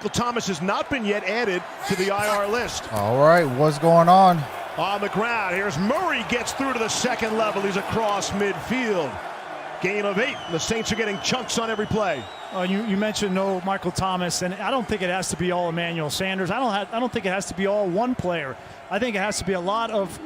Thomas has not been yet added to the IR list. All right, what's going on? On the ground, here's Murray, gets through to the second level. He's across midfield. Gain of 8. The Saints are getting chunks on every play. You mentioned no Michael Thomas, and I don't think it has to be all Emmanuel Sanders. I don't think it has to be all one player. I think it has to be a lot of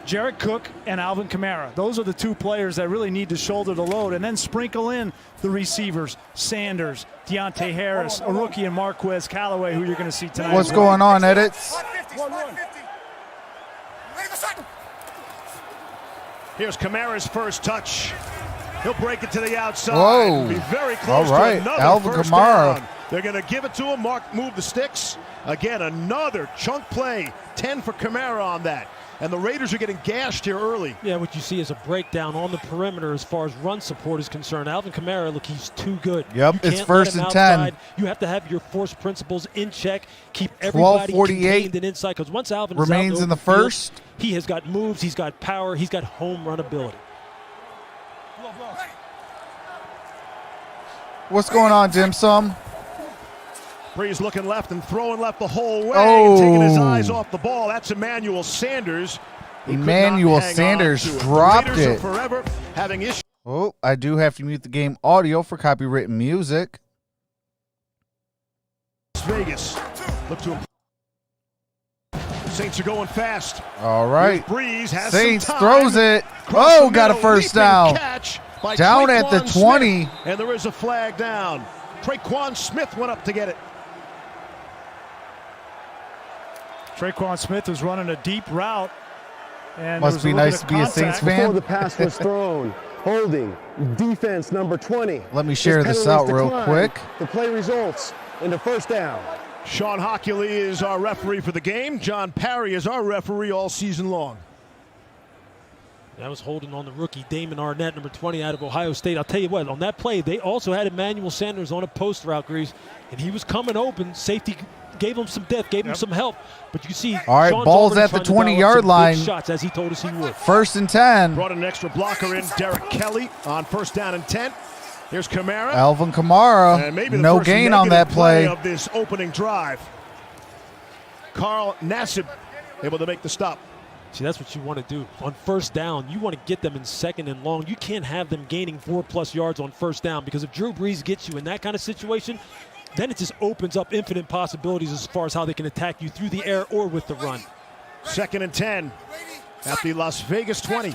Jared Cook and Alvin Kamara. Those are the two players that really need to shoulder the load, and then sprinkle in the receivers, Sanders, Deontay Harris, a rookie, and Marquez Callaway, who you're going to see tonight. What's going on, Edits? Here's Kamara's first touch. He'll break it to the outside. Whoa. Be very close All right. to another Alvin first Kamara. down. They're going to give it to him. Mark, move the sticks. Again, another chunk play. 10 for Kamara on that. And the Raiders are getting gashed here early. Yeah, what you see is a breakdown on the perimeter as far as run support is concerned. Alvin Kamara, look, he's too good. Yep, it's first and 10. You have to have your force principles in check. Keep everybody contained and inside. Because once Alvin remains in the first, he has got moves, he's got power, he's got home run ability. What's going on, Dim Sum? Brees looking left and throwing left the whole way and taking his eyes off the ball. That's Emmanuel Sanders. Emmanuel Sanders dropped it. Forever having issues. Oh, I do have to mute the game audio for copywritten music. Las Vegas. Look to him. Saints are going fast. All right. Brees has Saints some time. throws it. Oh, got a first down. Down at the 20. Smith, and there is a flag down. Traquan Smith went up to get it. Traquan Smith was running a deep route. And must be nice to be a Saints fan. Before the pass was thrown, holding, defense number 20. Let me share this out real quick. The play results in the first down. Sean Hockley is our referee for the game. John Parry is our referee all season long. That was holding on the rookie Damon Arnett, number 20 out of Ohio State. I'll tell you what, on that play, they also had Emmanuel Sanders on a post route, Grease, and he was coming open. Safety gave him some depth, gave him some help. But you see, all right, Sean's ball's at the 20-yard line. Shots as he told us he would. First and 10. Brought an extra blocker in, Derek Kelly on first down and 10. Here's Kamara. Alvin Kamara. And maybe no gain on that play. Of this opening drive. Carl Nassib able to make the stop. See, that's what you want to do. On first down, you want to get them in second and long. You can't have them gaining 4+ yards on first down, because if Drew Brees gets you in that kind of situation, then it just opens up infinite possibilities as far as how they can attack you through the air or with the run. Second and 10 at the Las Vegas 20.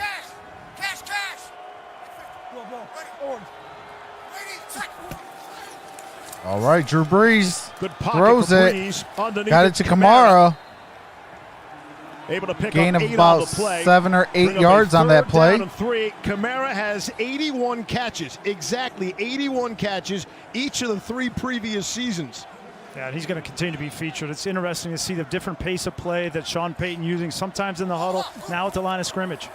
All right, Drew Brees Good pocket throws for it. Brees. Got it to Kamara. Able to pick gain up of 8 about on the play. 7 or 8 yards on that play. Down and 3. Kamara has 81 catches, exactly 81 catches each of the 3 previous seasons. Yeah, he's going to continue to be featured. It's interesting to see the different pace of play that Sean Payton using, sometimes in the huddle, now at the line of scrimmage.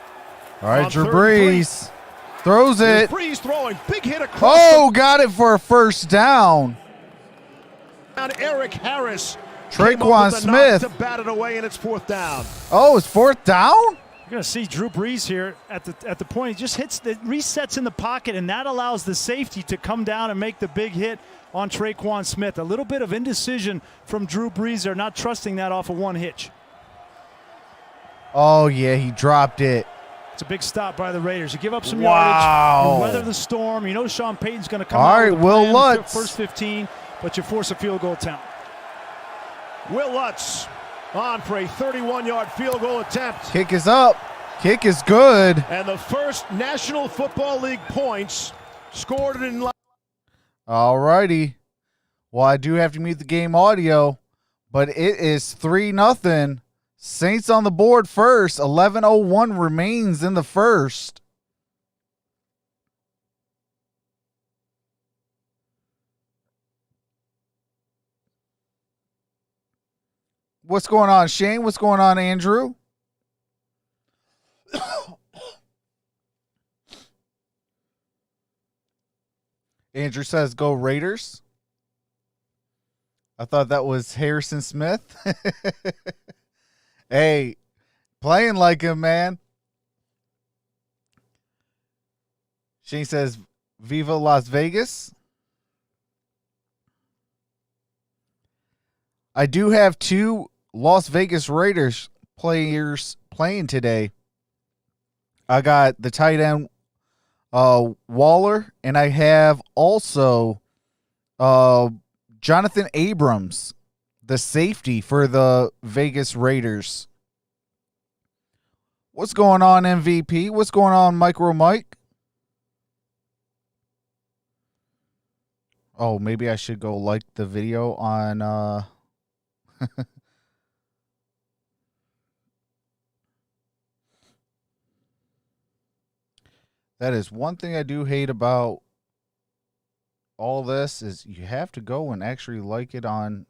All right, Drew Brees throws it. Brees throwing, big hit across. Oh, got it for a first down. And Eric Harris. Traquan Smith to bat it away, and it's 4th down. Oh, it's 4th down? You're going to see Drew Brees here at the point. He just hits the resets in the pocket, and that allows the safety to come down and make the big hit on Traquan Smith. A little bit of indecision from Drew Brees there, not trusting that off of one hitch. Oh, yeah, he dropped it. It's a big stop by the Raiders. You give up some Wow. yardage, you weather the storm. You know Sean Payton's going to come All out right, with a Will plan Lutz. first 15, but you force a field goal attempt. Will Lutz on for a 31-yard field goal attempt. Kick is up. Kick is good. And the first National Football League points scored in. All righty. Well, I do have to mute the game audio, but it is 3-0. Saints on the board first. 11:01 remains in the first. What's going on, Shane? What's going on, Andrew? Andrew says, go Raiders. I thought that was Harrison Smith. Hey, playing like him, man. Shane says, Viva Las Vegas. I do have 2 Las Vegas Raiders players playing today. I got the tight end Waller, and I have also Jonathan Abrams, the safety for the Vegas Raiders. What's going on, MVP? What's going on, MicroMike? Oh, maybe I should go like the video on That is one thing I do hate about all this is you have to go and actually like it on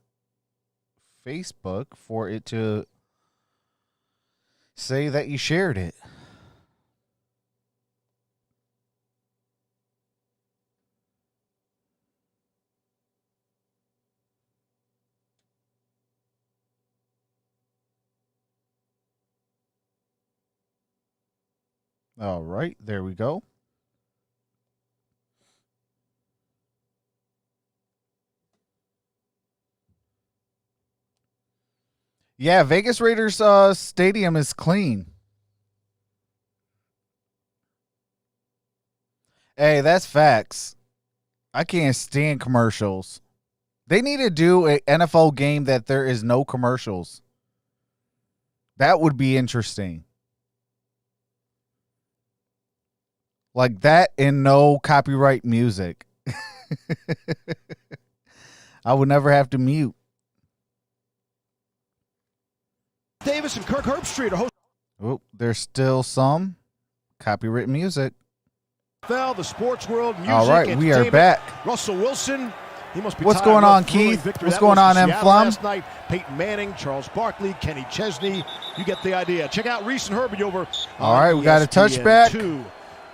Facebook for it to say that you shared it. All right, there we go. Yeah, Vegas Raiders stadium is clean. Hey, that's facts. I can't stand commercials. They need to do an NFL game that there is no commercials. That would be interesting. Like that and no copyright music. I would never have to mute. Davis and Kirk Herbstreit are hosting. Oh, there's still some copyright music. The sports world music. All right, we are back. Russell Wilson. He must be. What's going on, Keith? What's going on, M. Flum? Last night, Peyton Manning, Charles Barkley, Kenny Chesney. You get the idea. Check out Reese and Herbie over. All right, we got a touchback.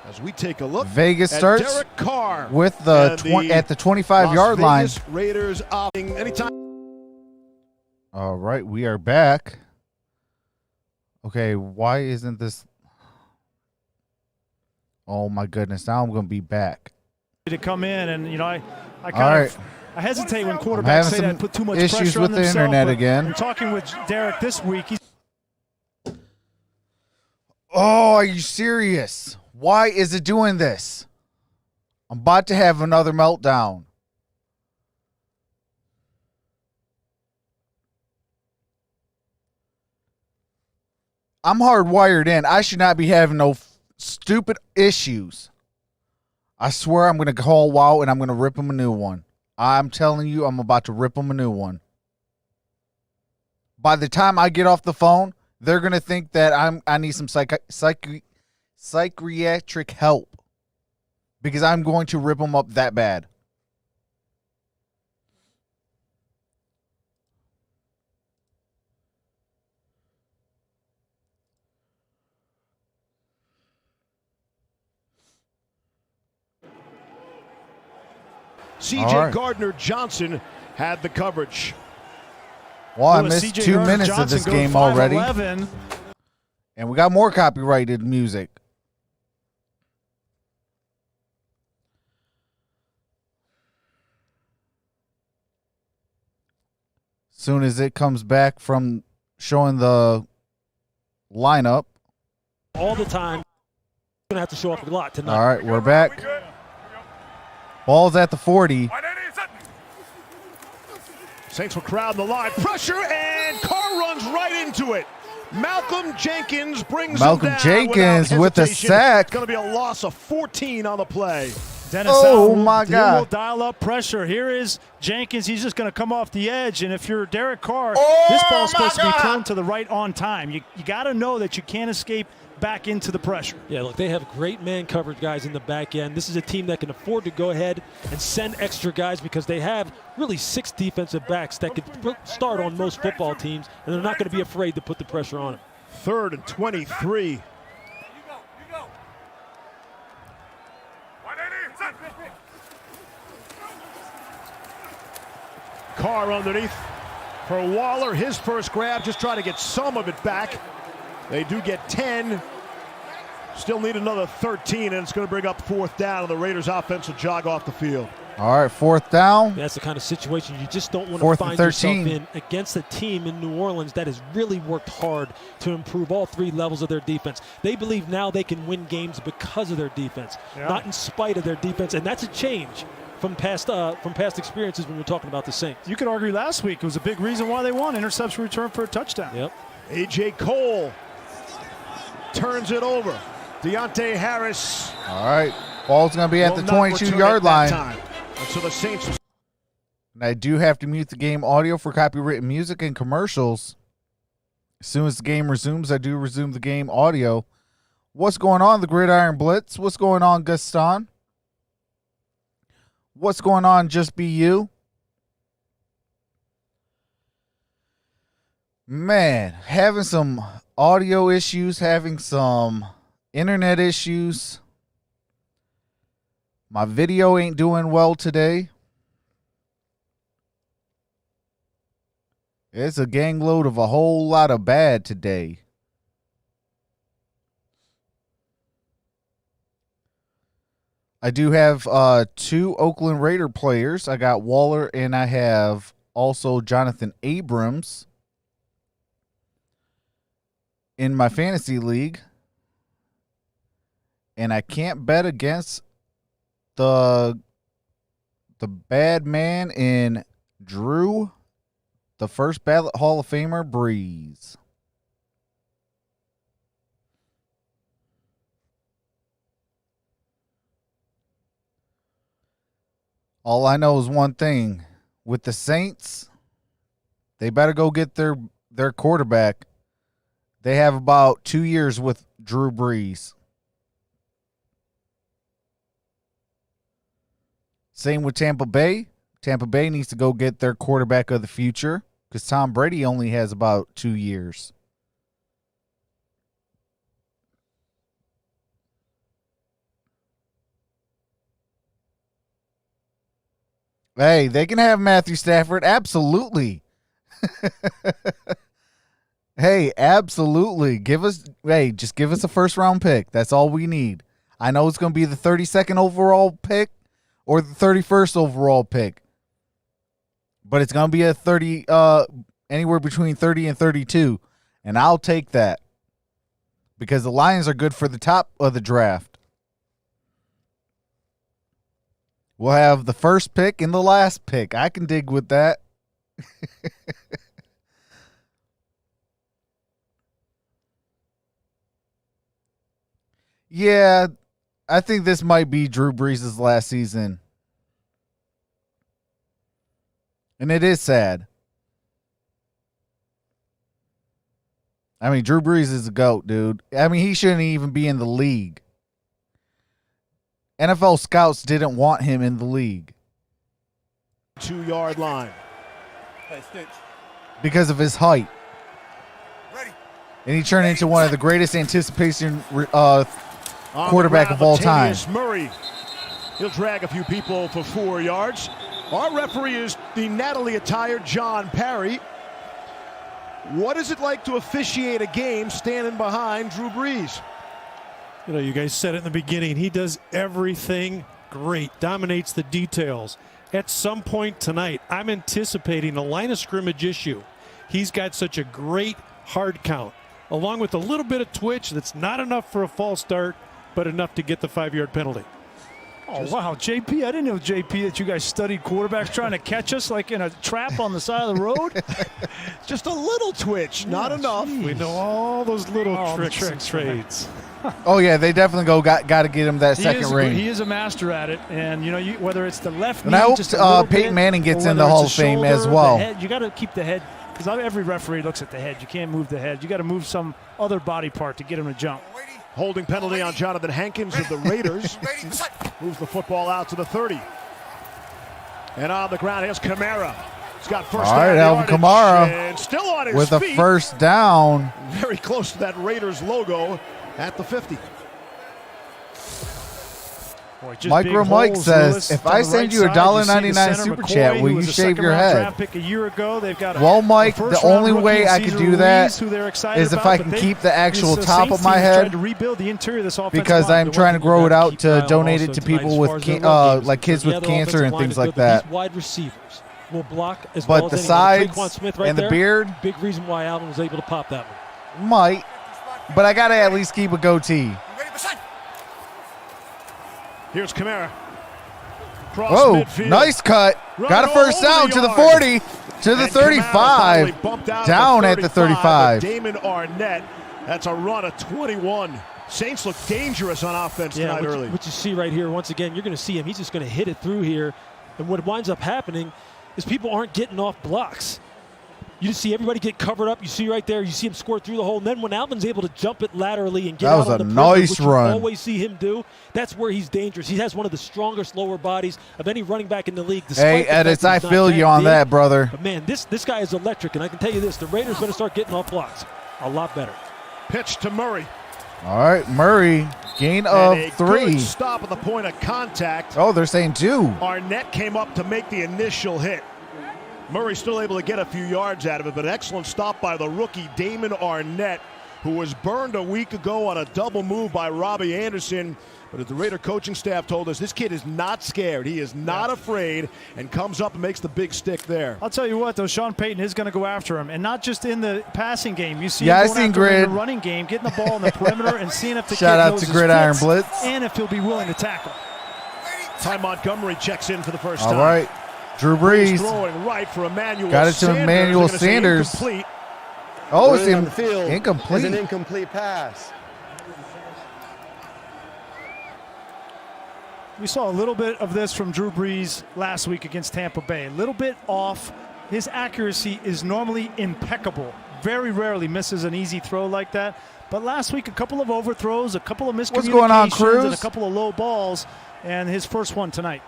As we take a look, Vegas at starts Derek Carr with the at the 25-yard line. Las Vegas Raiders opting anytime. All right, we are back. Okay, why isn't this? Oh my goodness! Now I'm going to be back. To come in, and you know, I All kind right. of I hesitate when quarterbacks say that put too much issues pressure with on the themselves, internet but again. I'm talking with Derek this week. Oh, are you serious? Why is it doing this? I'm about to have another meltdown. I'm hardwired in. I should not be having no stupid issues. I swear I'm going to call WoW and I'm going to rip them a new one. I'm telling you, I'm about to rip them a new one. By the time I get off the phone, they're going to think that I need some psychiatric help because I'm going to rip them up that bad. C.J. Gardner-Johnson had the coverage. Well, I missed 2 minutes of this game already. And we got more copyrighted music. Soon as it comes back from showing the lineup. All the time. Going to have to show up a lot tonight. All right, we're back. Ball's at the 40. Saints will crowd the line. Pressure, and Carr runs right into it. Malcolm Jenkins brings him down Jenkins with a sack. It's going to be a loss of 14 on the play. Dennis my God. Will dial up pressure. Here is Jenkins. He's just going to come off the edge. And if you're Derek Carr, this ball's supposed to be thrown to the right on time. You got to know that you can't escape back into the pressure. Yeah, look, they have great man coverage guys in the back end. This is a team that can afford to go ahead and send extra guys because they have really 6 defensive backs that could start on most football teams, and they're not going to be afraid to put the pressure on them. 3rd and 23. Carr underneath for Waller. His first grab, just trying to get some of it back. They do get 10. Still need another 13, and it's going to bring up 4th down, and the Raiders offense will jog off the field. All right, 4th down. That's the kind of situation you just don't want to 4th find and yourself 13. in against a team in New Orleans that has really worked hard to improve all 3 levels of their defense. They believe now they can win games because of their defense, not in spite of their defense, and that's a change from past experiences when we're talking about the Saints. You could argue last week it was a big reason why they won. Interception return for a touchdown. Yep. A.J. Cole turns it over. Deontay Harris. All right, ball's going to be at the will not 22-yard return line. that time. And so the Saints. And I do have to mute the game audio for copyrighted music and commercials. As soon as the game resumes, I do resume the game audio. What's going on, the Gridiron Blitz? What's going on, Gaston? What's going on, Just Be You? Man, having some audio issues, having some internet issues. My video ain't doing well today. It's a gang load of a whole lot of bad today. I do have 2 Oakland Raider players. I got Waller and I have also Jonathan Abrams in my fantasy league. And I can't bet against the bad man in Drew, the first ballot Hall of Famer, Brees. All I know is one thing. With the Saints, they better go get their quarterback. They have about 2 years with Drew Brees. Same with Tampa Bay. Tampa Bay needs to go get their quarterback of the future because Tom Brady only has about 2 years. Hey, they can have Matthew Stafford. Absolutely. Hey, absolutely. Just give us a first-round pick. That's all we need. I know it's going to be the 32nd overall pick or the 31st overall pick. But it's going to be a 30 anywhere between 30 and 32, and I'll take that. Because the Lions are good for the top of the draft. We'll have the first pick and the last pick. I can dig with that. Yeah, I think this might be Drew Brees' last season. And it is sad. I mean, Drew Brees is a GOAT, dude. I mean, he shouldn't even be in the league. NFL scouts didn't want him in the league. 2-yard line. Because of his height. And he turned into one of the greatest anticipation quarterback of all time. Murray. He'll drag a few people for 4 yards. Our referee is the Natalie-attired John Parry. What is it like to officiate a game standing behind Drew Brees? You know, you guys said it in the beginning. He does everything great, dominates the details. At some point tonight, I'm anticipating a line of scrimmage issue. He's got such a great hard count, along with a little bit of twitch that's not enough for a false start, but enough to get the 5-yard penalty. Oh, wow, JP, I didn't know, JP, that you guys studied quarterbacks trying to catch us like in a trap on the side of the road. Just a little twitch, not enough. Geez. We know all those little tricks and trades. Oh, yeah, they definitely got to get him that second ring. He is a master at it, and, you know, whether it's the left knee, and I hope just a little bit, Peyton Manning gets or in the whether Hall it's of Fame shoulder, as well. the head. You got to keep the head, because every referee looks at the head. You can't move the head. You got to move some other body part to get him to jump. Holding penalty on Jonathan Hankins of the Raiders. Moves the football out to the 30. And on the ground, here's Kamara. He's got first All right, down Alvin yardage, Kamara and still on his with feet. a first down. Very close to that Raiders logo at the 50. Boy, just big MicroMike holes, says, Lewis, if on I the send right you a side. You see the $1.99 center, super McCoy, chat, who will was you a shave your second-round head? draft pick a year ago. They've got Well, Mike, the first-round only rookie way in I could Cesar do Ruiz, that who they're excited is if about, I but can they- keep the actual this top Saints of my team is head trying to rebuild the interior of this offensive because line. I'm trying to grow it out to Keep an eye on donate also it to tonight people as with far as their run games, like kids because, with their cancer and offensive line things is like good, but that. These wide receivers will block as But well the as anyone. sides Tre'Quan Smith right and the there, beard big reason why Alvin was able to pop that one. might, but I gotta at least keep a goatee. Here's Kamara. Cross Whoa, midfield. nice cut. Running Got a first all down over to the yard. 40, to the And Kamara 35, finally bumped out down of at the 35. but Damon Arnett, that's a run of 21. Saints look dangerous on offense tonight early. What you see right here, once again, you're going to see him. He's just going to hit it through here. And what winds up happening is people aren't getting off blocks. You just see everybody get covered up. You see right there, you see him score through the hole. And then when Alvin's able to jump it laterally and get That out was on a the perimeter, nice which run. you always see him do, that's where he's dangerous. He has one of the strongest lower bodies of any running back in the league. Hey, despite the fact Edits, that I he's not feel you on big. that, brother. But man, this guy is electric. And I can tell you this, the Raiders are going to start getting off blocks a lot better. Pitch to Murray. All right, Murray, gain And of a 3. good stop at the point of contact. Oh, they're saying 2. Arnett came up to make the initial hit. Murray still able to get a few yards out of it, but an excellent stop by the rookie Damon Arnett, who was burned a week ago on a double move by Robbie Anderson. But as the Raider coaching staff told us, this kid is not scared. He is not afraid and comes up and makes the big stick there. I'll tell you what, though, Sean Payton is going to go after him, and not just in the passing game. You see Yeah, I him going seen after him in Grid. the running game, getting the ball in the perimeter and seeing if the Shout kid out knows to his Gridiron fits Blitz. and if he'll be willing to tackle. Ty Montgomery checks in for the first All time. right, Drew He's Brees. throwing right for Emmanuel Got it to Sanders. Emmanuel They're gonna say Sanders. incomplete. Oh, it's Running on the field is an incomplete. incomplete pass. We saw a little bit of this from Drew Brees last week against Tampa Bay. A little bit off. His accuracy is normally impeccable. Very rarely misses an easy throw like that. But last week, a couple of overthrows, a couple of miscommunications, What's going on, Cruz? and a couple of low balls, and his first one tonight.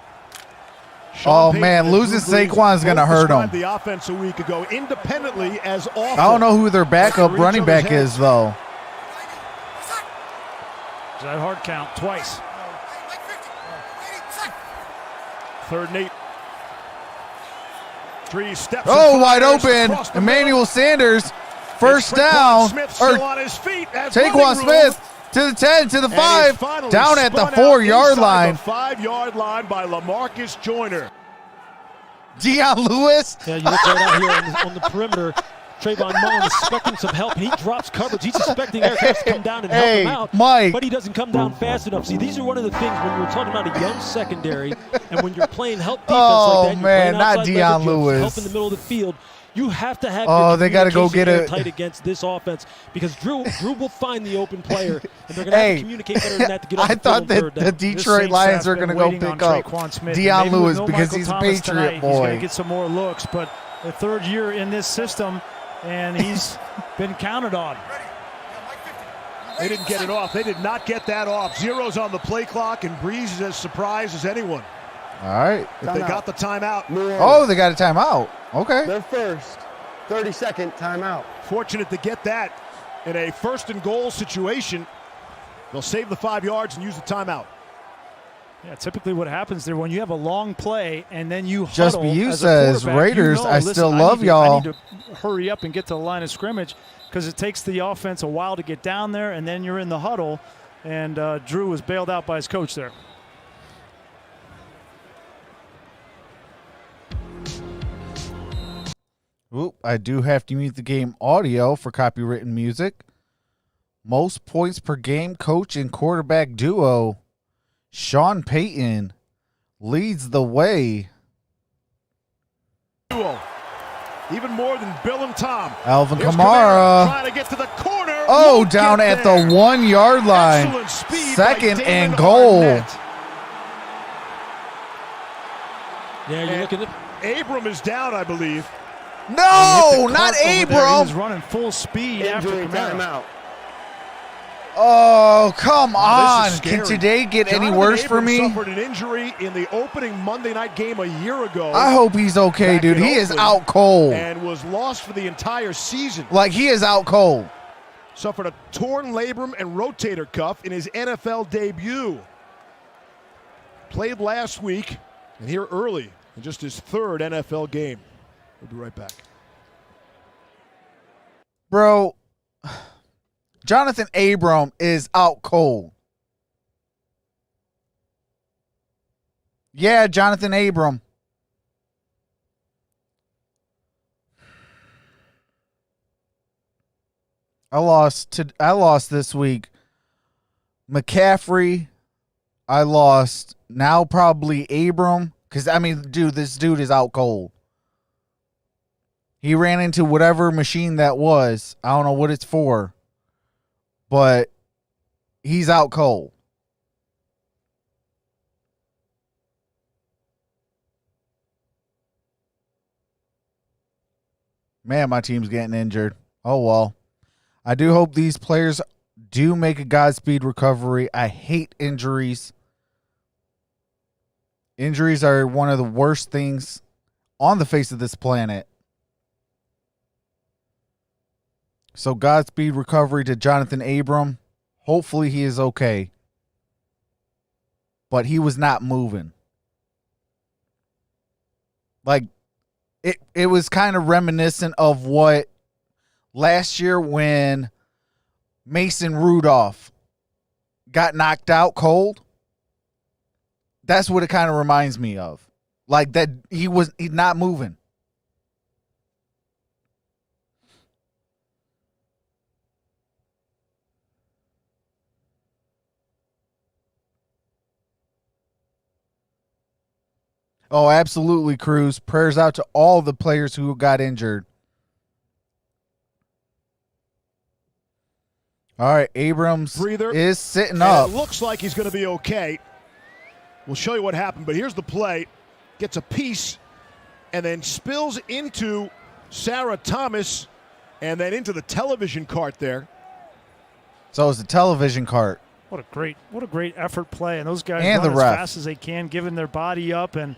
Sean Oh, Payton man, and losing Drew Brees Saquon is gonna both hurt him. described the offense a week ago independently as awful. I don't know who their backup Reach running over his back head. is, though. That hard count twice. 3rd and 8. Brees steps Oh, and wide fires open. across the Emmanuel Sanders, middle. first It's Tre'Quan down. Smith still Or on his feet. Has Taquan running room. Smith to the 10, to the And 5, he's finally down at the spun out 4-yard inside line. The 5-yard line by LaMarcus Joyner. Deion Lewis. Yeah, you look right out here on the perimeter. Trayvon Mullen is expecting some help, and he drops coverage. He's expecting Eric Harris to come down and help Hey, him out, Mike. but he doesn't come down fast enough. See, these are one of the things when you're talking about a young secondary, and when you're playing help defense Oh, like that, and man, you're not playing Deion outside leverage, Lewis. help in the middle of the field. You have to have Oh, your they gotta go communication get it. airtight against this offense because Drew will find the open player, and they're going to have Hey, to communicate better than that to get off I the field thought on that 3rd the down. This Detroit Saints Lions staff's are been going to go waiting pick on up Tre'Quan Smith. Deion Maybe with Lewis no because Michael he's a Thomas Patriot tonight, He's going boy. to get some more looks, but the 3rd year in this system, and he's been counted on. They didn't get it off. They did not get that off. Zeros on the play clock, and Brees is as surprised as anyone. All right. If they got the timeout. Oh, they got a timeout. Okay. Their first 30-second timeout. Fortunate to get that in a 1st and goal situation. They'll save the 5 yards and use the timeout. Yeah, typically what happens there when you have a long play and then you Just huddle Be You as a says, quarterback, Raiders, you know, I listen, still I love need y'all. I need to hurry up and get to the line of scrimmage because it takes the offense a while to get down there, and then you're in the huddle, and Drew was bailed out by his coach there. Oop, I do have to mute the game audio for copywritten music. Most points per game coach and quarterback duo. Sean Payton leads the way. Even more than Bill and Tom. Alvin Here's Kamara. trying to get to the corner. Oh, Won't down get at there. the 1-yard line. Excellent speed Second by and Damon goal. Arnett. Yeah, you're looking at Abram is down, I believe. No, Hit the not clock over there. He was Abram. running full speed after Injury Kamara. timeout. Oh, come This on. is Can scary. today get any Jonathan worse for Abram me? Suffered an injury in the opening Monday night game a year ago. I hope he's okay, Back dude. in He is Oakland, out cold. and was lost for the entire season. Like, he is out cold. Suffered a torn labrum and rotator cuff in his NFL debut. played last week and here early in just his third NFL game. We'll be right back. Bro, Jonathan Abram is out cold. Yeah, Jonathan Abram. I lost this week. McCaffrey. I lost now probably Abram. Because, I mean, dude, this dude is out cold. He ran into whatever machine that was. I don't know what it's for. But he's out cold. Man, my team's getting injured. Oh, well. I do hope these players do make a Godspeed recovery. I hate injuries. Injuries are one of the worst things on the face of this planet. So Godspeed recovery to Jonathan Abram. Hopefully he is okay. But he was not moving. Like, it was kind of reminiscent of what last year when Mason Rudolph got knocked out cold. That's what it kind of reminds me of. Like that he's not moving. Oh, absolutely, Cruz. Prayers out to all the players who got injured. All right, Abrams Breather. is sitting And up. it looks like he's going to be okay. We'll show you what happened, but here's the play. Gets a piece and then spills into Sarah Thomas and then into the television cart there. So it's a television cart. What a great effort play, and those guys And run the as ref. fast as they can, giving their body up, and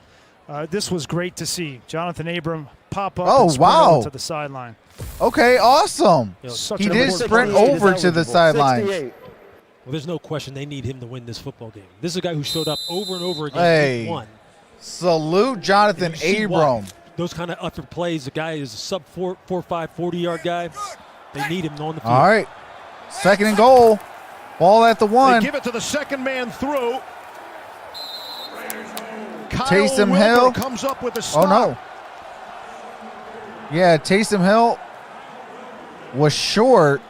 this was great to see. Jonathan Abram pop up Oh, and sprint wow. over to the sideline. Okay, awesome. Such He a did important sprint play. over to the sideline. 68. Well, there's no question they need him to win this football game. This is a guy who showed up over and over again. Hey. Won. Salute Jonathan And you see Abram. why. Those kind of effort plays, the guy is a sub 4.5, 40-yard guy. They need him on the field. All right. Second and goal. Ball at the They one. give it to the second man through. Kyle Taysom Wilbur Hill. comes up with a stop. Oh, no. Yeah, Taysom Hill was short.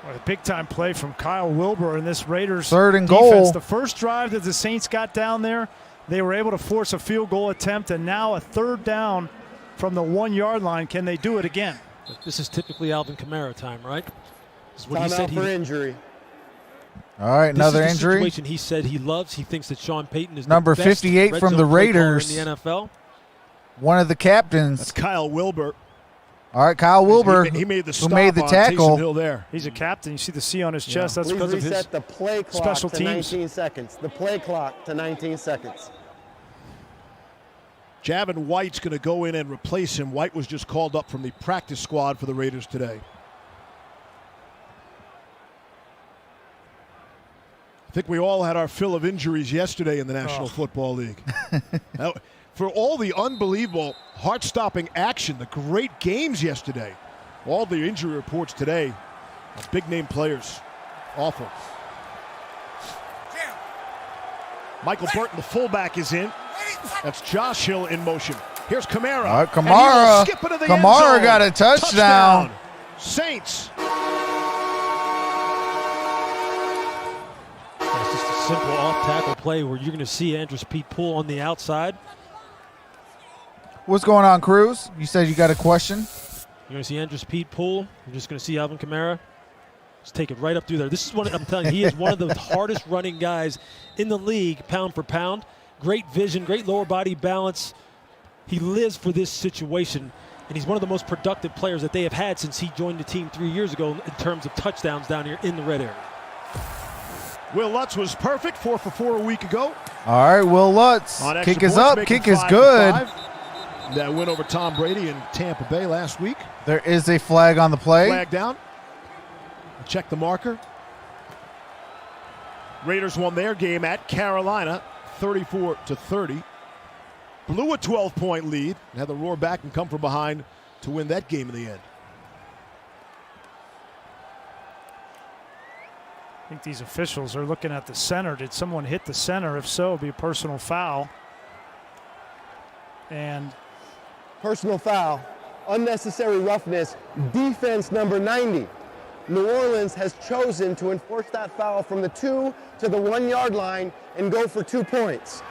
What a big-time play from Kyle Wilbur in this Raiders Third and defense. goal. The first drive that the Saints got down there, they were able to force a field goal attempt, and now a third down from the 1-yard line. Can they do it again? This is typically Alvin Kamara time, right? This is what he Time said out he for injury. All right, another this is the injury. situation he said he loves. He thinks that Sean Payton is Number the best 58 red from zone the play caller Raiders. in the NFL. One of the That's captains. Kyle Wilbur. All right, Kyle Wilbur, He made the stop who made the on tackle. Taysom Hill there. He's a captain. You see the C on his chest. That's Please because of his reset the play clock special to teams. 19 seconds. The play clock to 19 seconds. Javin White's going to go in and replace him. White was just called up from the practice squad for the Raiders today. I think we all had our fill of injuries yesterday in the National Football League. Now, for all the unbelievable, heart-stopping action, the great games yesterday, all the injury reports today, big-name players. Awful. Michael Burton, the fullback, is in. That's Josh Hill in motion. Here's Kamara. All right, And he will Kamara. skip into the end Kamara zone. got a touchdown. Saints. It's just a simple off-tackle play where you're going to see Andrews Pete pull on the outside. What's going on, Cruz? You said you got a question? You're going to see Andrews Pete pull. You're just going to see Alvin Kamara just take it right up through there. This is one, I'm telling you, he is one of the hardest running guys in the league, pound for pound. Great vision, great lower body balance. He lives for this situation, and he's one of the most productive players that they have had since he joined the team 3 years ago in terms of touchdowns down here in the red area. Will Lutz was perfect, 4 for 4 a week ago. All right, Will Lutz. On extra Kick is points, up. making Kick is 5 for good. 5. That win over Tom Brady in Tampa Bay last week. There is a flag on the play. Flag down. Check the marker. Raiders won their game at Carolina, 34-30. Blew a 12-point lead and had to roar back and come from behind to win that game in the end. I think these officials are looking at the center. Did someone hit the center? If so, it'd be a personal foul. And Personal foul, unnecessary roughness, defense number 90. New Orleans has chosen to enforce that foul from the 2 to the 1 yard line and go for 2 points.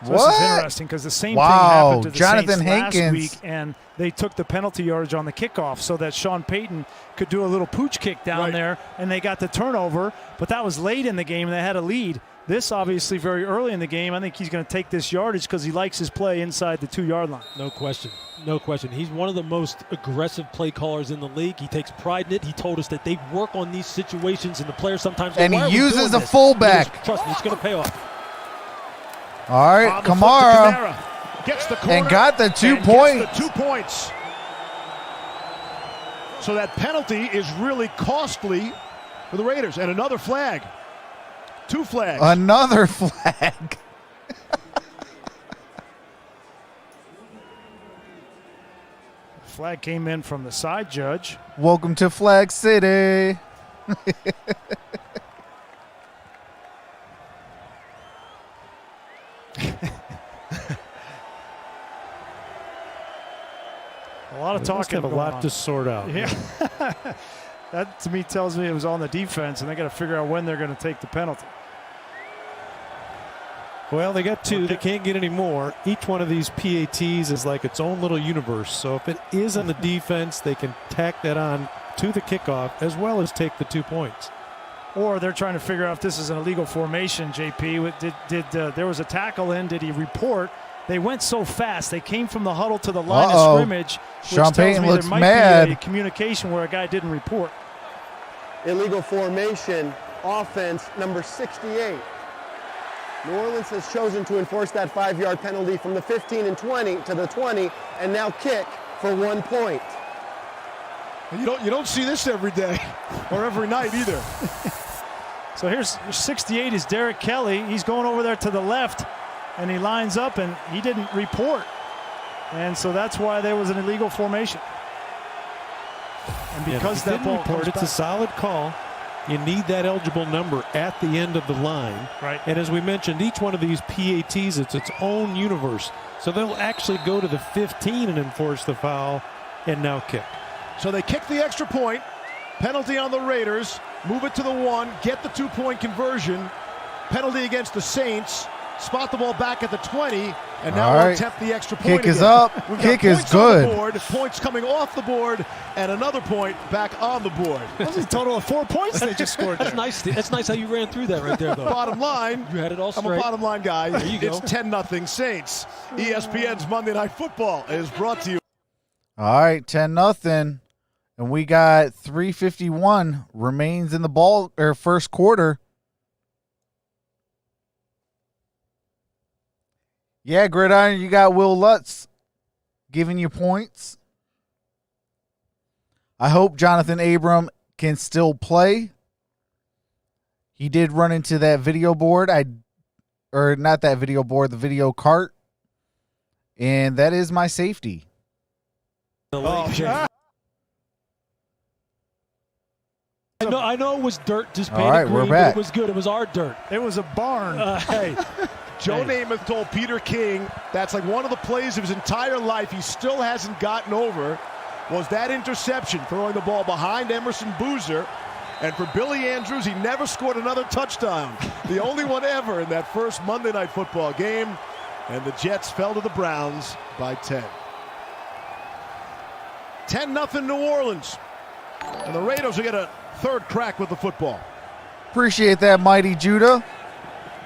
so this is interesting because the same thing Wow, happened to the Jonathan Saints last Hankins. week, and they took the penalty yardage on the kickoff so that Sean Payton could do a little pooch kick down there, and they got the turnover, but that was late in the game, and they had a lead. This obviously very early in the game. I think he's going to take this yardage because he likes his play inside the 2 yard line. No question. No question. He's one of the most aggressive play callers in the league. He takes pride in it. He told us that they work on these situations, and the players sometimes go, And "Why are he we uses doing a this?" fullback. Trust me, it's going to pay off. All right, On the foot to Kamara. Kamara. Gets the corner And got the 2 and points. gets the 2 points. So that penalty is really costly for the Raiders. And another flag. 2 flags. Another flag. Flag came in from the side judge. Welcome to Flag City. A lot of They must talking have a going lot on. to sort out. Yeah. That to me tells me it was on the defense, and they got to figure out when they're going to take the penalty. Well, they got 2. They can't get any more. Each one of these PATs is like its own little universe. So if it is on the defense, they can tack that on to the kickoff as well as take the 2 points. Or they're trying to figure out if this is an illegal formation, JP. Did there was a tackle in? Did he report? They went so fast. They came from the huddle to the line of scrimmage, which Sean tells Payton me looks there might mad. be a communication where a guy didn't report. Illegal formation, offense number 68. New Orleans has chosen to enforce that 5 yard penalty from the 15 and 20 to the 20 and now kick for 1 point. You don't see this every day or every night either. So here's 68 is Derek Kelly. He's going over there to the left, and he lines up, and he didn't report. And so that's why there was an illegal formation. And because that ball report, comes it's a back, solid call. You need that eligible number at the end of the line. right? And as we mentioned, each one of these PATs, it's its own universe. So they'll actually go to the 15 and enforce the foul and now kick. So they kick the extra point. Penalty on the Raiders. Move it to the 1. Get the 2-point conversion. Penalty against the Saints. Spot the ball back at the 20. And now All we'll right. attempt the extra point Kick is again. up. We've Kick got is points on the good. board, points coming off the board, and another point back on the board. That was a total of 4 points they just scored there. That's nice. That's nice how you ran through that right there, though. Bottom line, You had it all I'm a straight. bottom line guy. There you go. It's 10-0 Saints. ESPN's Monday Night Football is brought to you. All right, 10-0. And we got 3:51 remains in the ball or first quarter. Yeah, Gridiron, you got Will Lutz giving you points. I hope Jonathan Abram can still play. He did run into that video board. Or not that video board, the video cart. And that is my safety. Oh, I know it was dirt, just painted All right, green, we're but back. it was good. It was our dirt. it was a barn. Hey, Joe Namath told Peter King that's like one of the plays of his entire life he still hasn't gotten over was that interception, throwing the ball behind Emerson Boozer. And for Billy Andrews, he never scored another touchdown. The only one ever in that first Monday Night Football game. And the Jets fell to the Browns by 10. 10-0 New Orleans. And the Raiders will get a third crack with the football. Appreciate that, Mighty Judah.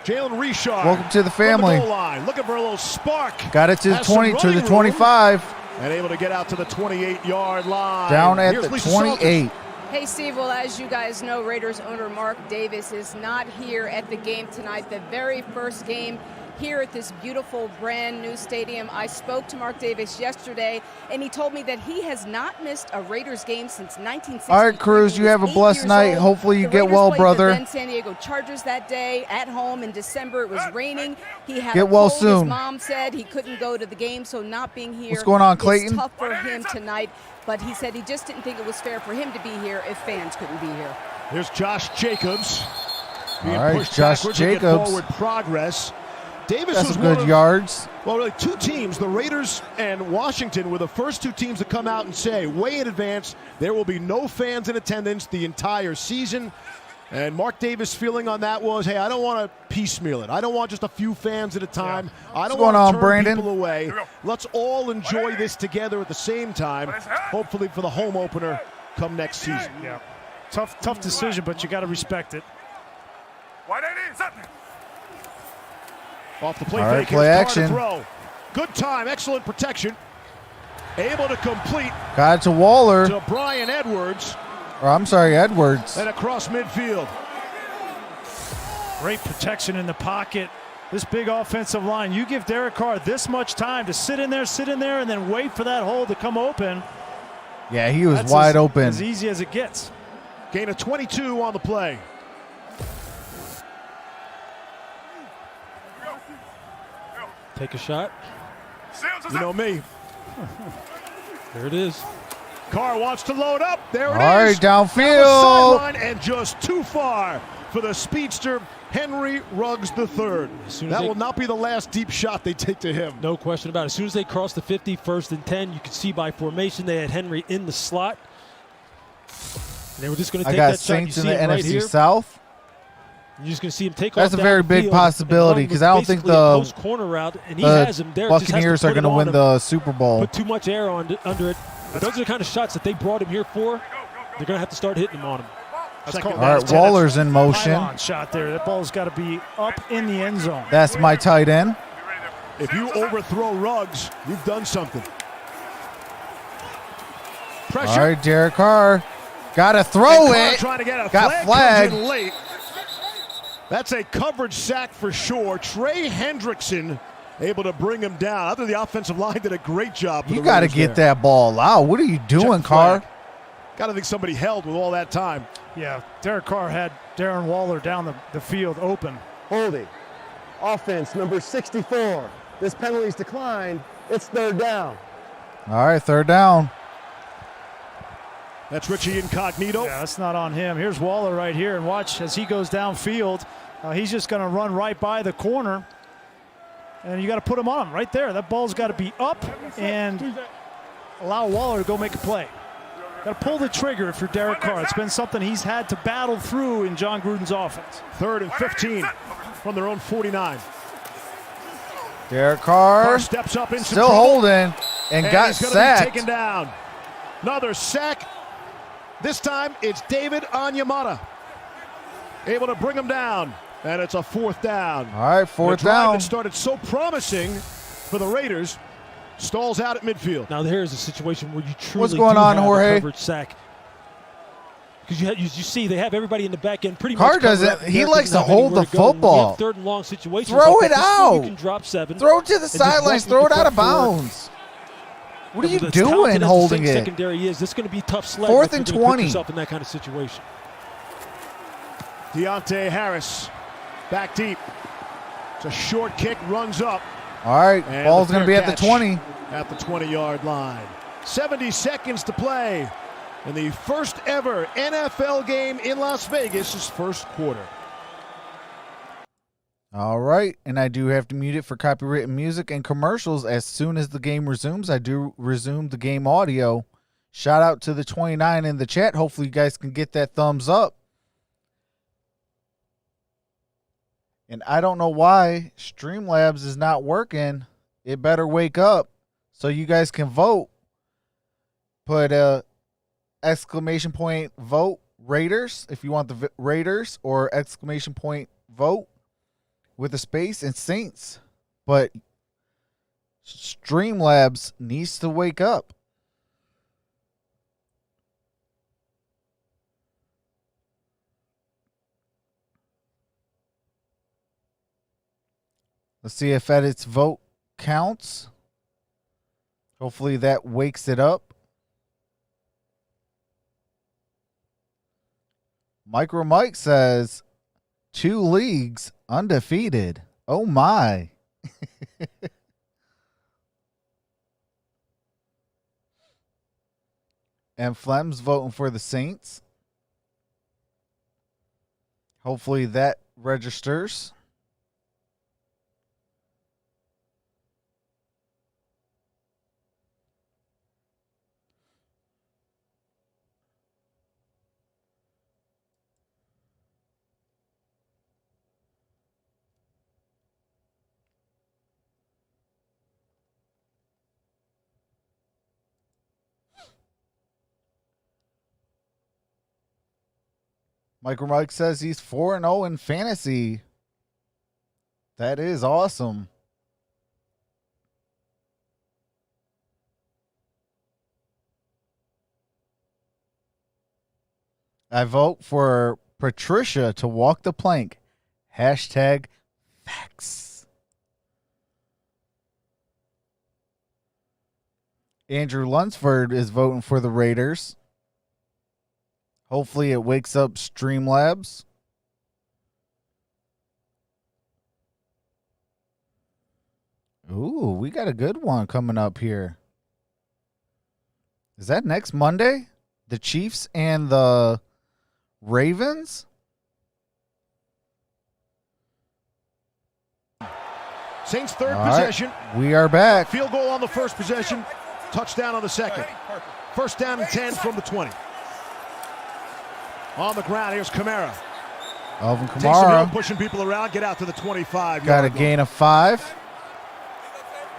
Jalen Richard. Welcome to the from family. goal line, looking for a little spark. Got it to the Has some 20, to the running room. 25. And able to get out to the 28-yard line. Down at Here's the Lisa 28. Hey, Steve. Well, as you guys know, Raiders owner Mark Davis is not here at the game tonight. The very first game here at this beautiful brand new stadium. I spoke to Mark Davis yesterday, and he told me that he has not missed a Raiders game since 1960. All right, Cruz, you have a blessed night. Hopefully you get well, brother. The then San Diego Chargers that day at home in December. It was raining. He had get a well cold. soon. His mom said he couldn't go to the game, so not being here. What's going on, Clayton? It's tough for him tonight, but he said he just didn't think it was fair for him to be here if fans couldn't be here. Here's Josh Jacobs. Being All right, pushed Josh backwards to get Jacobs. forward progress. Davis That's was some one good of, yards. Well, really, two teams, the Raiders and Washington, were the first two teams to come out and say, way in advance, there will be no fans in attendance the entire season. And Mark Davis' feeling on that was, hey, I don't want to piecemeal it. I don't want just a few fans at a time. I don't want to turn Brandon? people away. Let's all enjoy this together at the same time, hopefully for the home opener come next season. Yeah. Tough decision, but you got to respect it. Off the play All right, fake, play here's Carr to action. throw. Good time, excellent protection. Able to complete Got it to Waller. to Brian Edwards Or I'm sorry, Edwards. and across midfield. Great protection in the pocket. This big offensive line, you give Derek Carr this much time to sit in there, and then wait for that hole to come open. Yeah, he was That's wide open. As easy as it gets. Gain of 22 on the play. Take a shot. You know me. There it is. Carr wants to load up. There it is. All right, Down the downfield. sideline and just too far for the speedster Henry Ruggs III. That will not be the last deep shot they take to him. No question about it. As soon as they crossed the 50, 1st and 10, you could see by formation they had Henry in the slot. And they were just going to I take got that shot. You Saints in see the him right NFC here. South. You're just going to see him take That's off a very down the big field possibility and run because I don't think basically a the post corner route, and he has him there. Buccaneers are going to win the Super Bowl. Put too much air on under it. But those are the kind of shots that they brought him here for. They're going to have to start hitting him on him. All right, Waller's in motion. Pylon shot there. That ball's got to be up in the end zone. That's my tight end. If you overthrow Ruggs, you've done something. Pressure. All right, Derek Carr. Got to throw Carr it. trying to get a Got flag. flagged. Comes in late. That's a coverage sack for sure. Trey Hendrickson able to bring him down. I think the offensive line did a great job. You got to get that ball out. What are you doing, Carr? Got to think somebody held with all that time. Yeah, Derek Carr had Darren Waller down the field open. Holding. Offense number 64. This penalty's declined. It's 3rd down. All right, 3rd down. That's Richie Incognito. Yeah, that's not on him. Here's Waller right here, and watch as he goes downfield. He's just going to run right by the corner, and you got to put him on him right there. That ball's got to be up and allow Waller to go make a play. Got to pull the trigger if you're Derek Carr. It's been something he's had to battle through in John Gruden's offense. 3rd and 15 from their own 49. Derek Carr Carr steps up into still trouble, holding and got he's gonna sacked. be taken down. Another sack. This time it's David Onyemata. Able to bring him down, and it's a 4th down. All right, 4th drive down. that started so promising for the Raiders stalls out at midfield. Now here's a situation where you truly What's going on, have Jorge? a coverage sack. Because you see they have everybody in the back end pretty Carr much. covered doesn't- up. he Derek likes doesn't to have hold anywhere the to go. When you have football. 3rd and long situations. Throw like it that, this is where out. You can drop 7. Throw it to the just sidelines. rush Throw it with out the of front forward. bounds. What are you As doing talented as the holding Saints it? secondary is, this is going to be tough sledding. 4th if you're and gonna put 20. yourself in that kind of situation. Deontay Harris back deep. It's a short kick, runs up. All right, And ball's the going to be fair at the catch 20. At the 20-yard line. 70 seconds to play in the first ever NFL game in Las Vegas' first quarter. All right, and I do have to mute it for copyrighted music and commercials. As soon as the game resumes, I do resume the game audio. Shout out to the 29 in the chat. Hopefully you guys can get that thumbs up. And I don't know why Streamlabs is not working. It better wake up so you guys can vote. Put exclamation point vote Raiders if you want the Raiders, or exclamation point vote with a space and Saints. But Streamlabs needs to wake up. Let's see if Edit's vote counts. Hopefully that wakes it up. MicroMike says 2 leagues undefeated. Oh my. And Flem's voting for the Saints. Hopefully that registers. MicroMike says he's 4-0 in fantasy. That is awesome. I vote for Patricia to walk the plank. Hashtag facts. Andrew Lunsford is voting for the Raiders. Hopefully it wakes up Streamlabs. Ooh, we got a good one coming up here. Is that next Monday? The Chiefs and the Ravens? Saints' third possession. We are back. Field goal on the first possession. Touchdown on the second. First down and 10 from the 20. On the ground, here's Kamara. Alvin Takes some help, Kamara. pushing people around, get out to the 25. Got a gain of 5.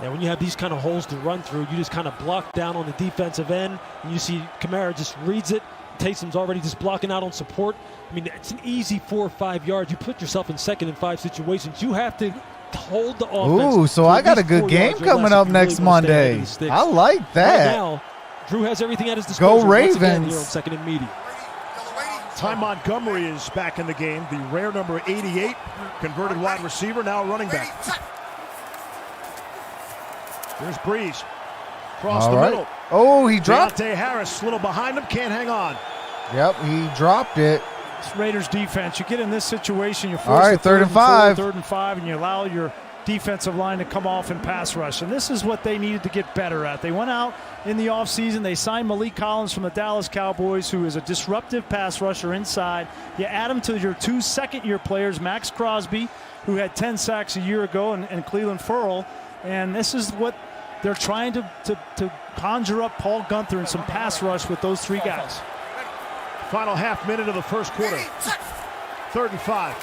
Yeah, when you have these kind of holes to run through, you just kind of block down on the defensive end, and you see Kamara just reads it. Taysom's already just blocking out on support. I mean, it's an easy 4 or 5 yards. You put yourself in 2nd and 5 situations. You have to hold the offense. Ooh, so I got a good game coming up next Monday. I like that. Right now, Drew has everything at his disposal. Go Once again, Ravens. here on 2nd and medium. Ty Montgomery is back in the game. The rare number 88, converted wide receiver, now running back. Here's Brees. Across the middle. Oh, he dropped. Deontay Harris, a little behind him, can't hang on. Yep, he dropped it. It's Raiders defense. You get in this situation, you're All forced right, to 3rd and 5. 3rd and 5, and you allow your defensive line to come off and pass rush. And this is what they needed to get better at. They went out in the offseason. They signed Malik Collins from the Dallas Cowboys, who is a disruptive pass rusher inside. You add him to your 2 second-year players, Max Crosby, who had 10 sacks a year ago, and Cleveland Ferrell. And this is what they're trying to conjure up Paul Gunther and some pass rush with those 3 guys. Final half minute of the first quarter. 3rd and 5.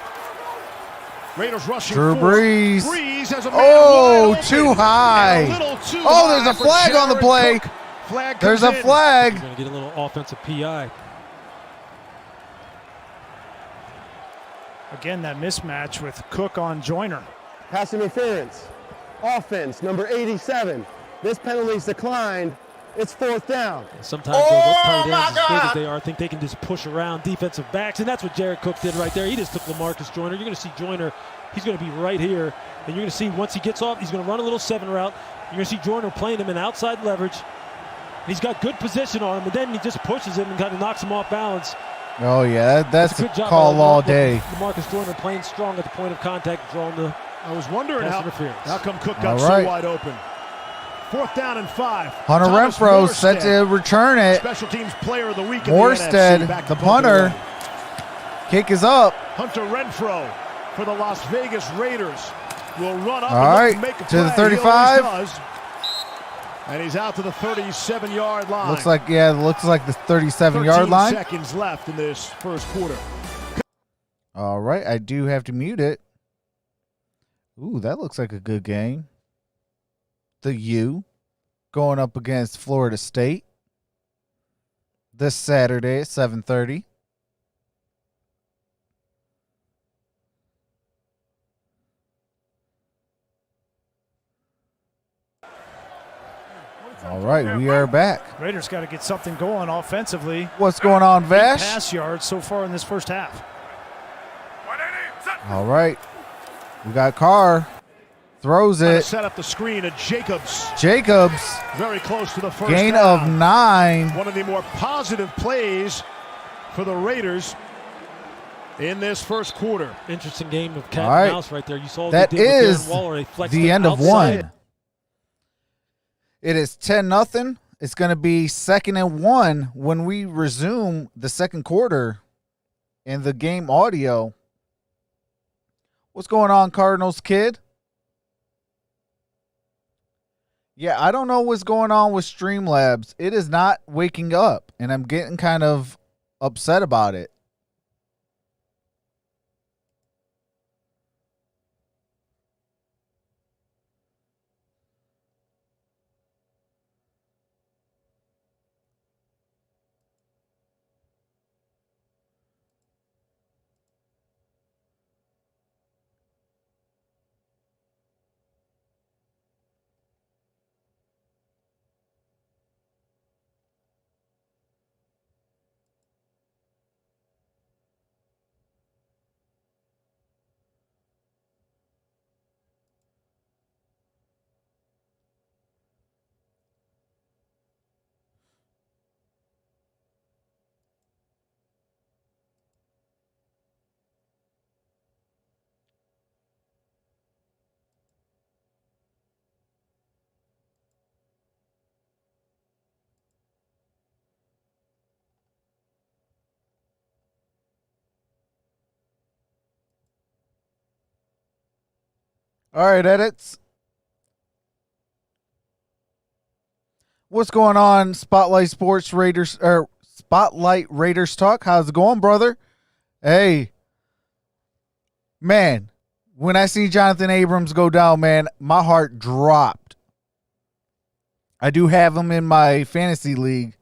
Raiders rushing. Drew 4. Brees. Brees has a man Oh, wide open. too high. And a little too Oh, high there's a for flag on the Jared play. Cook. Flag There's comes a in. flag. He's going to get a little offensive PI. Again, that mismatch with Cook on Joyner. Pass interference. Offense, number 87. This penalty's declined. It's 4th down. Sometimes those tight ends, as big as they are, think they can just push around defensive backs, and that's what Jared Cook did right there. He just took LaMarcus Joyner. You're going to see Joyner, he's going to be right here, and you're going to see once he gets off, he's going to run a little 7 route. You're going to see Joyner playing him in outside leverage. He's got good position on him, and then he just pushes him and kind of knocks him off balance. Oh, yeah, that's a a good job call by all day. LaMarcus Joyner playing strong at the point of contact, drawing the I was wondering pass how interference. come Cook got All right. so wide open. 4th down and 5. Hunter Thomas Renfro set Morstead, to return it. Special teams player of the week in the Morstead, NFC. Back the to punt punter. away. Kick is up. Hunter Renfro for the Las Vegas Raiders will run up All and right, look to make a to the play. He 35. always does. And he's out to the 37-yard line. Looks like the 37-yard 13 line. seconds left in this first quarter. All right, I do have to mute it. Ooh, that looks like a good game. The U going up against Florida State this Saturday at 7:30. All right, we are back. Raiders got to get something going offensively. What's going on, 8 Vash? pass yards so far in this first half. All right, we got Carr. Throws To it. set up the screen at Jacobs. Jacobs. Very close to the first Gain down. of 9. One of the more positive plays for the Raiders in this first quarter. Interesting game of cat All right. and mouse right there. You saw That what they did with is Darren Waller. They flexed the it end of outside. 1. It is 10-0. It's going to be 2nd and 1 when we resume the second quarter in the game audio. What's going on, Cardinals kid? Yeah, I don't know what's going on with Streamlabs. It is not waking up, and I'm getting kind of upset about it. All right, edits. What's going on, Spotlight Sports Raiders or Spotlight Raiders Talk? How's it going, brother? Hey, man, when I see Jonathan Abrams go down, man, my heart dropped. I do have him in my fantasy league.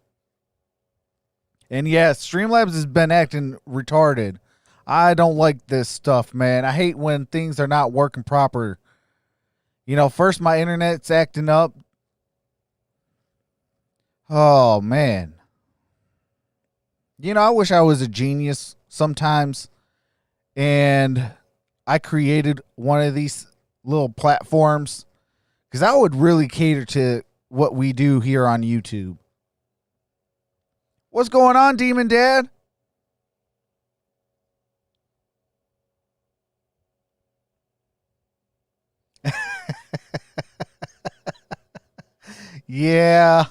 And yes, Streamlabs has been acting retarded. I don't like this stuff, man. I hate when things are not working proper. You know, first my internet's acting up. Oh, man. You know, I wish I was a genius sometimes. And I created one of these little platforms. Because I would really cater to what we do here on YouTube. What's going on, Demon Dad? Yeah.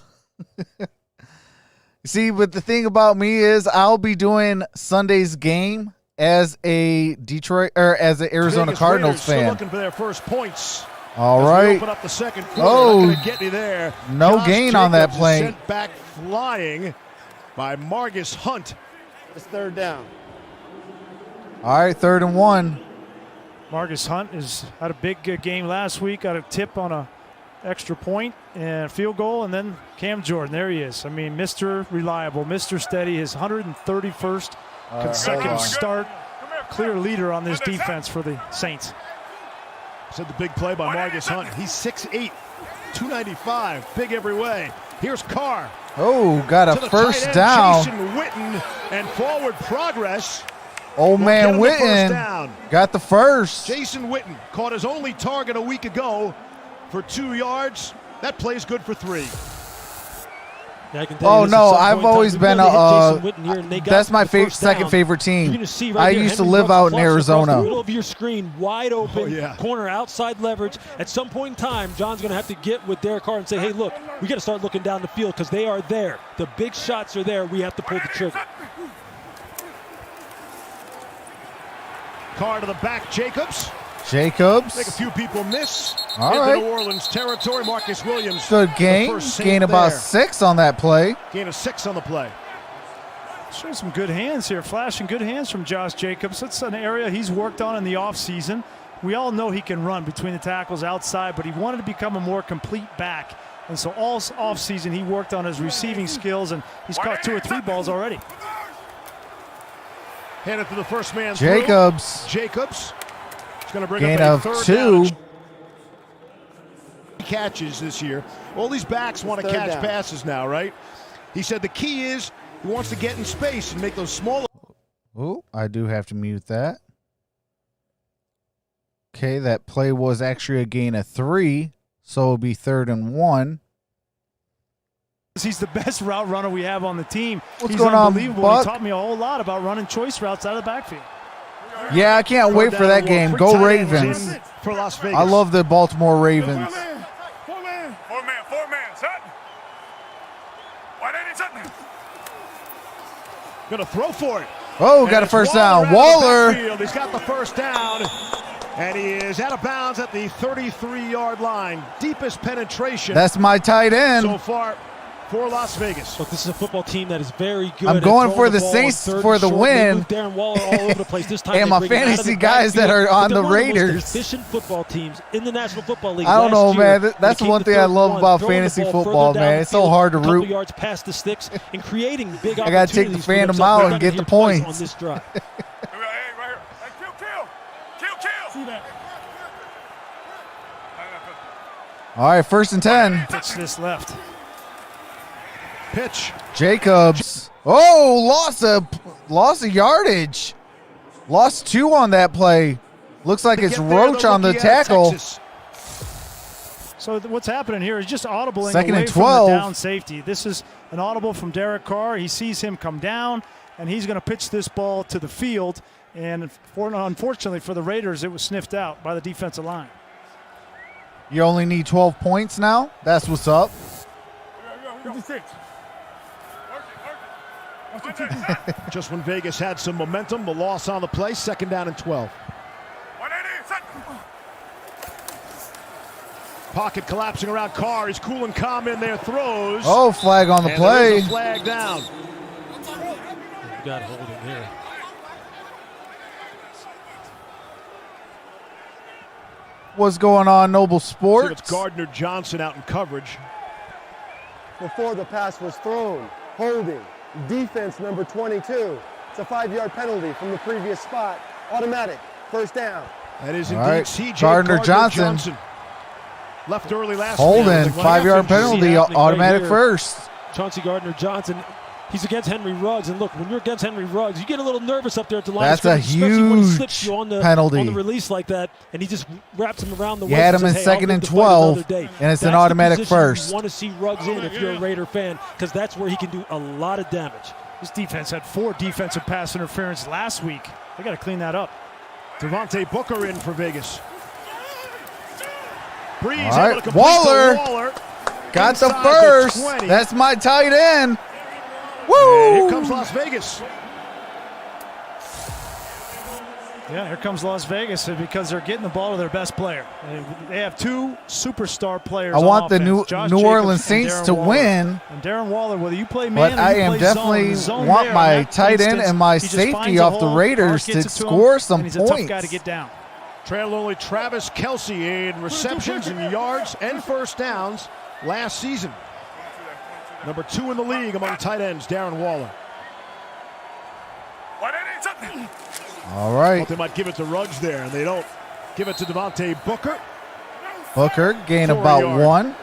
See, but the thing about me is I'll be doing Sunday's game as a Detroit or as an Arizona Vegas Cardinals Raiders still fan. looking for their first points. All As we right. open up the second quarter. Oh, Not gonna get me there. no Josh gain on that Jacobs is play. Sent back flying by Margus Hunt. It's third down. All right, 3rd and 1. Margus Hunt had a big game last week. Got a tip on a extra point and a field goal, and then Cam Jordan. There he is. I mean, Mr. Reliable, Mr. Steady. His 131st consecutive start. Clear leader on this defense for the Saints. Said the big play by Margus Hunt. He's 6'8", 295, big every way. Here's Carr. Oh, got To a the first tight end, down. Jason Witten, and forward progress. Old will get man him the first Witten down. got the first. Jason Witten caught his only target a week ago for 2 yards. That play's good for 3. Yeah, I can tell you Oh this, no, at some I've point in always time, been we really hit Jason Witten here, and they got that's my the first second down. favorite You're team. gonna see right I there, used to Henry live runs out in across the Arizona. middle of your screen, wide open, Oh, yeah. corner outside leverage. At some point in time, John's going to have to get with Derek Carr and say, hey, look, we got to start looking down the field because they are there. The big shots are there. We have to pull the trigger. Carr to the back, Jacobs. Jacobs. Make a few people miss. All into right. New Orleans territory. Marcus Williams. Good the gain. first Saint Gain about there. 6 on that play. Gain of 6 on the play. Show some good hands here, flashing good hands from Josh Jacobs. That's an area he's worked on in the offseason. We all know he can run between the tackles outside, but he wanted to become a more complete back. And so all offseason he worked on his receiving skills, and he's caught 2 or 3 balls already. Hand it to the first man. Jacobs. Through. Jacobs. He's going to bring Gain up a of third 2. down. Catches this year. All these backs want to Third catch down. passes now, right? He said the key is he wants to get in space and make those smaller. Oh, I do have to mute that. Okay, that play was actually a gain of 3, so it'll be 3rd and 1. He's the best route runner we have on the team. What's He's going on, unbelievable. Buck? He taught me a whole lot about running choice routes out of the backfield. Yeah, I can't wait for that game. Go Ravens. For Las Vegas. I love the Baltimore Ravens. Four man, set. 180, set. Going to throw for it. Oh, And got a it's first Waller down. out of the Waller. backfield. He's got the first down. And he is out of bounds at the 33-yard line. Deepest penetration That's my tight end. so far for Las Vegas. Look, this is a football team that is very good. I'm at going throwing for the ball on Saints 3rd for and the short. win. They moved Darren Waller all over the place. This time And they my bring him out of fantasy the guys that backfield. are on But they're the one of most Raiders. efficient football teams in the National Football League. I don't Last know, year, man. That's they one came thing I to love third about throwing the fantasy ball football, further man. It's so downfield, hard to a couple root. yards past the sticks and creating big I gotta take the opportunities for Phantom themselves. out They've and done get it the here twice points. on this drive. Hey, right here. Hey, kill. All right, 1st and 10. Pitch this left. Pitch. Jacobs. Oh, lost a yardage. Lost 2 on that play. Looks like it's Get there, Roach on the rookie out of tackle. Texas. So what's happening here is just audibling 2nd away and from 12. the down safety. This is an audible from Derek Carr. He sees him come down, and he's going to pitch this ball to the field. And unfortunately for the Raiders, it was sniffed out by the defensive line. You only need 12 points now. That's what's up. 56. Just when Vegas had some momentum, the loss on the play, 2nd down and 12. 180, set. Pocket collapsing around Carr. He's cool and calm in there, throws. Oh, flag on the And there is play. a flag down. You got holding here. What's going on, Noble See if Sports? it's Gardner Johnson out in coverage. Before the pass was thrown, holding, defense number 22. It's a 5-yard penalty from the previous spot. Automatic, 1st down. That is All indeed right, C.J. Gardner Johnson. Left early last Holding, week. 5-yard penalty, happening right automatic here. first. Chauncey Gardner-Johnson, he's against Henry Ruggs, and look, when you're against Henry Ruggs, you get a little nervous up there at the line. That's a especially when he huge slips you on the penalty. on the release like that, and he just wraps him around the You waist. had and him in says, "Hey, I'll 2nd live and to fight 12, another day." and it's an That's the automatic position first. You want to see Ruggs in if you're a Raider fan, because that's where he can do a lot of damage. This defense had 4 defensive pass interference last week. They got to clean that up. Devontae Booker in for Vegas. Brees All right, able to complete Waller. to Waller. Got the Inside first. 20. That's my tight end. And Woo! here comes Las Vegas. Yeah, here comes Las Vegas because they're getting the ball to their best player. They have 2 superstar players. I on want the offense, Josh New Jacobs Orleans and Saints Darren to Waller. win, And Darren Waller, whether you play man but or I you am play definitely zone want there, my in that tight end instance, and my he just safety finds a off the hole, Raiders Clark gets to it him, score some and he's a tough guy to points. get down. Trail only Travis Kelce in receptions and yards and first downs last season. Number 2 in the league among tight ends, Darren Waller. 180, set. All right, Thought they might give it to Ruggs there, and they don't. Give it to Devontae Booker. Booker gain 4 about yard. 1.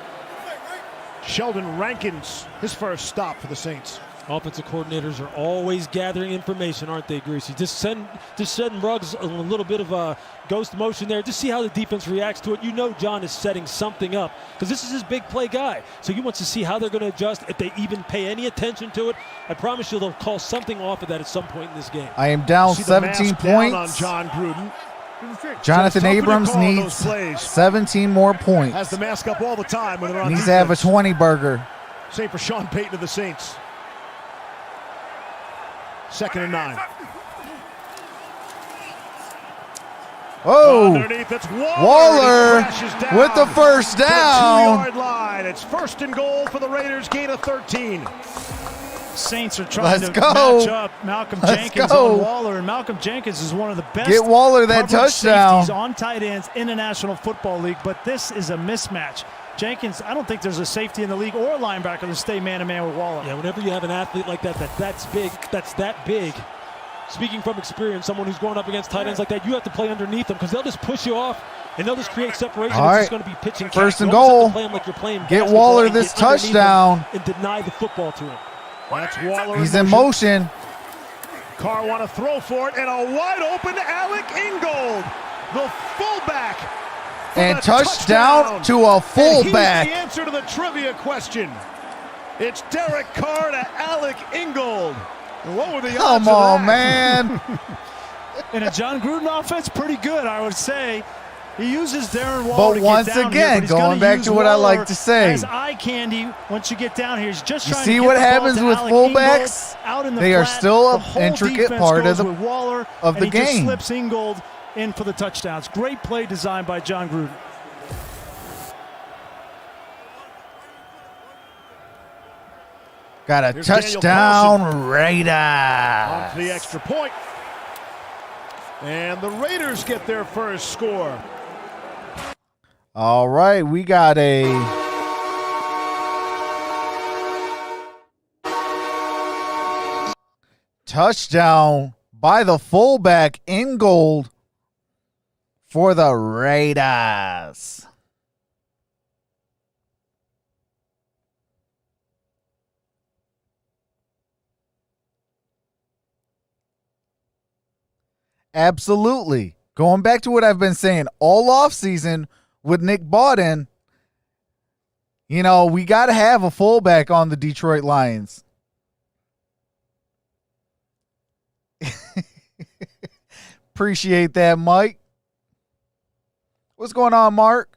Sheldon Rankins, his first stop for the Saints. Offensive coordinators are always gathering information, aren't they, Greasy? Just send Ruggs a little bit of a ghost motion there. Just see how the defense reacts to it. You know John is setting something up because this is his big play guy. So he wants to see how they're going to adjust, if they even pay any attention to it. I promise you they'll call something off of that at some point in this game. I am down See the 17 mask down on points. John Gruden. Jonathan So it's tough to Abrams call those needs plays. 17 more points. Has the mask up all the time when they're on Needs to have a defense. 20 burger. Same for Sean Payton of the Saints. 2nd and 9. Oh, Underneath, it's Waller He crashes down with the first to the down. 2-yard line. It's 1st and goal for the Raiders, gain of 13. Saints are trying Let's to go. match up Malcolm Let's Jenkins go. on Waller, and Malcolm Jenkins is one of the best Get Waller that coverage touchdown. safeties on tight ends in the National Football League, but this is a mismatch. Jenkins, I don't think there's a safety in the league or a linebacker to stay man-to-man with Waller. Yeah, whenever you have an athlete like that's that big. Speaking from experience, someone who's going up against tight ends like that, you have to play underneath them because they'll just push you off and they'll just create separation. All It's right. just going to be pitching. First and You almost have goal. to play them like you're playing Get basketball Waller and this get underneath touchdown. them and deny the football to him. That's Waller. He's in motion. Carr want to throw for it, and a wide open Alec Ingold the fullback. for And the touchdown to a And fullback. he's the answer to the trivia question. It's Derek Carr to Alec Ingold. And what were the odds Come of on, that? man. In a John Gruden offense, pretty good, I would say. He uses Darren Waller But to once get down again, here, but he's going gonna back use to what I like Waller to say. as eye candy once you get down here. He's just You trying see to get what the ball happens to with Alec fullbacks? Ingold out in the They are flat. still The an whole intricate defense part goes of the- with Waller, of the and he just game. slips Ingold in for the touchdowns. Great play design by John Gruden. Got a Here's Daniel touchdown, Raiders. On to the extra point. And the Raiders get their first score. All right, we got a touchdown by the fullback Ingold for the Raiders. Absolutely. Going back to what I've been saying all offseason with Nick Bawden, you know, we got to have a fullback on the Detroit Lions. Appreciate that, Mike. What's going on, Mark?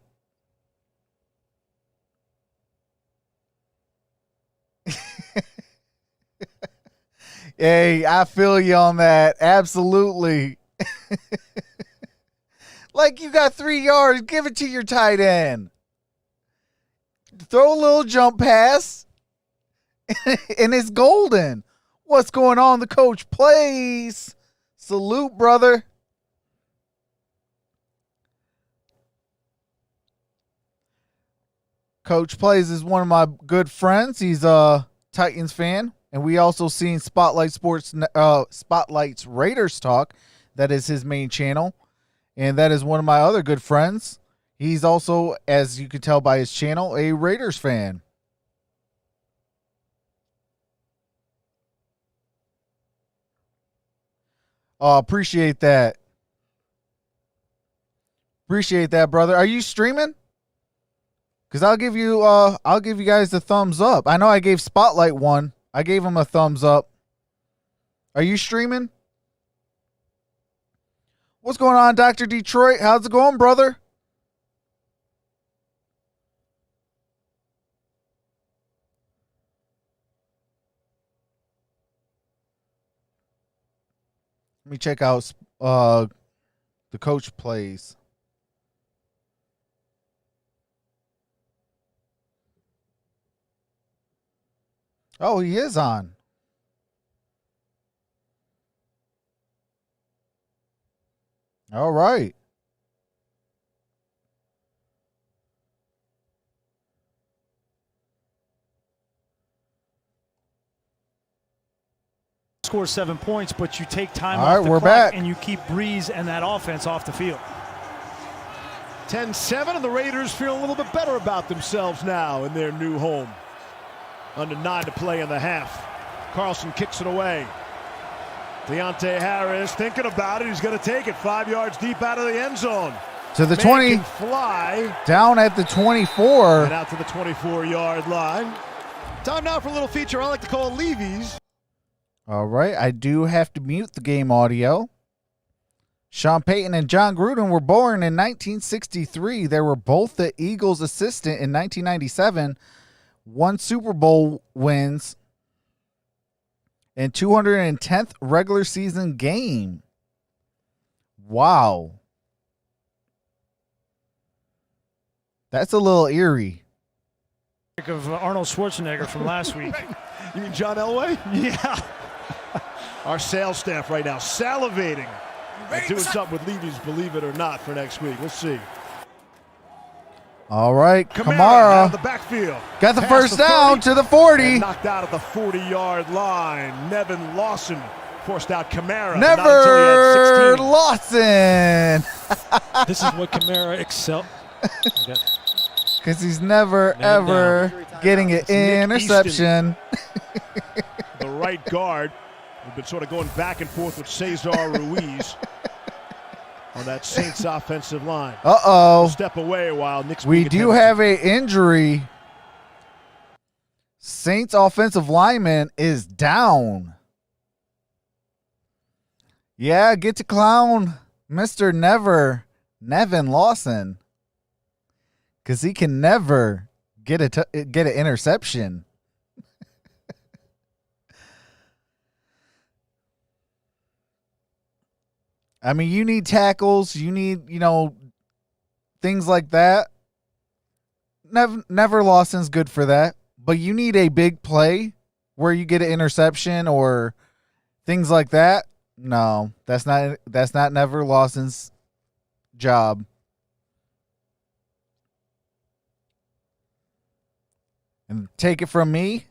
Hey, I feel you on that. Absolutely. Like, you got 3 yards, give it to your tight end. Throw a little jump pass, and it's golden. What's going on? The coach plays. Salute, brother. Coach Plays is one of my good friends. He's a Titans fan, and we also seen Spotlight's Raiders Talk. That is his main channel, and that is one of my other good friends. He's also, as you can tell by his channel, a Raiders fan. Oh, appreciate that. Appreciate that, brother. Are you streaming? Because I'll give you guys a thumbs up. I know I gave Spotlight one. I gave him a thumbs up. Are you streaming? What's going on, Dr. Detroit? How's it going, brother? Let me check out the Coach Plays. Oh, he is on. All right. Score 7 points, but you take time All off right, the we're clock back. and you keep Brees and that offense off the field. 10-7, and the Raiders feel a little bit better about themselves now in their new home. Under 9 to play in the half. Carlson kicks it away. Deontay Harris thinking about it. He's going to take it 5 yards deep out of the end zone. To the Man 20. can fly. Down at the 24. And out to the 24-yard line. Time now for a little feature I like to call Levy's. All right. I do have to mute the game audio. Sean Payton and John Gruden were born in 1963. They were both the Eagles' assistant in 1997. 1 Super Bowl wins and 210th regular season game. Wow. That's a little eerie. Of Arnold Schwarzenegger from last week. You mean John Elway? Yeah. Our sales staff right now salivating and doing something with Levy's, believe it or not, for next week. We'll see. All right, Out of Kamara the backfield. got the Past first the 30, down to the 40. and knocked out at the 40-yard line. Nevin Lawson forced out Kamara. but not until he Never had 16. Lawson. This is what Kamara excel. Because he's never, Man ever getting an It's Nick interception. The right guard. We've been sort of going back and forth with Cesar Ruiz. on that Saints offensive line. Uh-oh. Step away while Nick's We being do attempted. have an injury. Saints offensive lineman is down. Yeah, get to clown Mr. Nevin Lawson. Because he can never get an interception. I mean, you need tackles. You need, things like that. Never Lawson's good for that. But you need a big play where you get an interception or things like that. No, that's not Never Lawson's job. And take it from me,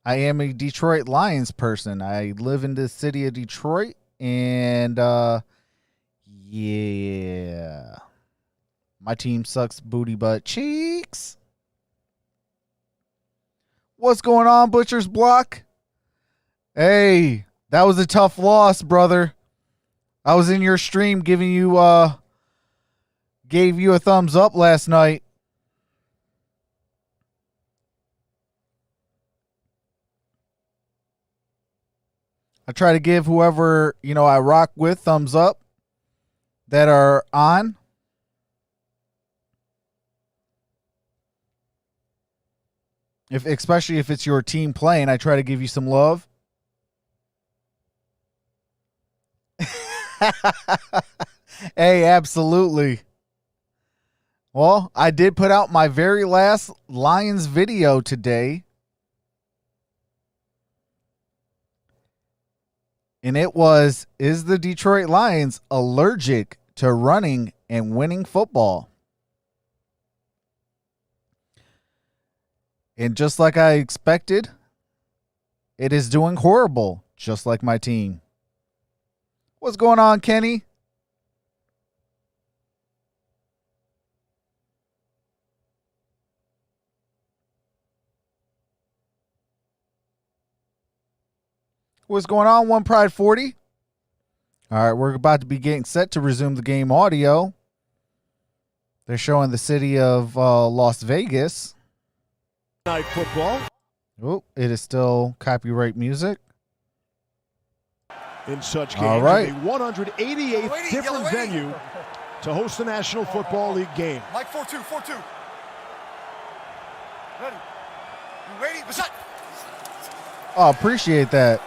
I am a Detroit Lions person. I live in the city of Detroit, and yeah, my team sucks booty butt cheeks. What's going on, Butcher's Block? Hey, that was a tough loss, brother. I was in your stream gave you a thumbs up last night. I try to give whoever, I rock with thumbs up that are on. Especially if it's your team playing, I try to give you some love. Hey, absolutely. Well, I did put out my very last Lions video today. And it was, is the Detroit Lions allergic to running and winning football? And just like I expected, it is doing horrible, just like my team. What's going on, Kenny? What's going on, One Pride 40? All right, we're about to be getting set to resume the game audio. They're showing the city of Las Vegas. Night football. Oh, it is still copyright music. In such games, all right. The 188th different venue to host the National Football League game. Mike 4-2, 4-2. Ready. You ready? What's up? Oh, appreciate that.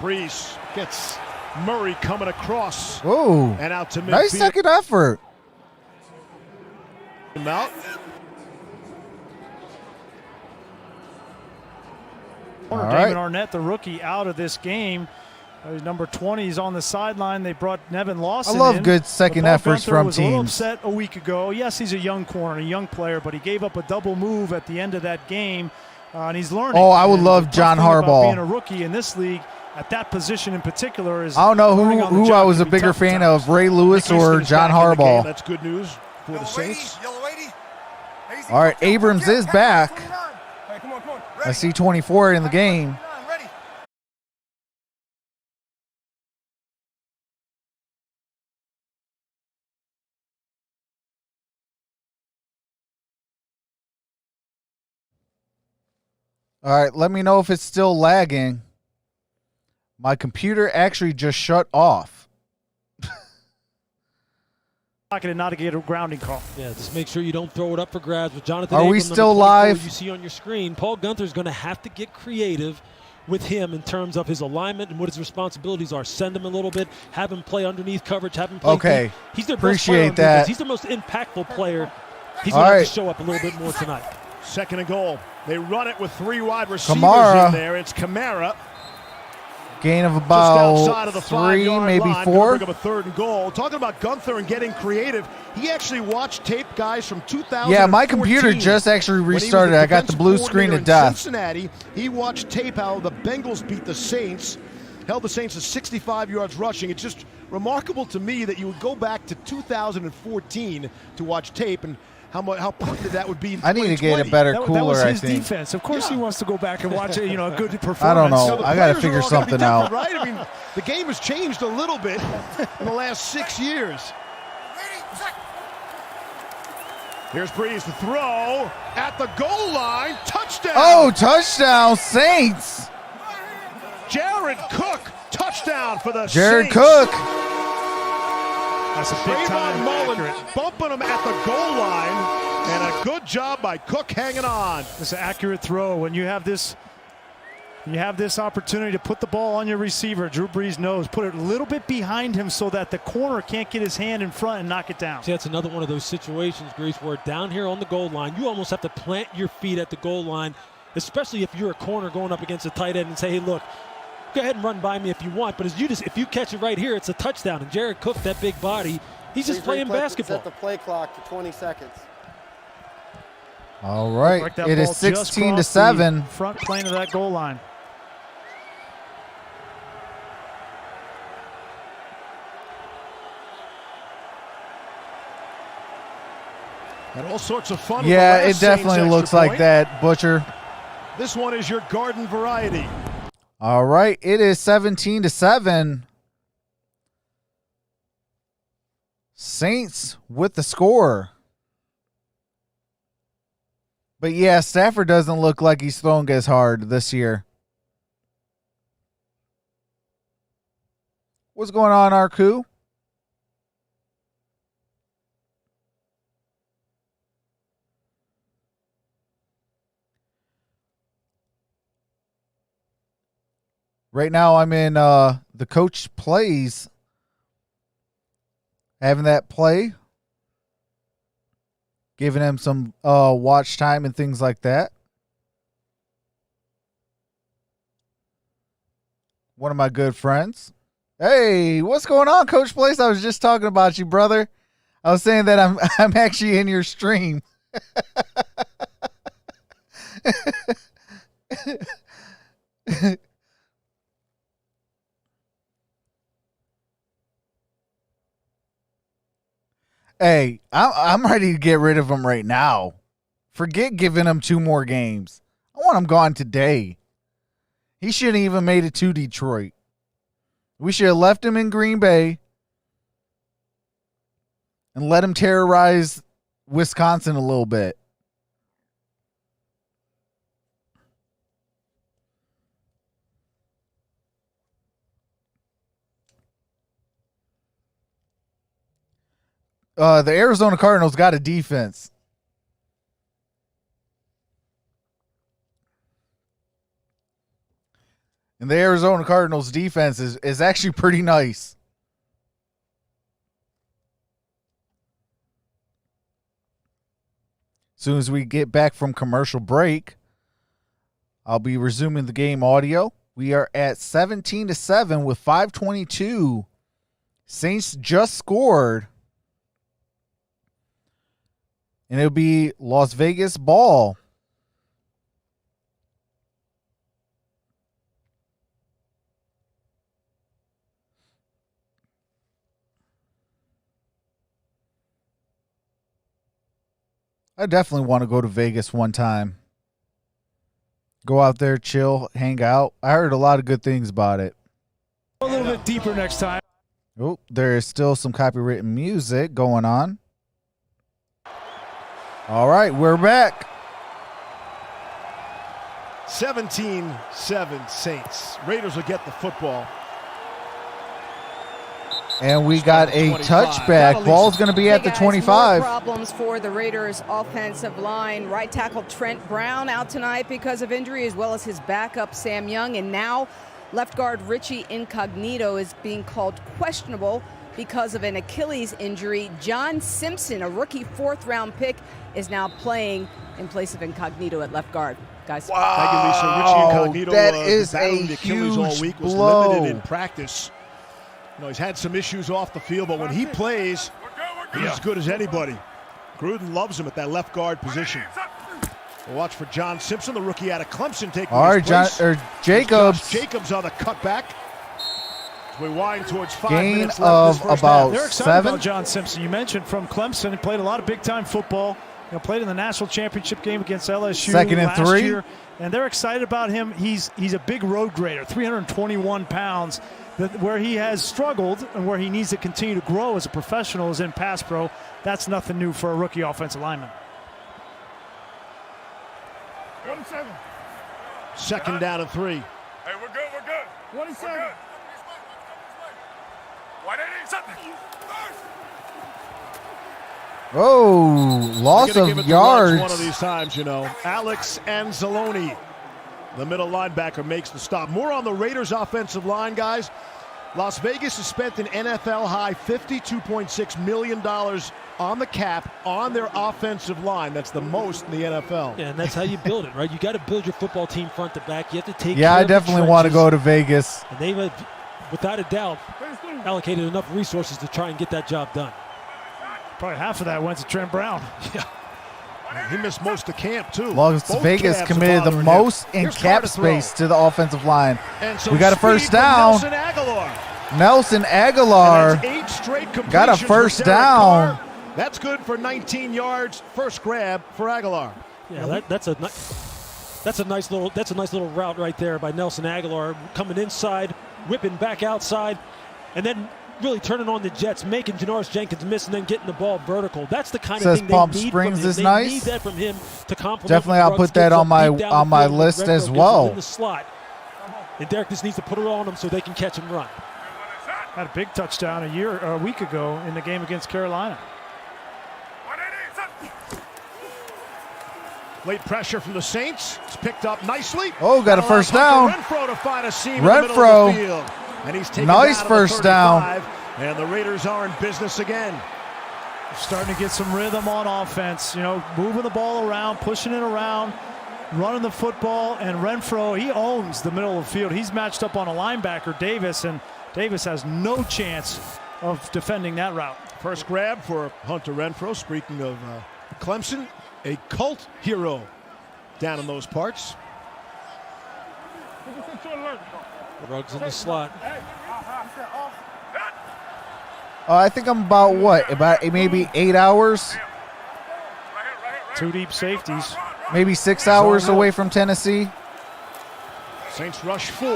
Brees gets Murray coming across. Whoa. And out to midfield. Nice second effort. Out. All Damon right. Arnett, the rookie, out of this game. Number 20 is on the sideline. They brought Nevin Lawson I love in. good second Paul efforts Gunther from was a little teams. upset a week ago. Yes, he's a young corner, a young player, but he gave up a double move at the end of that game, and he's learning. Oh, I would And love the tough John thing about Harbaugh. being a rookie in this league at that position in particular is I don't know learning on the who job I was can a be bigger tough at fan times. of, Ray Lewis Houston or is John back in the game. Harbaugh. That's good news for the Saints. Yellow 80. Easy. All right, Abrams is back. 29. Hey, come on, come on. I see 24 in the game. 29, ready. All right, let me know if it's still lagging. My computer actually just shut off. And not to get a grounding call. Yeah, just make sure you don't throw it up for grabs. With Jonathan Are we Abram, number still 24, live? You see on your screen, Paul Gunther's going to have to get creative with him in terms of his alignment and what his responsibilities are. Send him a little bit, have him play underneath coverage, have him play Okay. deep. He's their Appreciate best player on defense. that. He's the most impactful player. He's All going to have right. to show up a little bit more tonight. Second and goal. They run it with three wide receivers Kamara. in there. It's Kamara. Gain of Just about outside of the 3, 5-yard maybe line. 4. Bring up a third and goal. Talking about Gunther and getting creative, he actually watched tape, guys, from 2014. Yeah, my computer just actually When he was restarted. I got the defensive blue screen coordinator of in death. Cincinnati, he watched tape how the Bengals beat the Saints, held the Saints to 65 yards rushing. It's just remarkable to me that you would go back to 2014 to watch tape, and how punted that would be. In I need to get a 2020. better That cooler, was I his think. defense. Of course, he wants to go back and watch a good performance. I don't know. The I gotta players are figure all gonna be something out. different, right? I mean, the game has changed a little bit in the last 6 years. Ready, set. Here's Brees to throw at the goal line. Touchdown. Oh, touchdown, Saints. Jared Cook, touchdown for the Jared Saints. Cook. That's a big Trayvon time Mullen accurate. bumping him at the goal line, and a good job by Cook hanging on. It's an accurate throw. When you have this opportunity to put the ball on your receiver, Drew Brees knows. Put it a little bit behind him so that the corner can't get his hand in front and knock it down. See, that's another one of those situations, Grease, where down here on the goal line, you almost have to plant your feet at the goal line, especially if you're a corner going up against a tight end and say, hey, look, go ahead and run by me if you want, but if you catch it right here, it's a touchdown. And Jared Cook, that big body, he's just playing basketball. Set the play clock to 20 seconds. All right, Like that it is ball just 16 to crossed 7. the front plane of that goal line. And all sorts of fun. Yeah, with the it last definitely Saints looks extra like point. that, Butcher. This one is your garden variety. All right, it is 17 to 7. Saints with the score. But yeah, Stafford doesn't look like he's throwing as hard this year. What's going on, Arku? Right now I'm in the coach plays, having that play, giving him some watch time and things like that. One of my good friends. Hey, what's going on, Coach Place? I was just talking about you, brother. I was saying that I'm actually in your stream. Hey, I'm ready to get rid of him right now. Forget giving him 2 more games. I want him gone today. He shouldn't even made it to Detroit. We should have left him in Green Bay and let him terrorize Wisconsin a little bit. The Arizona Cardinals got a defense. And the Arizona Cardinals defense is actually pretty nice. As soon as we get back from commercial break, I'll be resuming the game audio. We are at 17 to 7 with 5:22. Saints just scored. And it'll be Las Vegas ball. I definitely want to go to Vegas one time. Go out there, chill, hang out. I heard a lot of good things about it. A little bit deeper next time. Oh, there is still some copywritten music going on. All right, we're back. 17-7 Saints. Raiders will get the football. And we got a touchback. Ball's going to be at the 25. More problems for the Raiders offensive line. Right tackle Trent Brown out tonight because of injury, as well as his backup Sam Young. And now left guard Richie Incognito is being called questionable because of an Achilles injury. John Simpson, a rookie 4th-round pick, is now playing in place of Incognito at left guard. Guys. Wow, Thank you, Lisa. Richie Incognito that is battled a the Achilles all week, was blow. limited in practice. You know, he's had some issues off the field, but when he plays, he's as good as anybody. Gruden loves him at that left guard position. We'll watch for John Simpson, the rookie out of Clemson, taking All right, his place. Jacobs. Jacobs on the cutback. As we wind towards 5 Gain minutes left of this first about half. They're excited 7. about John Simpson. You mentioned from Clemson, he played a lot of big-time football. played in the national championship game against LSU Second and last 3. year, and they're excited about him. He's a big road grader, 321 pounds. Where he has struggled and where he needs to continue to grow as a professional is in pass pro. That's nothing new for a rookie offensive lineman. 27. Second down and 3. Hey, we're good, we're good. 27. 180, Oh, loss Gonna give of it to Ruggs yards. one of these times, Alex Anzalone, the middle linebacker, makes the stop. More on the Raiders offensive line, guys. Las Vegas has spent an NFL high $52.6 million on the cap on their offensive line. That's the most in the NFL. Yeah, and that's how you build it, right? You got to build your football team front to back. You have to take Yeah, care I of the definitely want to trenches. go to Vegas. And they've, without a doubt, allocated enough resources to try and get that job done. Probably half of that went to Trent Brown. Yeah. He missed most of camp, too. Las Both Vegas calves are committed the bothering most him. in Here's cap Carter to throw. space to the offensive line. And some We got a speed first from down. Nelson Aguilar. Nelson And Aguilar. that's 8 straight completions Got a for first Derek down. Carr. That's good for 19 yards. First grab for Aguilar. Yeah, that's a nice little route right there by Nelson Aguilar, coming inside, whipping back outside, and then really turning on the jets, making Janoris Jenkins miss, and then getting the ball vertical. That's the kind Says of thing Palm they need Springs from him. is They nice. need that from him to complement. Definitely, what I'll Ruggs put that gives on up my deep down on the my field, what list Renfro as gives well. him in the slot. And Derek just needs to put it on them so they can catch and run. Had a big touchdown a week ago in the game against Carolina. Late pressure from the Saints. It's picked up nicely. Oh, got a first down. Renfro to find a seam in the middle Renfro. of the field. And he's taken Nice down at the first down. 35, and the Raiders are in business again. Starting to get some rhythm on offense, moving the ball around, pushing it around, running the football, and Renfro, he owns the middle of the field. He's matched up on a linebacker, Davis, and Davis has no chance of defending that route. First grab for Hunter Renfro. Speaking of Clemson, a cult hero down in those parts. Ruggs in the slot. I think I'm about maybe 8 hours, 2 deep safeties. maybe 6 hours away from Tennessee. Saints rush 4.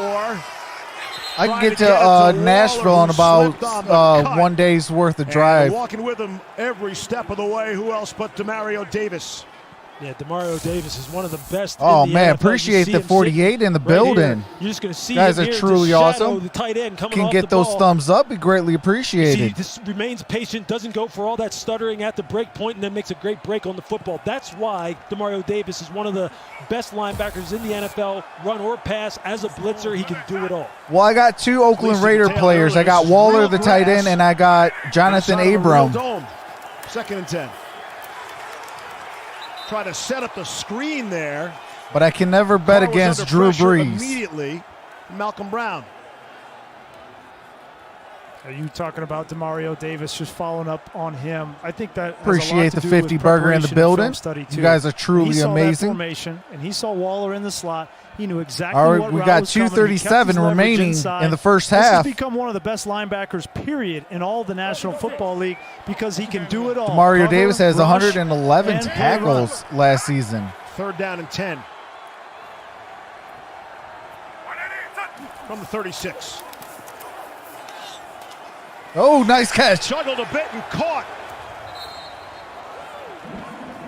I can Trying get to get it to to Nashville Waller, in who about slipped on the cut. 1 day's worth of And drive. walking with him every step of the way. Who else but Demario Davis? Yeah, Demario Davis is one of the best. Oh, in the man, NFL. You appreciate see the him 48 in the right here. building. You're just going to see Guys him are here truly just shadow awesome. the tight end coming Can off get the those ball. thumbs up, be greatly See, appreciated. this remains patient, doesn't go for all that stuttering at the break point, and then makes a great break on the football. That's why Demario Davis is one of the best linebackers in the NFL, run or pass. As a blitzer, he can do it all. Well, I got 2 Oakland Raider players. I got Waller, the tight end, and I got Jonathan Inside of a real Abram. dome. 2nd and 10. Try to set up the screen there. But I can never bet Carr was against under Drew pressure Brees. Immediately, Malcolm Brown. Are you talking about Demario Davis, just following up on him? I think that has Appreciate a lot to the do 50 with burger in the preparation and building. film study, too. You guys are truly he saw amazing. That formation, and he saw Waller in the slot. He knew exactly All right, what we route got was coming. He kept his 2:37 leverage remaining inside. in the first This half. has become one of the best linebackers, period, in all the National Football League because he can do it all. Mario Cover, Davis has rush, 111 and play tackles last season. 3rd down and 10. From the 36. Oh, nice catch. Juggled a bit and caught.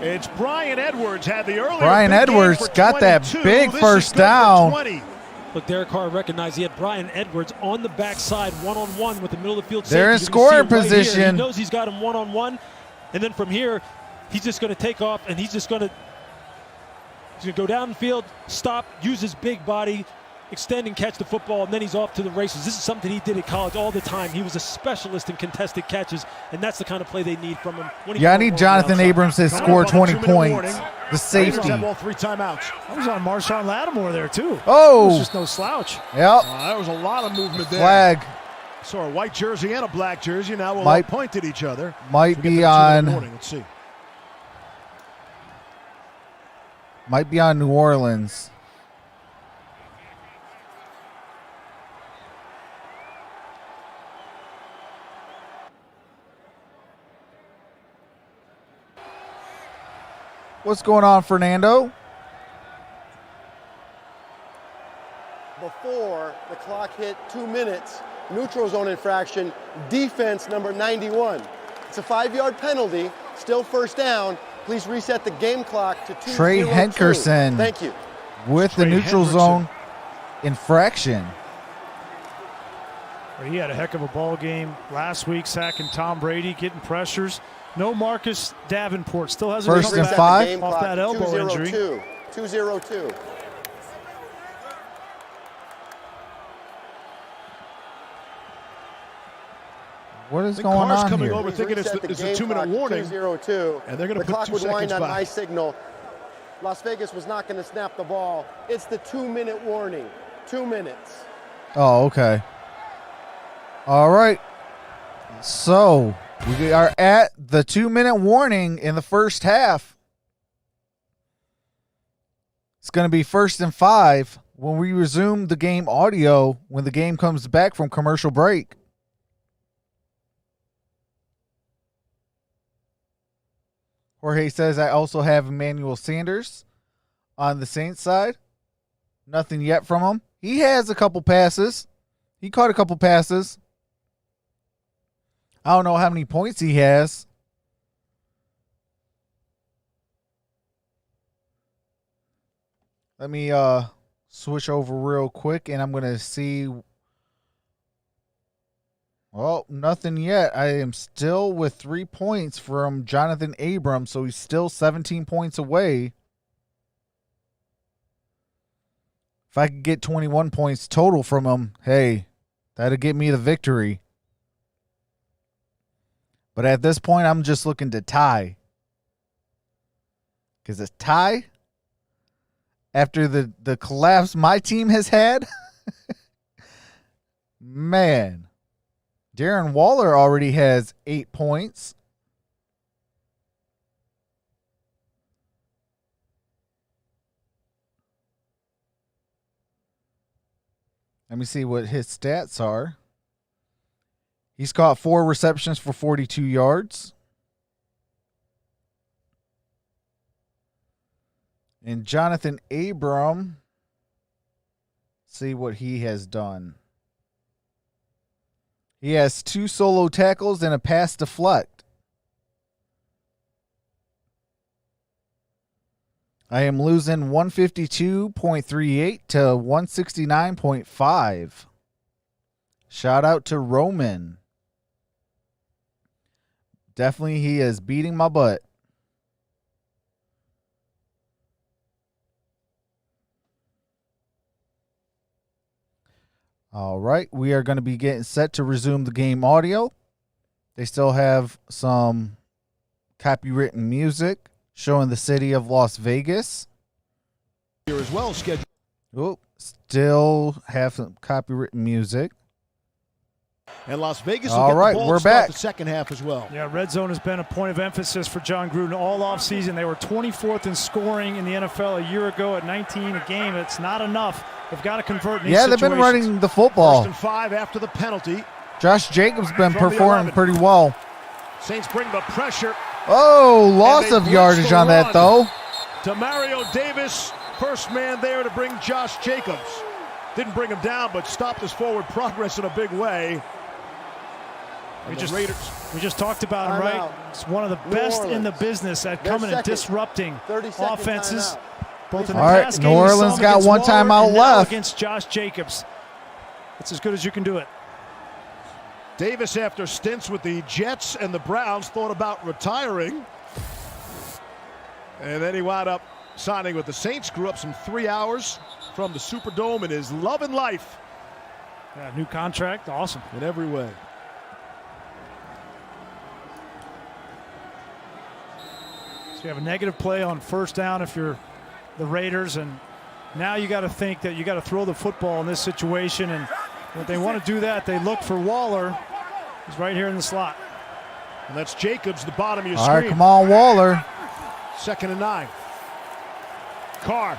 It's Brian Edwards had the earlier. Brian big game Edwards for got that 22. big This is first good for down. 20. But Derek Carr recognized he had Brian Edwards on the backside, one-on-one with the middle of the field. They're in safety. You can see scoring him right here. position. He knows he's got him one-on-one, and then from here, he's just going to take off, and he's going to go down the field, stop, use his big body, extend and catch the football, and then he's off to the races. This is something he did at college all the time. He was a specialist in contested catches, and that's the kind of play they need from him. When he Yeah, I goes need over Jonathan outside. Abrams to Coming score up on the 20 2-minute points. warning. The Raiders safety. have all 3 timeouts. I was on Marshawn Lattimore there, too. It was Oh, just no slouch. yep. There was a lot of movement there. Flag Saw a white jersey and a black jersey. Now we'll Might- all point at each other. might We get be to the 2-minute on. warning. Let's see. Might be on New Orleans. What's going on, Fernando? Before the clock hit 2 minutes, neutral zone infraction, defense number 91. It's a 5-yard penalty, still first down. Please reset the game clock to 2:02. Trey Henkerson. Thank you. With the neutral zone infraction. He had a heck of a ball game last week, sacking Tom Brady, getting pressures. No Marcus Davenport. Still hasn't First come and back 5. off that elbow injury. 2:02. What is The going car's on coming here? over thinking it's a 2-minute warning. 2:02. And they're going to the put clock 2 would wind seconds on by. my signal. Las Vegas was not going to snap the ball. It's the 2-minute warning. 2 minutes. Oh, okay. All right. So we are at the 2-minute warning in the first half. It's going to be 1st and 5 when we resume the game audio when the game comes back from commercial break. Jorge says, I also have Emmanuel Sanders on the Saints side. Nothing yet from him. He has a couple passes. He caught a couple passes. I don't know how many points he has. Let me switch over real quick, and I'm going to see. Well, nothing yet. I am still with 3 points from Jonathan Abram, so he's still 17 points away. If I could get 21 points total from him, hey, that'd get me the victory. But at this point, I'm just looking to tie. Because a tie, after the collapse my team has had, man. Darren Waller already has 8 points. Let me see what his stats are. He's caught 4 receptions for 42 yards. And Jonathan Abram, see what he has done. He has 2 solo tackles and a pass deflect. I am losing 152.38 to 169.5. Shout out to Roman. Definitely he is beating my butt. All right, we are going to be getting set to resume the game audio. They still have some copywritten music showing the city of Las Vegas. Here as well, scheduled. Oh, still have some copywritten music. And Las Vegas will All get right, the ball we're to start back. the second half as well. Yeah, red zone has been a point of emphasis for John Gruden all offseason. They were 24th in scoring in the NFL a year ago at 19 a game. It's not enough. They've got to convert in these Yeah, they've been situations. running the football. 1st and 5 after the penalty. Josh Jacobs been From the performing 11. pretty well. Saints bring the pressure Oh, loss they of blitz yardage the on that, run. though. to Mario Davis. First man there to bring Josh Jacobs. Didn't bring him down, but stopped his forward progress in a big way. We And just, the Raiders. we just talked about him, right? Timeout. It's one of the New best in the Orleans. business at Their coming and second. disrupting 30-second offenses. timeout. Both in the All right, pass New game, you saw Orleans him got against one Waller, timeout and now left. against Josh Jacobs. That's as good as you can do it. Davis, after stints with the Jets and the Browns, thought about retiring. And then he wound up signing with the Saints. Grew up some 3 hours from the Superdome and is loving life Yeah, new contract, awesome. in every way. So you have a negative play on first down if you're the Raiders, and now you got to think that you got to throw the football in this situation. And when they want to do that, they look for Waller. He's right here in the slot. And that's Jacobs, the bottom of your All screen. right, come on, Waller. 2nd and 9. Carr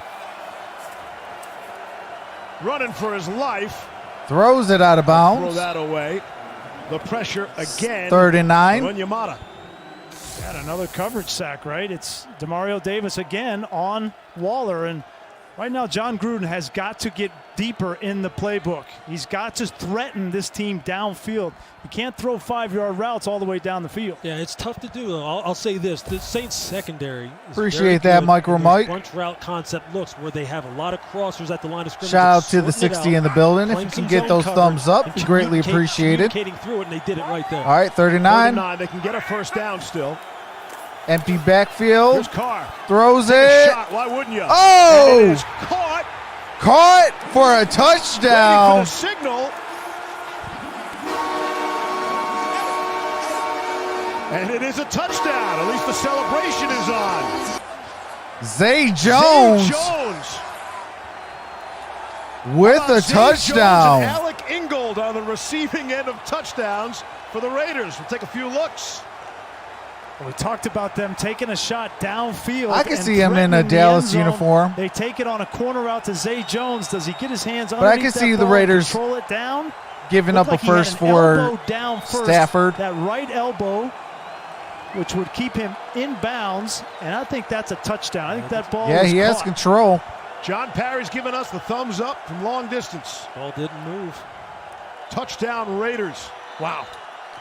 running for his life. Throws it out of Throw bounds. that away. The pressure again. 3rd and 9. Onyemata. Got another coverage sack, right? It's Demario Davis again on Waller, and right now John Gruden has got to get deeper in the playbook. He's got to threaten this team downfield. You can't throw 5-yard routes all the way down the field. Yeah, it's tough to do. I'll say this: the Saints secondary. Appreciate that, MicroMike. Bunch route concept looks where they have a lot of crossers at the line of scrimmage. Shout out to the 60 in the building. If you can get those thumbs up, greatly appreciated. Through it, and they did it right there. All right, 39. 39. They can get a first down still. Empty backfield. Here's Carr. Throws Take a it. shot. Why wouldn't you? Oh! And it is caught. Caught for a Waiting touchdown. for the signal. And it is a touchdown. At least the celebration is on. Zay Jones, Zay Jones. with a Zay touchdown. Jones and Alec Ingold on the receiving end of touchdowns for the Raiders. We'll take a few looks. We talked about them taking a shot downfield. I can and see him in a threatening the Dallas end zone. uniform. They take it on a corner out to Zay Jones. Does he get his hands But underneath I can that see the ball and Raiders control it down? Giving Looked up like a he had first an for elbow down first, Stafford. That right elbow, which would keep him in bounds, and I think that's a touchdown. I think that ball Yeah, was he has caught. control. John Parry's giving us the thumbs up from long distance. Ball didn't move. Touchdown Raiders. Wow.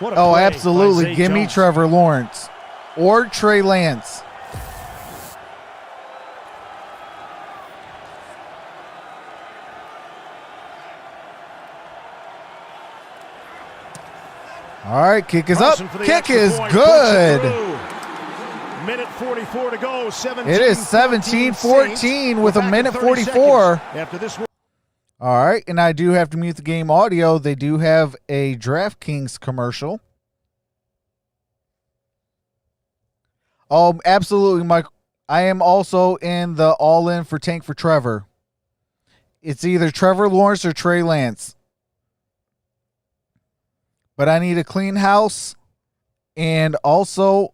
What a Oh, play by absolutely. Zay Give me Jones. Trevor Lawrence or Trey Lance. All right, kick is up. Carson for the Kick extra is point. good. Puts it through. Minute 44 to go. 17, It is 17-14 with a Back in minute 30 44. seconds after this one. All right, and I do have to mute the game audio. They do have a DraftKings commercial. Oh, absolutely, Mike. I am also in the all-in for Tank for Trevor. It's either Trevor Lawrence or Trey Lance. But I need a clean house and also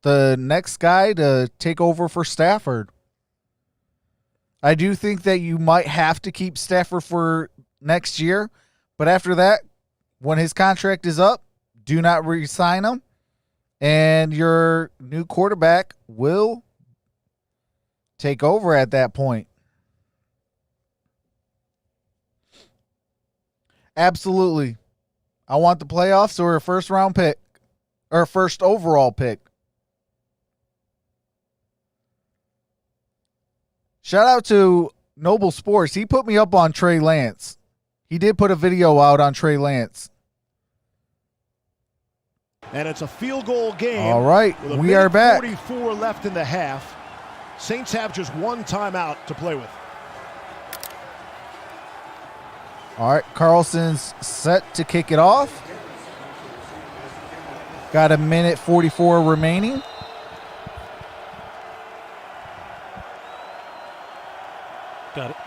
the next guy to take over for Stafford. I do think that you might have to keep Stafford for next year, but after that, when his contract is up, do not re-sign him, and your new quarterback will take over at that point. Absolutely. I want the playoffs or a first round pick or a first overall pick. Shout out to Noble Sports. He put me up on Trey Lance. He did put a video out on Trey Lance. And it's a field goal game. All right, with a we are minute back. 44 left in the half. Saints have just one timeout to play with. All right, Carlson's set to kick it off. Got a minute 44 remaining. Got it.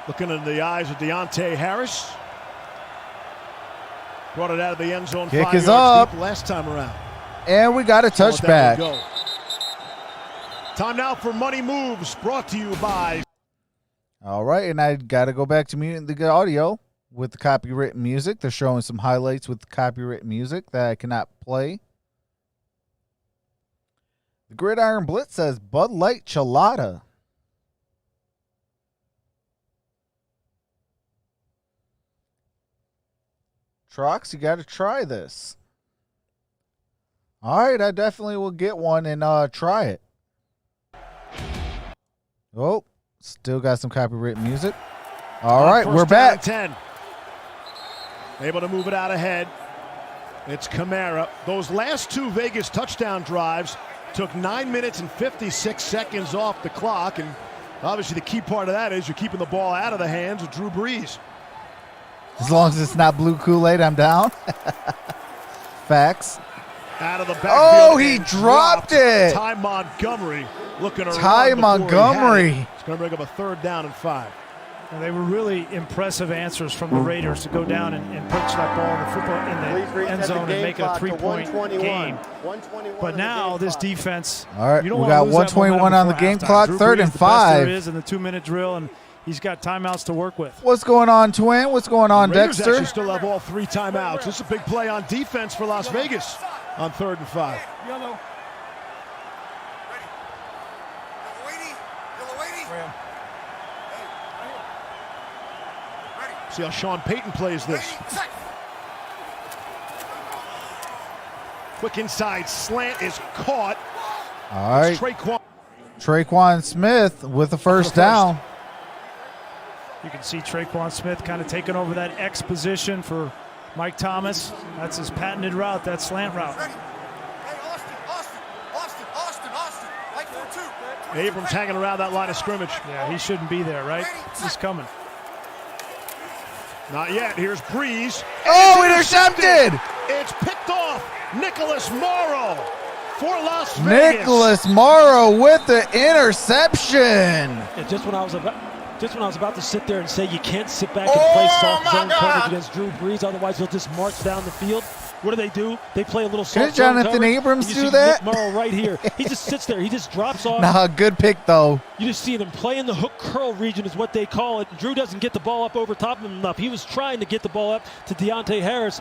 Looking in the eyes of Deontay Harris. Brought it out of the end zone. Kick 5 is yards up. deep last time around. And we got a So let that touchback. one go. Time now for Money Moves, brought to you by. All right, and I got to go back to muting the audio with the copywritten music. They're showing some highlights with the copywritten music that I cannot play. The Gridiron Blitz says Bud Light Chelada. Trox, you got to try this. All right, I definitely will get one and try it. Oh, still got some copywritten music. All right, we're back. 10. Able to move it out ahead. It's Kamara. Those last two Vegas touchdown drives took 9 minutes and 56 seconds off the clock, and obviously the key part of that is you're keeping the ball out of the hands of Drew Brees. As long as it's not blue Kool-Aid, I'm down. Facts. Out of the backfield. Oh, he and dropped it. Ty Montgomery looking around. Ty before he had Montgomery. it. It's going to bring up a 3rd down and 5. And they were really impressive answers from the Raiders to go down and punch that ball in the football in the end zone and make it a 3-point game. But now this defense. All right, you don't we wanna got lose that 121 on the momentum game before clock, halftime. 3rd Drew and Brees, the best 5. there is in the 2-minute drill, and he's got timeouts to work with. What's going on, Twin? What's going on, Raiders Dexter? actually still have all 3 timeouts. This is a big play on defense for Las Vegas on 3rd and 5. See how Sean Payton plays this. Quick inside slant is caught. All right. It's Traquan Smith with the first down. You can see Traquan Smith kind of taking over that X position for Mike Thomas. That's his patented route, that slant route. Abrams hanging around that line of scrimmage. Yeah, he shouldn't be there, right? He's coming. Not yet. Here's Brees. Oh, intercepted! It's picked off. Nicholas Morrow for Las Vegas. Nicholas Morrow with the interception. Yeah, just when I was about to sit there and say you can't sit back and play soft zone coverage against Drew Brees, otherwise he'll just march down the field. What do? They play a little soft zone Jonathan coverage. Abrams You do see that? Nick Morrow right here. He just sits there. He just drops off. Nah, good pick though. You just see him play in the hook curl region is what they call it. Drew doesn't get the ball up over top of him enough. He was trying to get the ball up to Deontay Harris,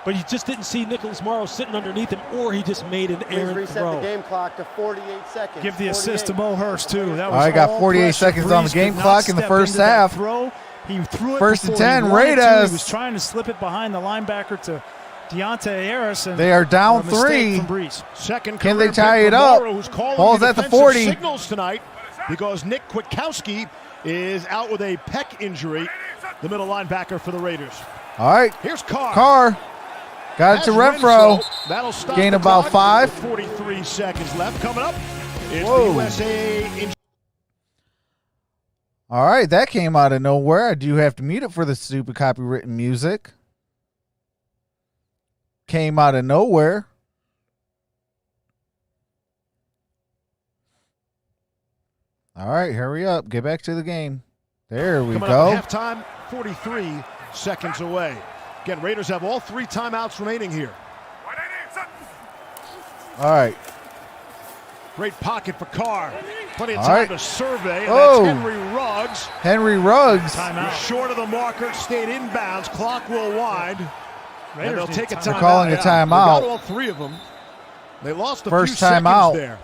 but he just didn't see Nicholas Morrow sitting underneath him, or he just made an Please errant reset throw. the game clock to 48 seconds. Give the assist to 48. Mo Hurst, too. That was All right, got all 48 pressure. seconds on the Brees game could not clock in the step first into that half. Throw. He threw it First and before 10, he wanted to. Raiders. He was trying to slip it behind the linebacker to Deontay Harris. And They are down a mistake 3. from Brees. Second Can they career tie pick it for up? Morrow, who's calling Ball's at the defensive 40. signals tonight because Nick Kwiatkowski is out with a pec injury, the middle linebacker for the Raiders. All right, Here's Carr. Carr got it to Has Renfro. Renfro. That'll stop Gain the about clock. 5. 43 seconds left. Coming up is Whoa. the USA injury. All right, that came out of nowhere. I do have to mute it for the stupid copywritten music. Came out of nowhere. All right, hurry up. Get back to the game. There we Coming go. up at halftime, 43 seconds away. Again, Raiders have all 3 timeouts remaining here. All right. Great pocket for Carr. Plenty of All time right. to survey. And Oh. that's Henry Ruggs. Henry Ruggs. Timeout. Short of the marker, stayed inbounds. Clock will wind. And Raiders they'll need take a timeout. timeout. They're calling a They timeout. got all 3 of them. They lost a First few seconds timeout. there.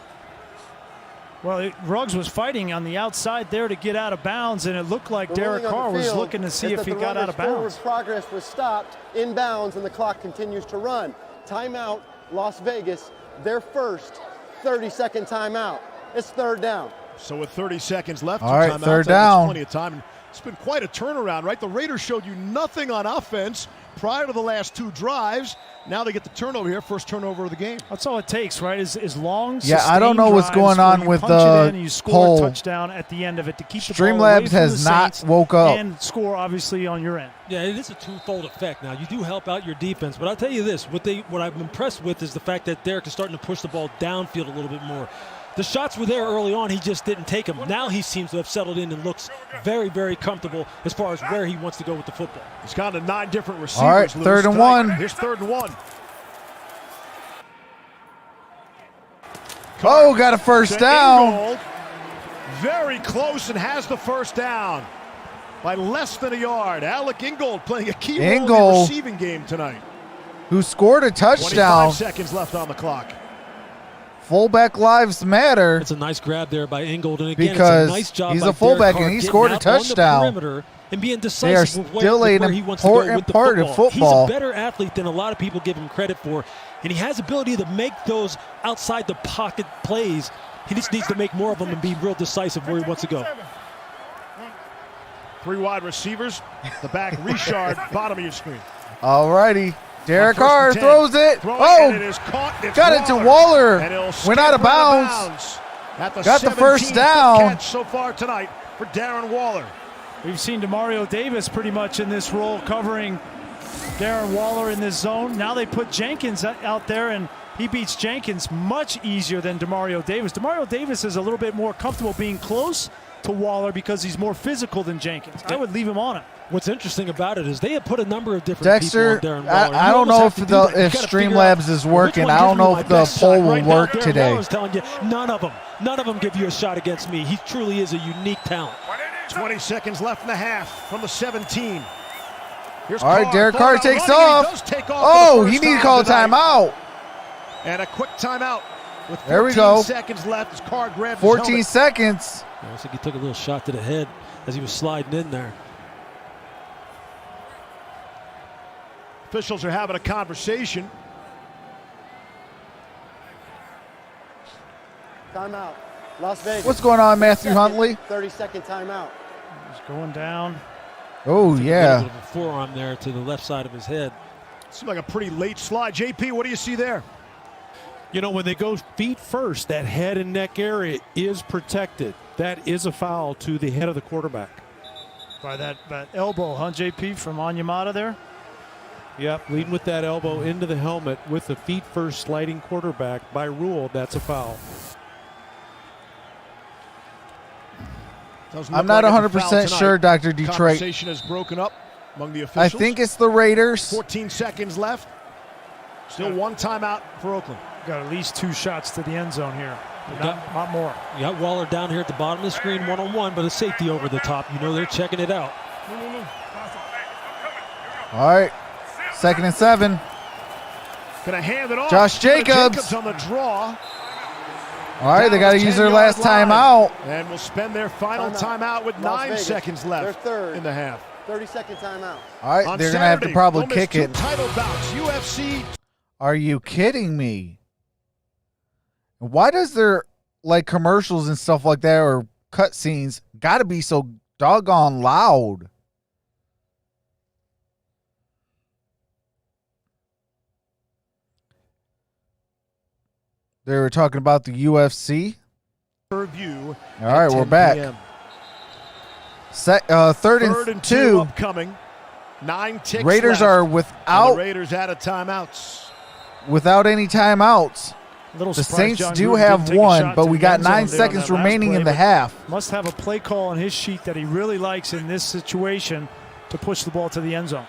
Well, Ruggs was fighting on the outside there to get out of bounds, and it looked like The Derek ruling on the Carr was field looking to see is if that he the got out of runner's forward bounds. progress was stopped in bounds, and the clock continues to run. Timeout, Las Vegas. Their first 30-second timeout. It's third down. So with 30 seconds left, All right, timeouts, third that's down. plenty of time. It's been quite a turnaround, right? The Raiders showed you nothing on offense prior to the last 2 drives. Now they get the turnover here, first turnover of the game. That's all it takes, right? Is long, Yeah, I don't sustained know what's drives going where on you with punch it the in and you score poll. a touchdown at the end of it to keep the ball away Streamlabs from has the not Saints woke up. and score obviously on your end. Yeah, it is a twofold effect. Now, you do help out your defense, but I'll tell you this, what I'm impressed with is the fact that Derek is starting to push the ball downfield a little bit more. The shots were there early on. He just didn't take them. Now he seems to have settled in and looks very, very comfortable as far as where he wants to go with the football. He's gone to 9 different receivers. All right, Lewis, third and tonight. 1. Here's 3rd and 1. Oh, got a first To down. Ingold. Very close and has the first down by less than a yard. Alec Ingold playing a key role in the Ingold. receiving game tonight. Who scored a 25 touchdown. seconds left on the clock. Fullback lives matter. It's a nice grab there by Ingold, and again, Because it's a nice job he's by a fullback Derek Carr and he getting scored a out on the touchdown. perimeter and being They are decisive with still where an he wants to go important with the part of football. football. He's a better athlete than a lot of people give him credit for, and he has ability to make those outside the pocket plays. He just needs to make more of them and be real decisive where he wants to go. 3 wide receivers. The back, Richard, bottom of your screen. All righty. Derek On first Carr and 10. throws it. Throw Oh, and it is caught. It's got it to Waller. And it'll Went skip out of right bounds. At the Got the first 17th down. catch so far tonight for Derrn Waller. We've seen Demario Davis pretty much in this role covering Darren Waller in this zone. Now they put Jenkins out there, and he beats Jenkins much easier than Demario Davis. Demario Davis is a little bit more comfortable being close to Waller because he's more physical than Jenkins. I would leave him on it. What's interesting about it is they have put a number of different Dexter, people on Darren Waller. I You don't know almost if have to do that. You if gotta figure out Streamlabs is which working. one I gives don't me know my if the best poll shot. will Right work now, Darren today. Waller's telling you none of them give you a shot against me. He truly is a unique talent. 20 seconds left in the half from the 17. Here's All right, Carr. Derek Thought Carr about takes running, and he off. does take off Oh, for the he first needs to time call a tonight. timeout. And a quick timeout with 14 There we go. seconds left as Carr grabs his 14 helmet. seconds. I think he took a little shot to the head as he was sliding in there. Officials are having a conversation. Timeout. Las Vegas. What's going on, Matthew Huntley? 30-second timeout. He's going down. Oh, A little yeah. bit of a forearm there to the left side of his head. Seemed like a pretty late slide. JP, what do you see there? You know, when they go feet first, that head and neck area is protected. That is a foul to the head of the quarterback. By that elbow, huh, JP, from Onyemata there? Yep, leading with that elbow into the helmet with the feet first sliding quarterback. By rule, that's a foul. I'm not 100% sure, Dr. Detroit. Conversation has broken up among the I officials. think it's the Raiders. 14 seconds left. Still one timeout for Oakland. Got at least 2 shots to the end zone here. Not more. You got Waller down here at the bottom of the screen, one-on-one, but a safety over the top. You know they're checking it out. All right. 2nd and 7. Gonna hand it off. Josh Jacobs. Jacobs on the draw. All right, they got to use their last timeout. And will spend their final timeout with Las 9 Vegas. seconds left Their third. in the half. 30-second timeout. All right, On they're going to have to Saturday, probably don't miss kick 2 it. title bouts. UFC. Are you kidding me? Why does their like commercials and stuff like that or cut scenes got to be so doggone loud? They were talking about the UFC. Review. All right, we're back. Third and two. Upcoming. 9 ticks Raiders left. are And without the Raiders out of timeouts. any timeouts. Little The surprised Saints John do Gruden have didn't take a one, shot but to we the got end zone 9 there on seconds that last remaining play, in the but half. Must have a play call on his sheet that he really likes in this situation to push the ball to the end zone.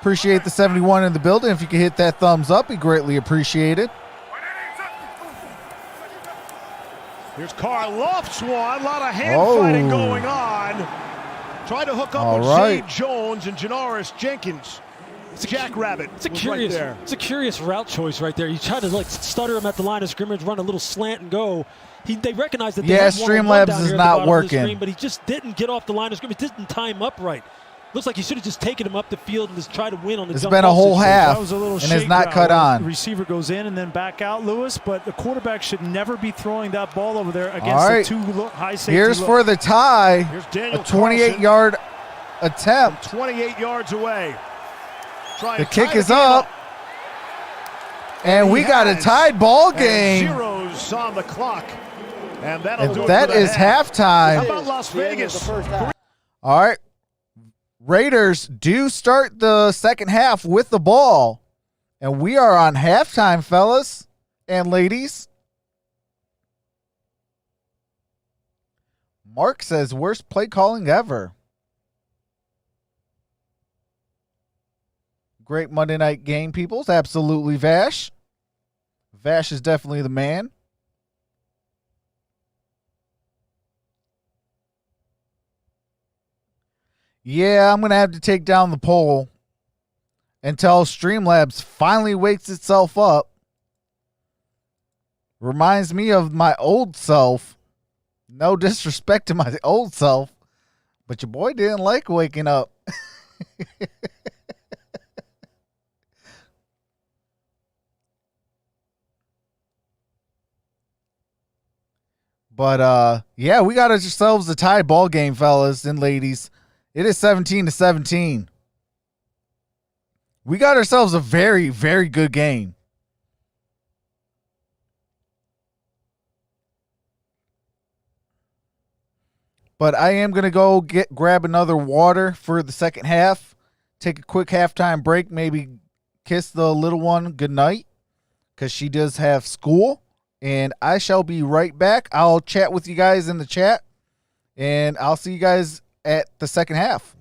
Appreciate the 71 in the building. If you could hit that thumbs up, be greatly appreciated. Here's Carr, lofts one. A lot of hand Oh. fighting going on. Trying to hook up All with right. Zay Jones and Janoris Jenkins. Jackrabbit. It's a was curious, right there. it's a curious route choice right there. You try to like stutter him at the line of scrimmage, run a little slant and go. They recognize that they Yeah, have one-on-one Streamlabs down is here at the not bottom of the working. screen, but he just didn't get off the line of scrimmage. Didn't time up right. Looks like he should have just taken him up the field and just tried to win on the It's jump been a ball whole situation. half. That was a little and shake it's not route cut where on. The receiver goes in and then back out, Lewis, but the quarterback should never be throwing that ball over there All against right. the two high safety Here's look. for the tie. Here's Daniel A 28-yard attempt. 28 yards away. Trying The to kick tie is game up. And we got a has. tied ball And game. zeros on the clock. And that'll do And it that for the is half. How halftime. about Las The end of the Vegas? first half. All right. Raiders do start the second half with the ball. And we are on halftime, fellas and ladies. Mark says, worst play calling ever. Great Monday night game, peoples. Absolutely, Vash. Vash is definitely the man. Yeah, I'm going to have to take down the poll until Streamlabs finally wakes itself up. Reminds me of my old self. No disrespect to my old self, but your boy didn't like waking up. But yeah, we got ourselves a tie ball game, fellas and ladies. It is 17-17. We got ourselves a very, very good game. But I am going to go grab another water for the second half. Take a quick halftime break. Maybe kiss the little one goodnight because she does have school. And I shall be right back. I'll chat with you guys in the chat. And I'll see you guys at the second half.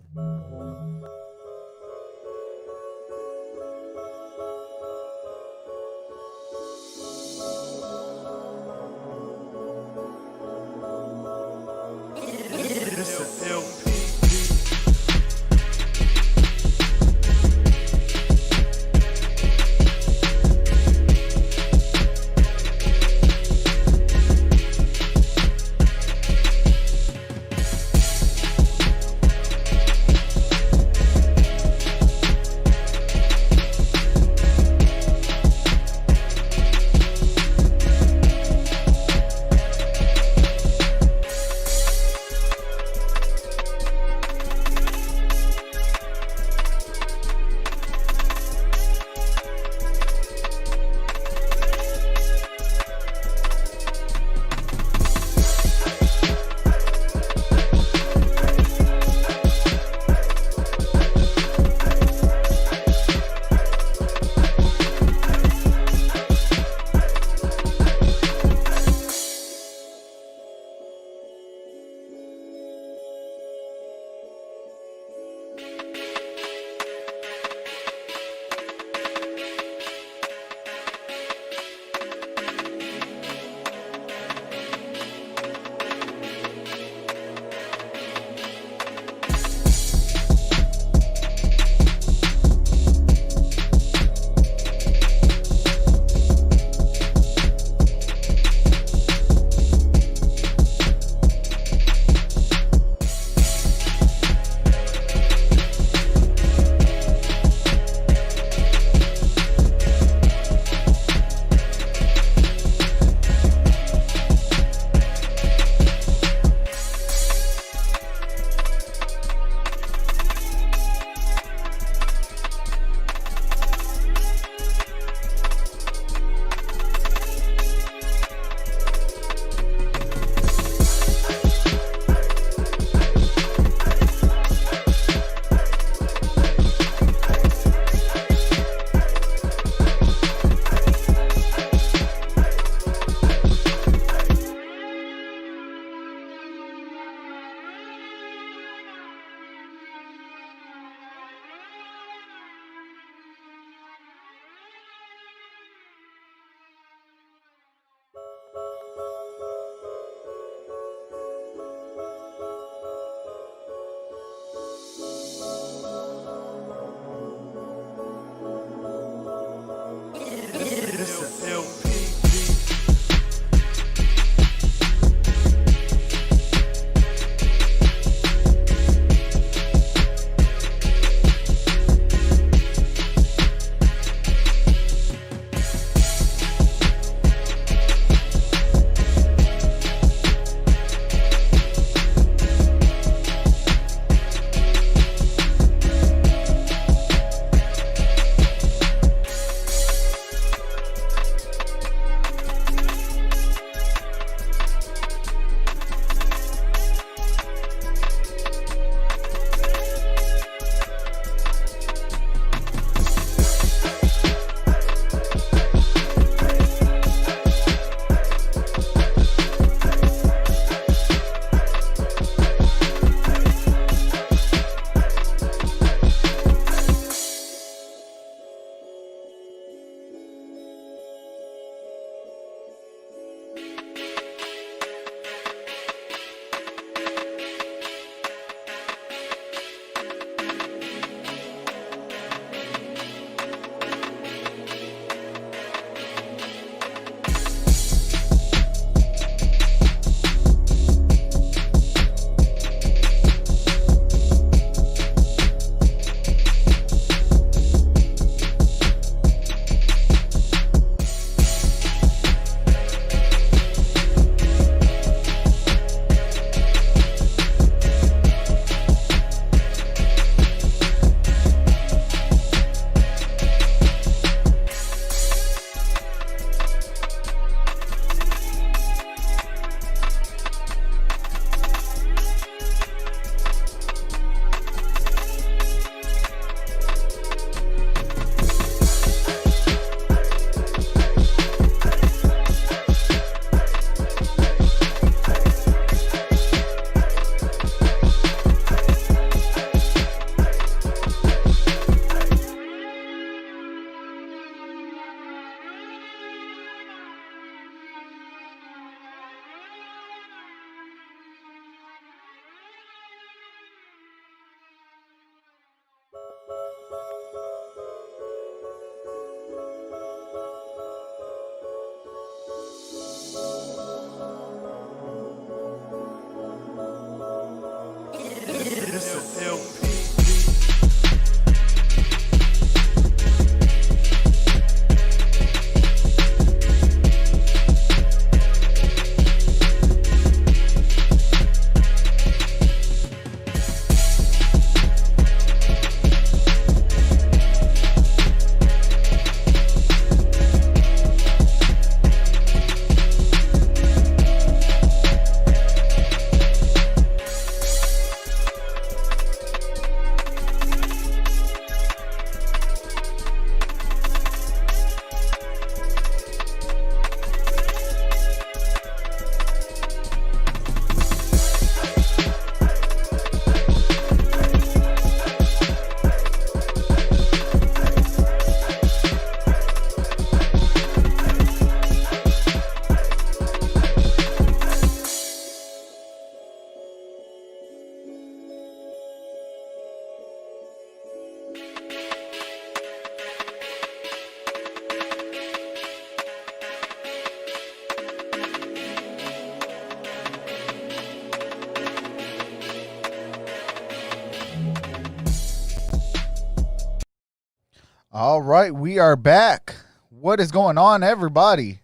All right, we are back. What is going on, everybody?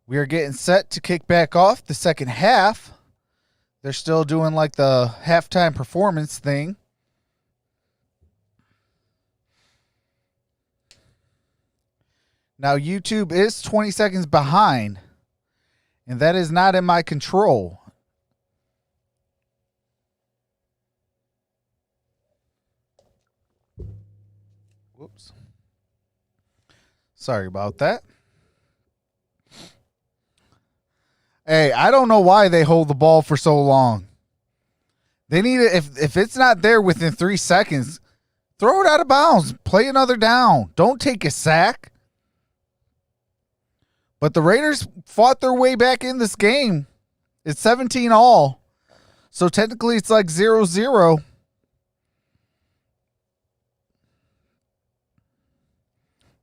We are getting set to kick back off the second half. They're still doing like the halftime performance thing. Now, YouTube is 20 seconds behind, and that is not in my control. Whoops. Sorry about that. Hey, I don't know why they hold the ball for so long. They need it. If it's not there within 3 seconds, throw it out of bounds. Play another down. Don't take a sack. But the Raiders fought their way back in this game. It's 17-all. So technically it's like 0-0.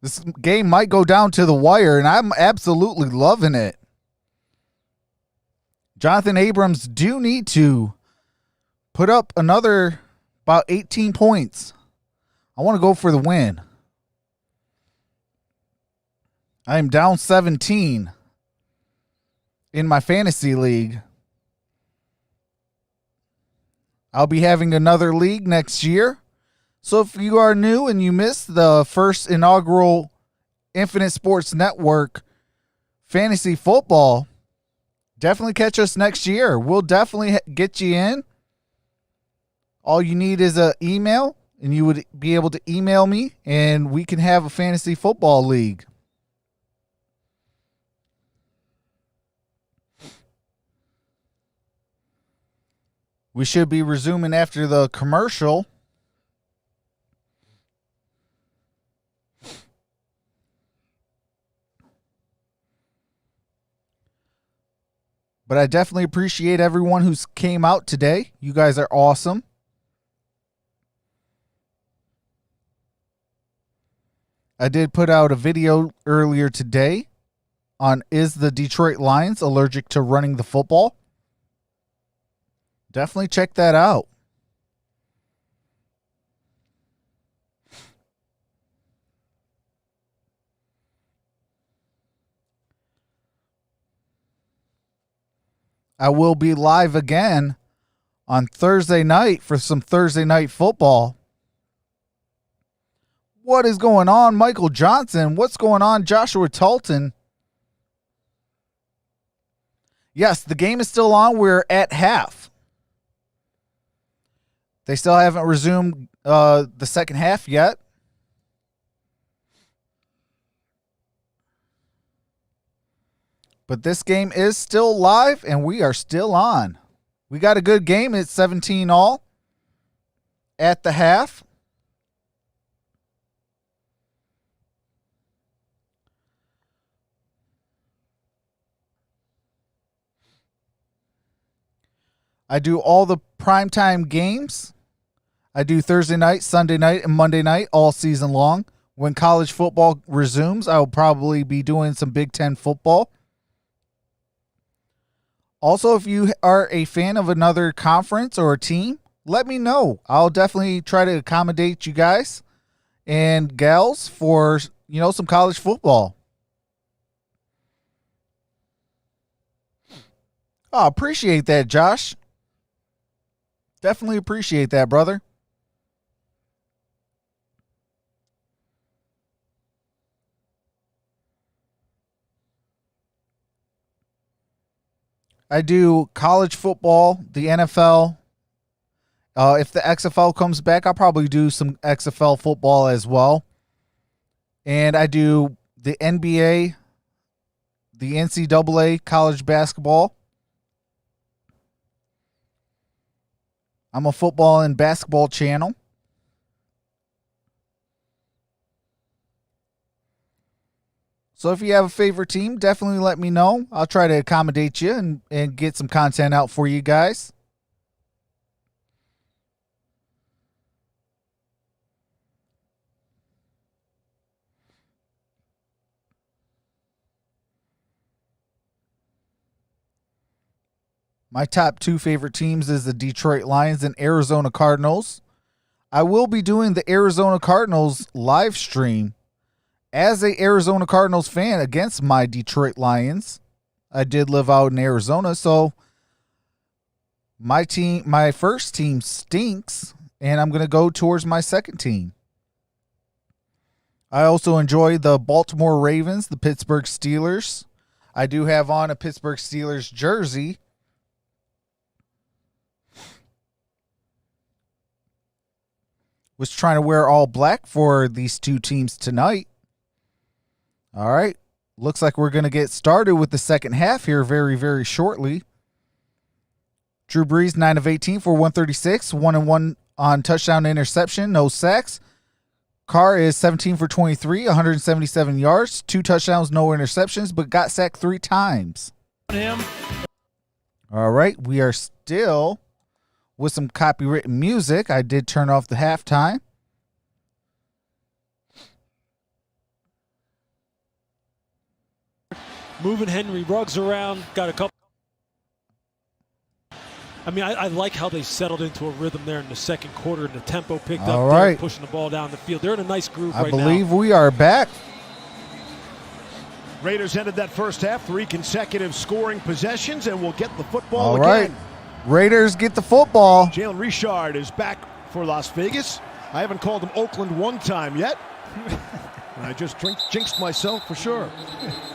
This game might go down to the wire, and I'm absolutely loving it. Jonathan Abrams do need to put up another about 18 points. I want to go for the win. I am down 17 in my fantasy league. I'll be having another league next year. So if you are new and you missed the first inaugural Infinite Sports Network fantasy football, definitely catch us next year. We'll definitely get you in. All you need is an email, and you would be able to email me, and we can have a fantasy football league. We should be resuming after the commercial. But I definitely appreciate everyone who's came out today. You guys are awesome. I did put out a video earlier today on is the Detroit Lions allergic to running the football? Definitely check that out. I will be live again on Thursday night for some Thursday night football. What is going on, Michael Johnson? What's going on, Joshua Talton? Yes, the game is still on. We're at half. They still haven't resumed the second half yet. But this game is still live, and we are still on. We got a good game. It's 17 all at the half. I do all the primetime games. I do Thursday night, Sunday night, and Monday night all season long. When college football resumes, I will probably be doing some Big Ten football. Also, if you are a fan of another conference or a team, let me know. I'll definitely try to accommodate you guys and gals for, some college football. Oh, appreciate that, Josh. Definitely appreciate that, brother. I do college football, the NFL. If the XFL comes back, I'll probably do some XFL football as well. And I do the NBA, the NCAA college basketball. I'm a football and basketball channel. So if you have a favorite team, definitely let me know. I'll try to accommodate you and get some content out for you guys. My top two favorite teams is the Detroit Lions and Arizona Cardinals. I will be doing the Arizona Cardinals live stream as a Arizona Cardinals fan against my Detroit Lions. I did live out in Arizona, so my first team stinks, and I'm going to go towards my second team. I also enjoy the Baltimore Ravens, the Pittsburgh Steelers. I do have on a Pittsburgh Steelers jersey. Was trying to wear all black for these two teams tonight. All right. Looks like we're going to get started with the second half here very, very shortly. Drew Brees, 9 of 18 for 136, 1-1 on touchdown interception, no sacks. Carr is 17 for 23, 177 yards, 2 touchdowns, no interceptions, but got sacked 3 times. All right. We are still with some copywritten music. I did turn off the halftime. moving Henry Ruggs around, got a couple. I mean, I like how they settled into a rhythm there in the second quarter, and the tempo picked up. All Derrn right. pushing the ball down the field. They're in a nice groove I right now. believe we are back. Raiders ended that first half, 3 consecutive scoring possessions, and will get the football All again. right. Raiders get the football. Jalen Richard is back for Las Vegas. I haven't called him Oakland one time yet. I just jinxed myself for sure.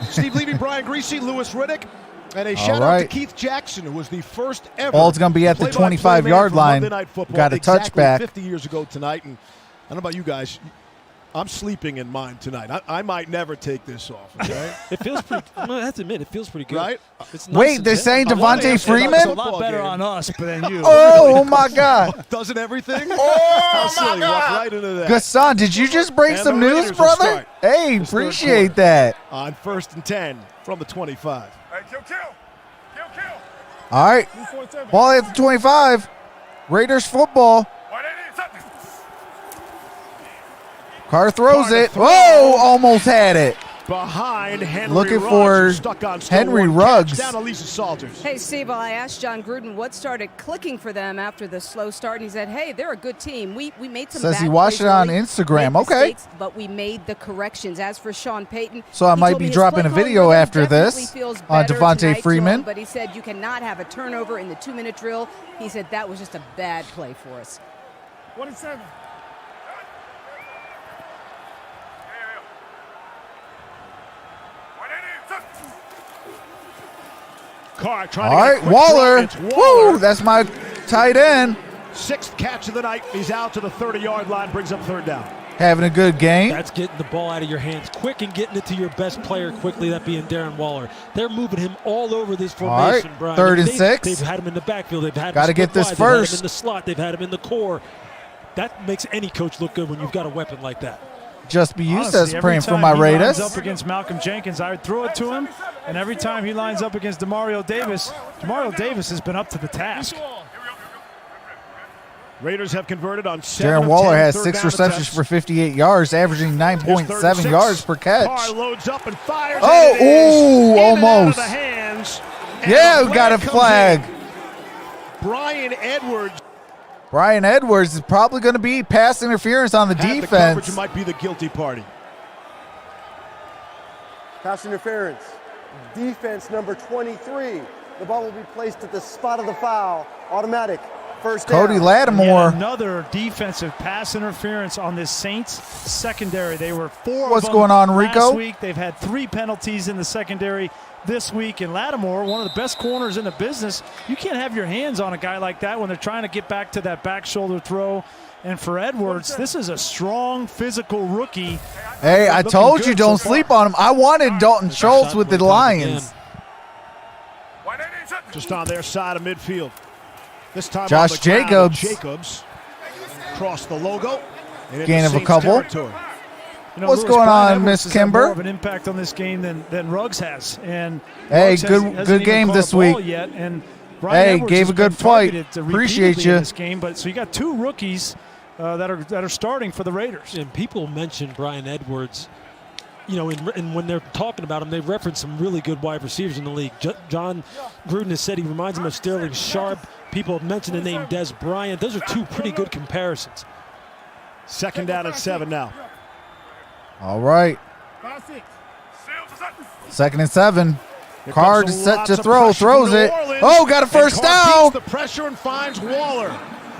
Steve Levy, Brian Greasy, Louis Riddick, and a shout out to Keith Jackson, who was the first ever. Ball's going to be at the play-by-play 25-yard man for line. Monday Night Football, Got a exactly touchback. 50 years ago tonight, and I don't know about you guys. I'm sleeping in mine tonight. I might never take this off. Okay? It feels pretty. I have to admit, it feels pretty good. Right? It's nice Wait, and they're gentle. saying I wanna Devontae ask you about Freeman? the It's a football lot better game. on us than you. Oh, my God. Doesn't everything? How silly. Walk right into that. Gasson, did you just break And some the news, Raiders will brother? start Hey, this third appreciate quarter. that. On 1st and 10 from the 25. Hey, kill. All right. Ball at the 25. Raiders football. Carr throws Carr to it. throw. Whoa, almost had it. Behind Henry Looking Ruggs, for who's stuck on still Henry one Ruggs. catch. Down to Lisa Salters. Hey, Steve, well, I asked John Gruden what started clicking for them after the slow start, and he said, hey, they're a good team. We made some Says bad he watched plays it on early, Instagram. made Okay. mistakes, but we made the corrections. As for Sean Payton, So I he might told be me his dropping a play calling video rhythm after definitely this feels on better Devontae tonight to Freeman. him, but he said you cannot have a turnover in the 2-minute drill. He said that was just a bad play for us. 27. Carr trying All to get a right, quick Waller. throw. It's Waller. Woo, that's my tight end. 6th catch of the night. He's out to the 30-yard line, brings up 3rd down. Having a good game. That's getting the ball out of your hands quick and getting it to your best player quickly, that being Darren Waller. They're moving him all over this formation, right, Brian. 3rd and They've 6. had him in the backfield. They've had Gotta him get split this wide. They've had first. him in the slot. They've had him in the core. That makes any coach look good when you've got a weapon like that. Just be used Honestly, as every praying for time my he Raiders. lines up against Malcolm Jenkins, I would throw it to him, and every time he lines up against Demario Davis has been up to the task. Raiders have converted on 7 Darren of Waller 10 has third 6 down receptions attempts. for 58 yards, averaging Here's 3rd and 9.7 6. yards per catch. Carr loads up and fires. Oh, and it is ooh, in and out of almost. the hands. And Yeah, the we got a comes flag. in. Brian Edwards Brian Edwards is probably going to be pass interference on the had the coverage defense. and might be the guilty party. Pass interference. Defense number 23. The ball will be placed at the spot of the foul. Automatic. First down. Cody Yet Lattimore. another defensive pass interference on this Saints secondary. They were 4 What's of them going on, Rico? last week. They've had 3 penalties in the secondary this week. And Lattimore, one of the best corners in the business, you can't have your hands on a guy like that when they're trying to get back to that back shoulder throw. And for Edwards, this is a strong, physical rookie. Hey, I Looking told good you don't so far. sleep on him. I wanted Dalton Schultz shot with the one time Lions. Just on their side of midfield. This time Josh on the ground, Jacobs. Jacobs crossed the logo. And into Gain of a Saints couple. territory. You know, What's Louis, going Brian on, Edwards Miss has had Kimber? More of an impact on this game than Ruggs has. And Hey, Ruggs good- hasn't good even game caught this a ball week. Yet, and Brian Hey, Edwards gave has a good been fight. targeted Appreciate repeatedly you. in this game. But so you got 2 rookies that are starting for the Raiders. And people mention Brian Edwards, you know, and when they're talking about him, they reference some really good wide receivers in the league. John Gruden has said he reminds him of Sterling Sharp. People have mentioned the name Des Bryant. Those are 2 pretty good comparisons. 2nd down at 7 now. All right. 2nd and 7. Here Carr comes is set lots to of throw. pressure Throws from New it. Orleans. Oh, got a And first Carr down. beats the pressure and finds Waller.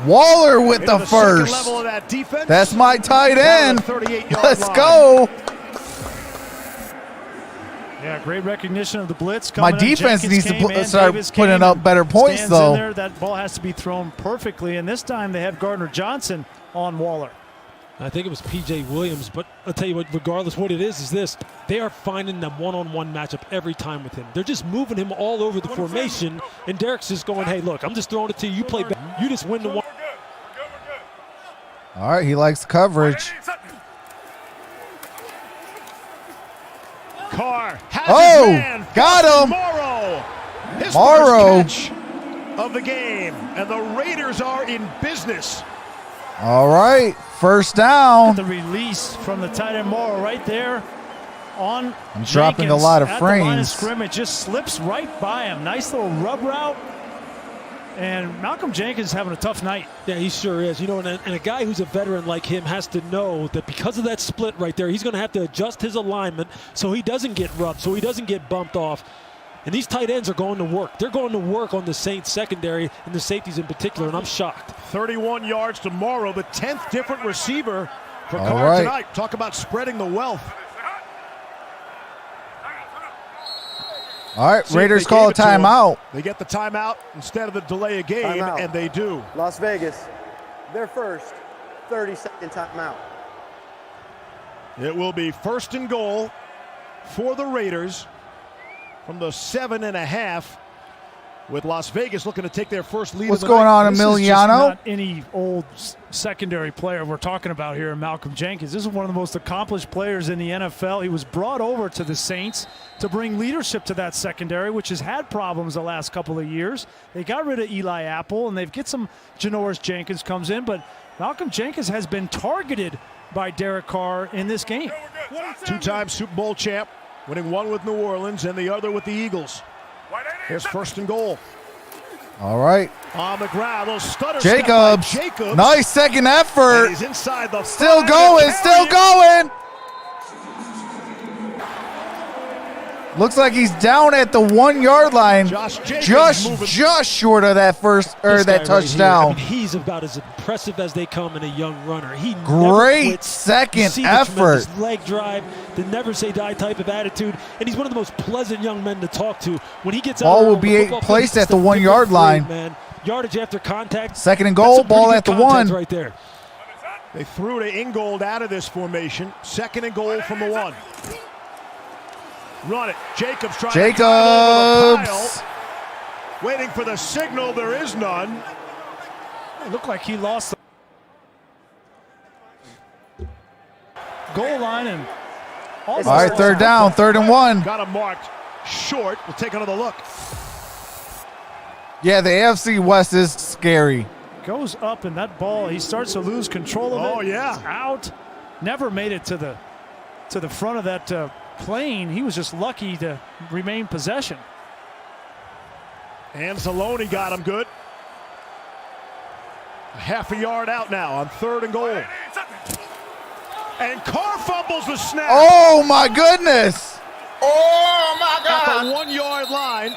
Waller with Into the the second first. level of that defense. That's my tight Down to end. the 38-yard Let's line. go. Yeah, great recognition of the blitz. My Coming in. defense Jenkins needs to came and start Davis putting came up and better points, stands though. in there. That ball has to be thrown perfectly. And this time they have Gardner Johnson on Waller. I think it was P.J. Williams, but I'll tell you what, regardless what it is this. They are finding that one-on-one matchup every time with him. They're just moving him all over the formation, and Derek's just going, hey, look, I'm just throwing it to you. You play back. You just win the one. All right, he likes coverage. Carr has Oh, his man. got him. Morrow. His Morrow. first catch of the game. And the Raiders are in business. All right, first down. The release from the tight end Morrow right there on I'm dropping Jenkins a lot of at the line of frames. scrimmage, just slips right by him. Nice little rub route. And Malcolm Jenkins is having a tough night. Yeah, he sure is. You know, and a guy who's a veteran like him has to know that because of that split right there, he's going to have to adjust his alignment so he doesn't get rubbed, so he doesn't get bumped off. And these tight ends are going to work. They're going to work on the Saints secondary and the safeties in particular, and I'm shocked. 31 yards tomorrow, the 10th different receiver for All Carr right. tonight. Talk about spreading the wealth. All right, See if Raiders they call a gave it to 'em. timeout. They get the timeout instead of the delay a game, Timeout. and they do. Las Vegas, their first 30-second timeout. It will be 1st and goal for the Raiders from the 7.5, with Las Vegas looking to take their first lead. What's of the going night. on, This is just Emiliano? not any old secondary player we're talking about here, Malcolm Jenkins. This is one of the most accomplished players in the NFL. He was brought over to the Saints to bring leadership to that secondary, which has had problems the last couple of years. They got rid of Eli Apple, and they've get some Janoris Jenkins comes in, but Malcolm Jenkins has been targeted by Derek Carr in this game. Two-time Super Bowl champ, winning one with New Orleans and the other with the Eagles. Here's 1st and goal. All right. On the ground, little stutter step by Jacobs. Jacobs. Nice second And effort. he's inside the Still 5 going, and still carrying. going. Looks like he's down at the 1 yard line. Josh Jacobs moving. Just short of that first or This that guy right here, touchdown. I mean, he's about as impressive as they come in a young runner. He never Great quits. second You see the effort. tremendous leg drive, the never say die type of attitude, and he's one of the most pleasant young men to talk to. When he gets out Ball there will on the be football placed field, at the he's 1 a yard different line. breed, man. Yardage after contact. Second and That's goal, some pretty ball good at the contact 1. right there. They threw to Ingold out of this formation. 2nd and goal from the 1. Run it. Jacobs trying to drive over the Jacobs. pile. Waiting for the signal. There is none. It looked like he lost the goal line and All right, 3rd down, 3rd and 1. Got him marked short. We'll take another look. Yeah, the AFC West is scary. goes up, and that ball, he starts to lose control of it. Oh, yeah. It's out. Never made it to the front of that plane. He was just lucky to remain possession. Anzalone got him good. Half a yard out now on 3rd and goal. And Carr fumbles the snap. Oh, my goodness. Oh my At God! the 1 yard line.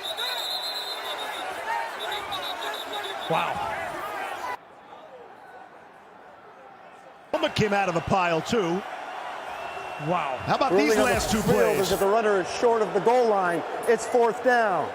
Wow. Helmet came out of the pile too. Wow. How about Ruling these on the last 2 field plays? is that the runner is short of the goal line. It's 4th down.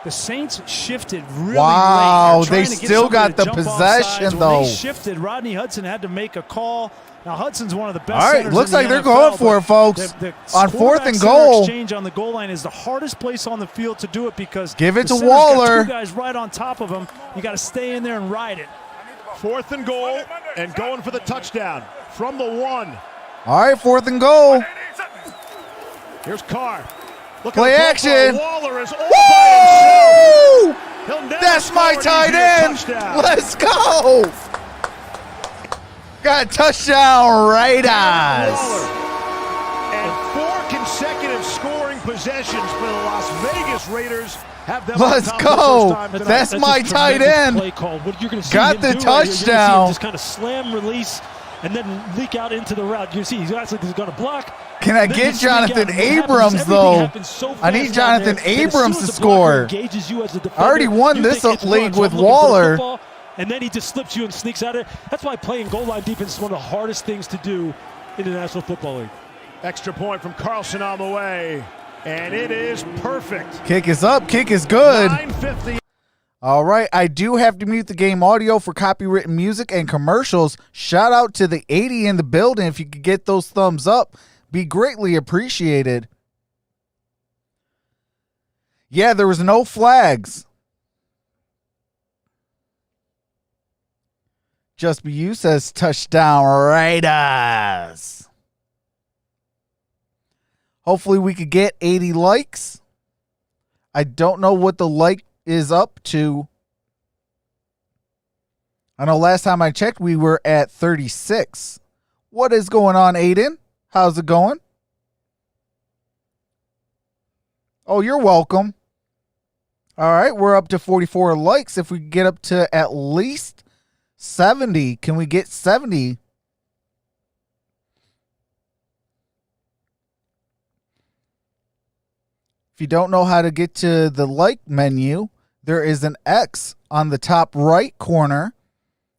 The Saints shifted really Wow, late. They're they trying to get still somebody got to the jump off possession, sides. When though. they shifted, Rodney Hudson had to make a call. Now Hudson's one of the best. All right, centers looks in the like they're NFL, going for it, but folks. the On 4th quarterback and center goal. exchange on the goal line is the hardest place on the field to do it because Give it the to center's got Waller. 2 guys right on top of him. You got to stay in there and ride it. 4th and goal and going for the touchdown from the 1. All right, 4th and goal. Here's Carr. Look Play at the profile. action. Waller is all by himself. Woo! He'll never That's my score an tight easier end. touchdown. Let's go. Got a touchdown, Raiders. Waller. And 4 consecutive scoring possessions for the Las Vegas Raiders have them on Let's top for the go. first time tonight. That's my a tight tremendous end. Play call. What you're going to see Got him the do right here, you're gonna see him touchdown. just kind of slam, release, and then leak out into the route. You see, he's actually going to block. Can I Then get you sneak Jonathan out, and what happens is Abrams, everything though? happens so I fast need down Jonathan there that as soon Abrams as to the blocker score. engages you as a defender, I already won you this think it's league run, so with I'm looking for the Waller. football, and then he just slips you and sneaks out of it. That's why playing goal line defense is one of the hardest things to do in the National Football League. Extra point from Carlson on the way. And it is perfect. Kick is up. Kick is good. 9:50. All right, I do have to mute the game audio for copywritten music and commercials. Shout out to the 80 in the building. If you could get those thumbs up, be greatly appreciated. Yeah, there was no flags. Just Be You says touchdown Raiders. Hopefully we could get 80 likes. I don't know what the like is up to. I know last time I checked we were at 36. What is going on, Aiden? How's it going? Oh, you're welcome. All right, we're up to 44 likes. If we get up to at least 70, can we get 70? If you don't know how to get to the like menu, there is an X on the top right corner.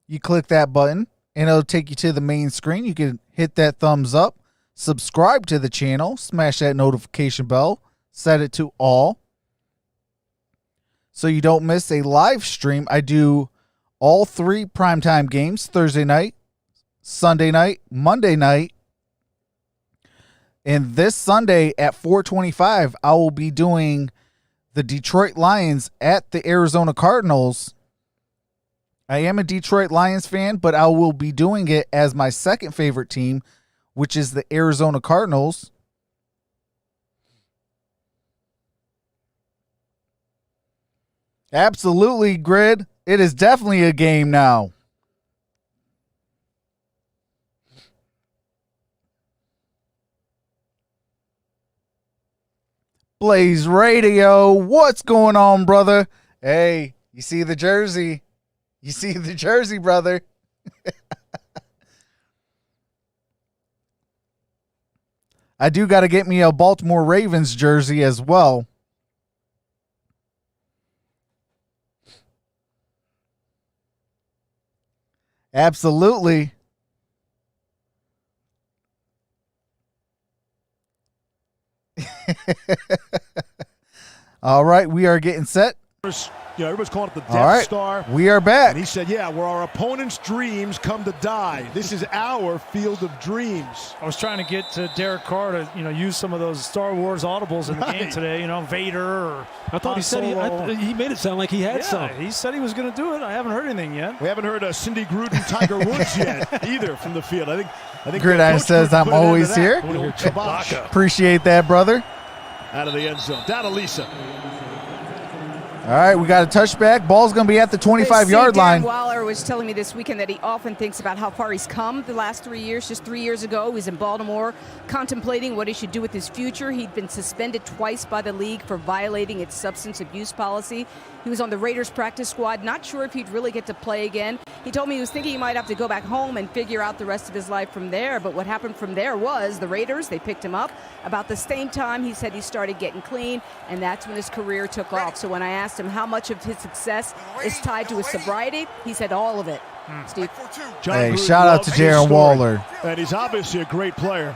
You click that button, and it'll take you to the main screen. You can hit that thumbs up, subscribe to the channel, smash that notification bell, set it to all, so you don't miss a live stream. I do all 3 primetime games, Thursday night, Sunday night, Monday night. And this Sunday at 4:25, I will be doing the Detroit Lions at the Arizona Cardinals. I am a Detroit Lions fan, but I will be doing it as my second favorite team, which is the Arizona Cardinals. Absolutely, Grid. It is definitely a game now. Blaze Radio, what's going on, brother? Hey, you see the jersey? You see the jersey, brother? I do got to get me a Baltimore Ravens jersey as well. Absolutely. All right, we are getting set. You know, everybody's calling it the Death All right, Star. we are back. And he said, yeah, where our opponent's dreams come to die. This is our field of dreams. I was trying to get to Derek Carr to, use some of those Star Wars audibles in the game today. Vader or I thought he said he made it sound like he had some. He said he was going to do it. I haven't heard anything yet. We haven't heard Cindy Gruden, Tiger Woods yet either from the field. I think Gridiron says I'm always here. Appreciate that, brother. Out of the end zone. Down to Lisa. All right, we got a touchback. Ball's going to be at the 25-yard line. Waller was telling me this weekend that he often thinks about how far he's come the last 3 years. Just 3 years ago, he was in Baltimore contemplating what he should do with his future. He'd been suspended twice by the league for violating its substance abuse policy. He was on the Raiders practice squad, not sure if he'd really get to play again. He told me he was thinking he might have to go back home and figure out the rest of his life from there. But what happened from there was the Raiders, they picked him up. About the same time, he said he started getting clean, and that's when his career took off. So when I asked him how much of his success is tied to his sobriety, he said all of it. Steve. Hey, shout out to Darren Waller. And he's obviously a great player.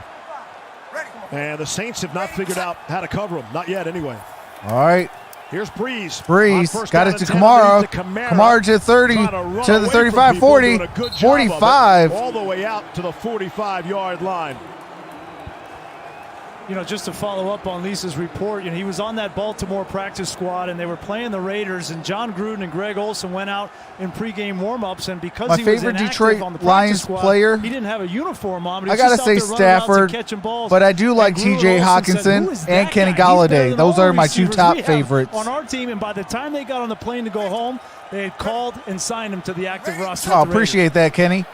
And the Saints have not figured out how to cover him. Not yet, anyway. All right. Here's Brees. Brees got it to Kamara. Kamara to 30, to the 35, 40, 45. All the way out to the 45-yard line. Just to follow up on Lisa's report, he was on that Baltimore practice squad, and they were playing the Raiders, and John Gruden and Greg Olsen went out in pregame warm-ups, and because my he was favorite inactive Detroit on the practice Lions squad, player, he didn't have a uniform on, but I gotta say Stafford, but I do like T.J. Hawkinson and Kenny Galladay. Those are my two top favorites on our team, and by the time they got on the plane to go home, they had called and signed him to the active roster. Oh, appreciate that, Kenny.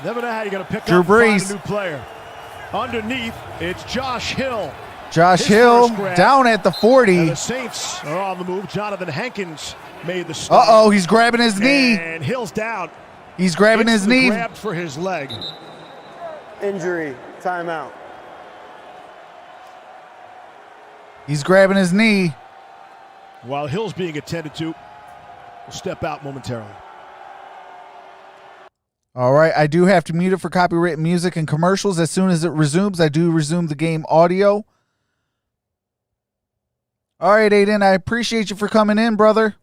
Never know how you're going to pick Drew up Brees. Find a new player. Underneath, it's Josh Hill. Josh Hill down at the 40. And the Saints are on the move. Jonathan Hankins made the stop. Uh-oh, he's grabbing his knee. And Hill's down. He's grabbing his knee. Grabbed for his leg. Injury, timeout. He's grabbing his knee. While Hill's being attended to, we'll step out momentarily. All right, I do have to mute it for copyright music and commercials. As soon as it resumes, I do resume the game audio. All right, Aiden, I appreciate you for coming in, brother.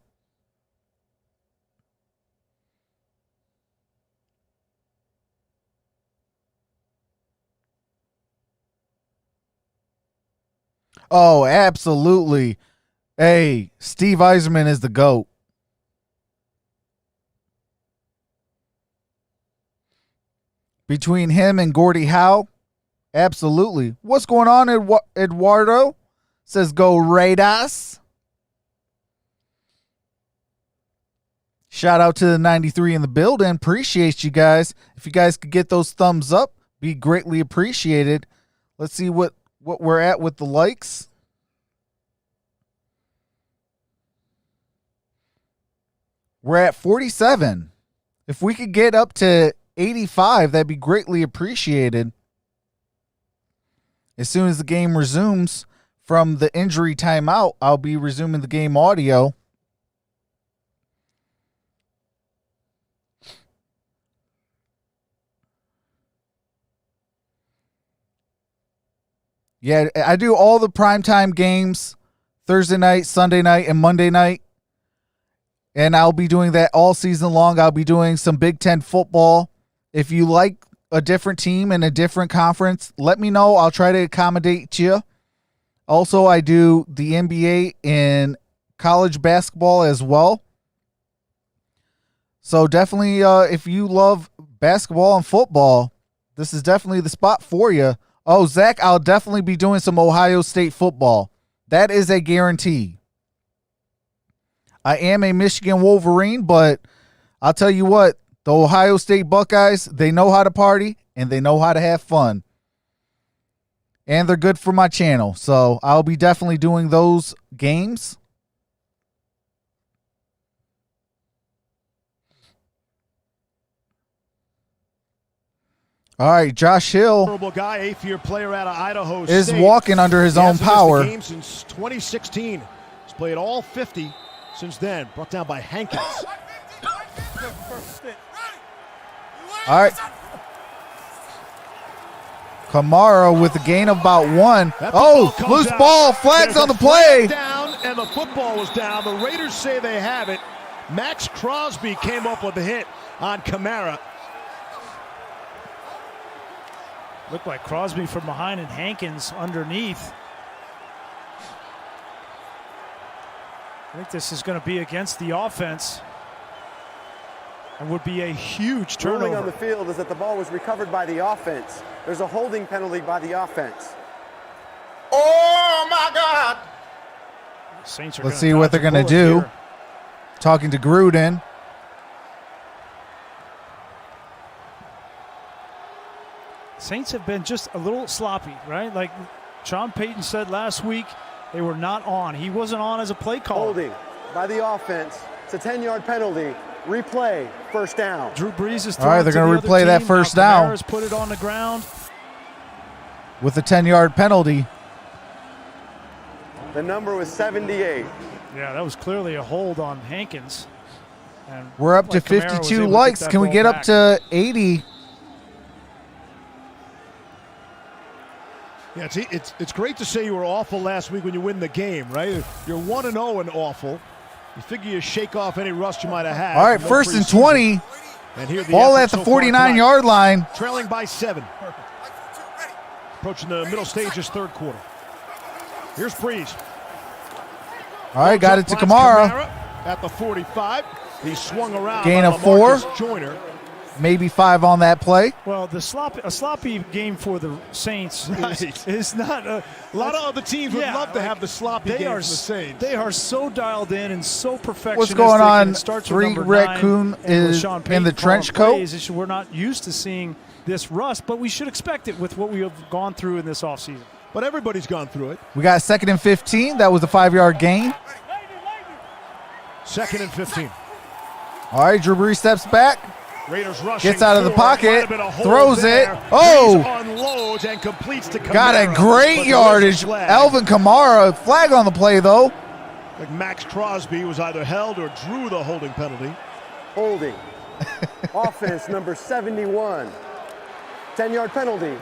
Oh, absolutely. Hey, Steve Eiserman is the GOAT. Between him and Gordie Howe, absolutely. What's going on, Eduardo? Says go Raiders. Shout out to the 93 in the building. Appreciate you guys. If you guys could get those thumbs up, be greatly appreciated. Let's see what we're at with the likes. We're at 47. If we could get up to 85, that'd be greatly appreciated. As soon as the game resumes from the injury timeout, I'll be resuming the game audio. Yeah, I do all the primetime games, Thursday night, Sunday night, and Monday night. And I'll be doing that all season long. I'll be doing some Big Ten football. If you like a different team in a different conference, let me know. I'll try to accommodate you. Also, I do the NBA and college basketball as well. So definitely, if you love basketball and football, this is definitely the spot for you. Oh, Zach, I'll definitely be doing some Ohio State football. That is a guarantee. I am a Michigan Wolverine, but I'll tell you what, the Ohio State Buckeyes, they know how to party and they know how to have fun. And they're good for my channel. So I'll be definitely doing those games. All right, Josh Hill Guy, eighth-year player out of Idaho is State. walking under his own power. He hasn't missed a game since 2016. He's played all 50 since then. Brought down by Hankins. All right. Kamara with a gain of about 1. Oh, loose ball. Flags on the play. Down, and the football was down. The Raiders say they have it. Max Crosby came up with the hit on Kamara. Looked like Crosby from behind and Hankins underneath. I think this is going to be against the offense and would be a huge turnover. Ruling on the field is that the ball was recovered by the offense. There's a holding penalty by the offense. Oh, my God. Saints are Let's see what they're going to do. Here. Talking to Gruden. Saints have been just a little sloppy, right? Like Sean Payton said last week, they were not on. He wasn't on as a play caller. Holding by the offense. It's a 10-yard penalty. Replay, first down. Drew Brees is all right, they're going to replay that first down. Kamara's put it on the ground with a 10-yard penalty. The number was 78. Yeah, that was clearly a hold on Hankins. And we're up to 52 likes. Can we get up to 80? Yeah, it's great to say you were awful last week when you win the game, right? You're 1-0 and awful. You figure you shake off any rust you might have had. All right, first and 20. And here ball at the 49-yard line. Trailing by 7. Approaching the middle stages, third quarter. Here's Brees. All right, got it to Kamara. At the 45. He swung around. Gain of 4. Joyner. Maybe 5 on that play. Well, a sloppy game for the Saints is not a lot of other teams would love to have the sloppy game for the Saints. They are so dialed in and so perfectionistic. What's going on? Three Raccoon is in the trench coat. We're not used to seeing this rust, but we should expect it with what we have gone through in this offseason. But everybody's gone through it. We got 2nd and 15. That was a 5-yard gain. 2nd and 15. All right, Drew Brees steps back. Raiders rushing. Gets out of the pocket, throws it. Oh! Unloads and completes to Kamara. Got a great yardage. Alvin Kamara, flag on the play though. Like Max Crosby was either held or drew the holding penalty. Holding. Offense number 71. 10-yard penalty.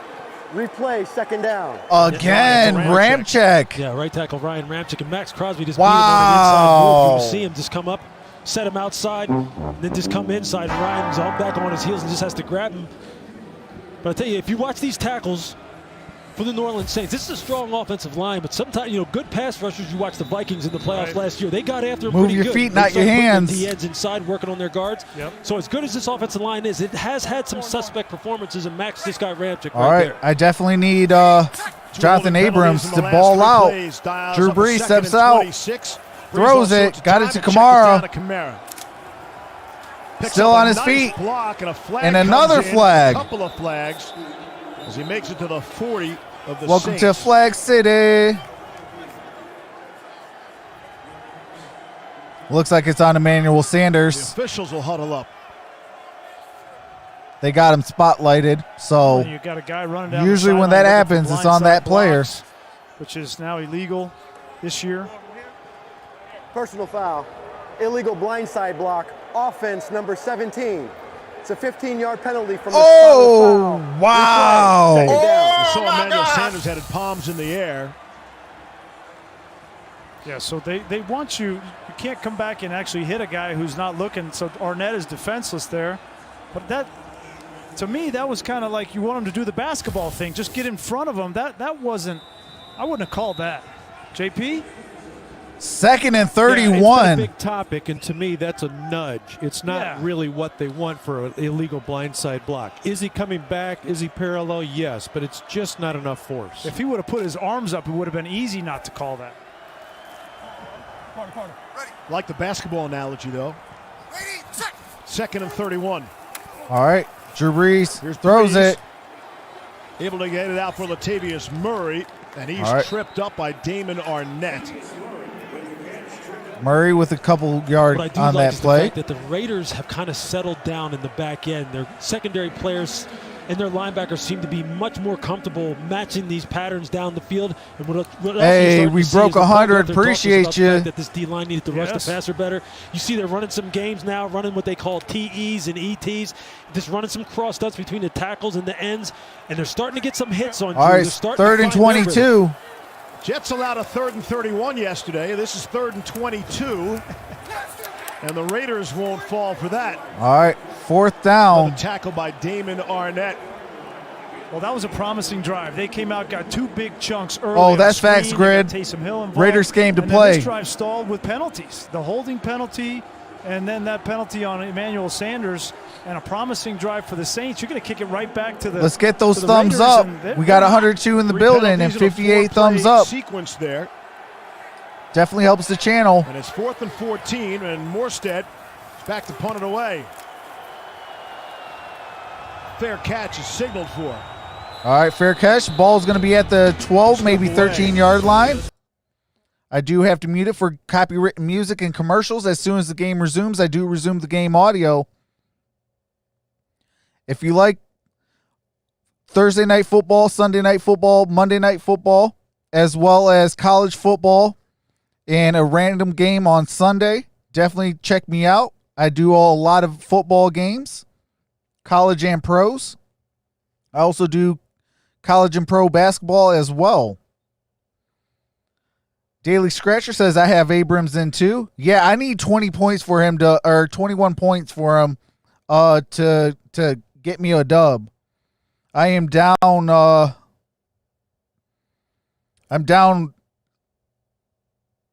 Replay, second down. Again, Ramczyk. Yeah, right tackle Ryan Ramczyk and Max Crosby just beat him on the inside move. You see him just come up, set him outside, and then just come inside. And Ryan's all back on his heels and just has to grab him. But I tell you, if you watch these tackles for the New Orleans Saints, this is a strong offensive line, but sometimes, good pass rushers, you watch the Vikings in the playoffs last year, they got after him pretty good. Move your feet, not your hands. The ends inside, working on their guards. Yep. So as good as this offensive line is, it has had some suspect performances, and Max just got Ramczyk All right, there. I definitely need Jonathan Abrams to ball out. Drew Brees steps out, throws it, got it to Kamara. Still on his feet, and another flag. A couple of flags as he makes it to the 40. of the Welcome to Saints. Flag City. Looks like it's on Emmanuel The Sanders. officials will huddle up. They got him spotlighted, so You got a guy running down. usually the when that sideline happens, looking it's for on that blindside player. blocks, which is now illegal this year. Personal foul. Illegal blindside block. Offense number 17. It's a 15-yard penalty from the Oh, spot of foul. wow. Replay. Second down. You saw my Emmanuel God. Sanders headed palms in the air. Yeah, so they want you can't come back and actually hit a guy who's not looking. So Arnett is defenseless there. But that, to me, that was kind of like you want him to do the basketball thing. Just get in front of him. That wasn't, I wouldn't have called that. JP? Second and Yeah, it's been a 31. big topic, and to me, that's a nudge. It's not Yeah. really what they want for an illegal blindside block. Is he coming back? Is he parallel? Yes, but it's just not enough force. If he would have put his arms up, it would have been easy not to call that. Like the basketball analogy, though. Second and 31. All right, Drew Brees Here's throws Brees. it. Able to get it out for Latavius Murray, and he's All right. tripped up by Damon Arnett. Murray with a couple yard What I do on like that is play. the fact that the Raiders have kind of settled down in the back end. Their secondary players and their linebackers seem to be much more comfortable matching these patterns down the field. And what else you're Hey, starting to we see broke is the 100. Buccaneers, they're talking Appreciate about the you. fact that this D-line needed to rush Yes. the passer better. You see they're running some games now, running what they call TEs and ETs, just running some cross stunts between the tackles and the ends, and they're starting to get some hits on All Drew. right, They're starting third to and find their rhythm. 22. Jets allowed a third and 31 yesterday. This is third and 22. And the Raiders won't fall for that. All right, fourth A down. tackle by Damon Arnett. Well, that was a promising drive. They came out, got two big chunks early. Oh, on that's the screen. facts, They Grid. got Taysom Hill involved. Raiders came to And then play. This drive stalled with penalties. The holding penalty, and then that penalty on Emmanuel Sanders, and a promising drive for the Saints. You're going to kick it right back to the. Let's get those to the thumbs Raiders, up. and We got 102 in the Three building and penalties in a 58 thumbs four-play up. Sequence there. Definitely helps the channel. And it's 4th and 14, and Morstead is back to punt it away. Fair catch is signaled for. All right, fair catch. Ball's going to be at the 12, maybe 13-yard line. I do have to mute it for copywritten music and commercials. As soon as the game resumes, I do resume the game audio. If you like Thursday night football, Sunday night football, Monday night football, as well as college football and a random game on Sunday, definitely check me out. I do a lot of football games, college and pros. I also do college and pro basketball as well. Daily Scratcher says I have Abrams in too. Yeah, I need 20 points for him to, or 21 points for him to get me a dub. I am down I'm down,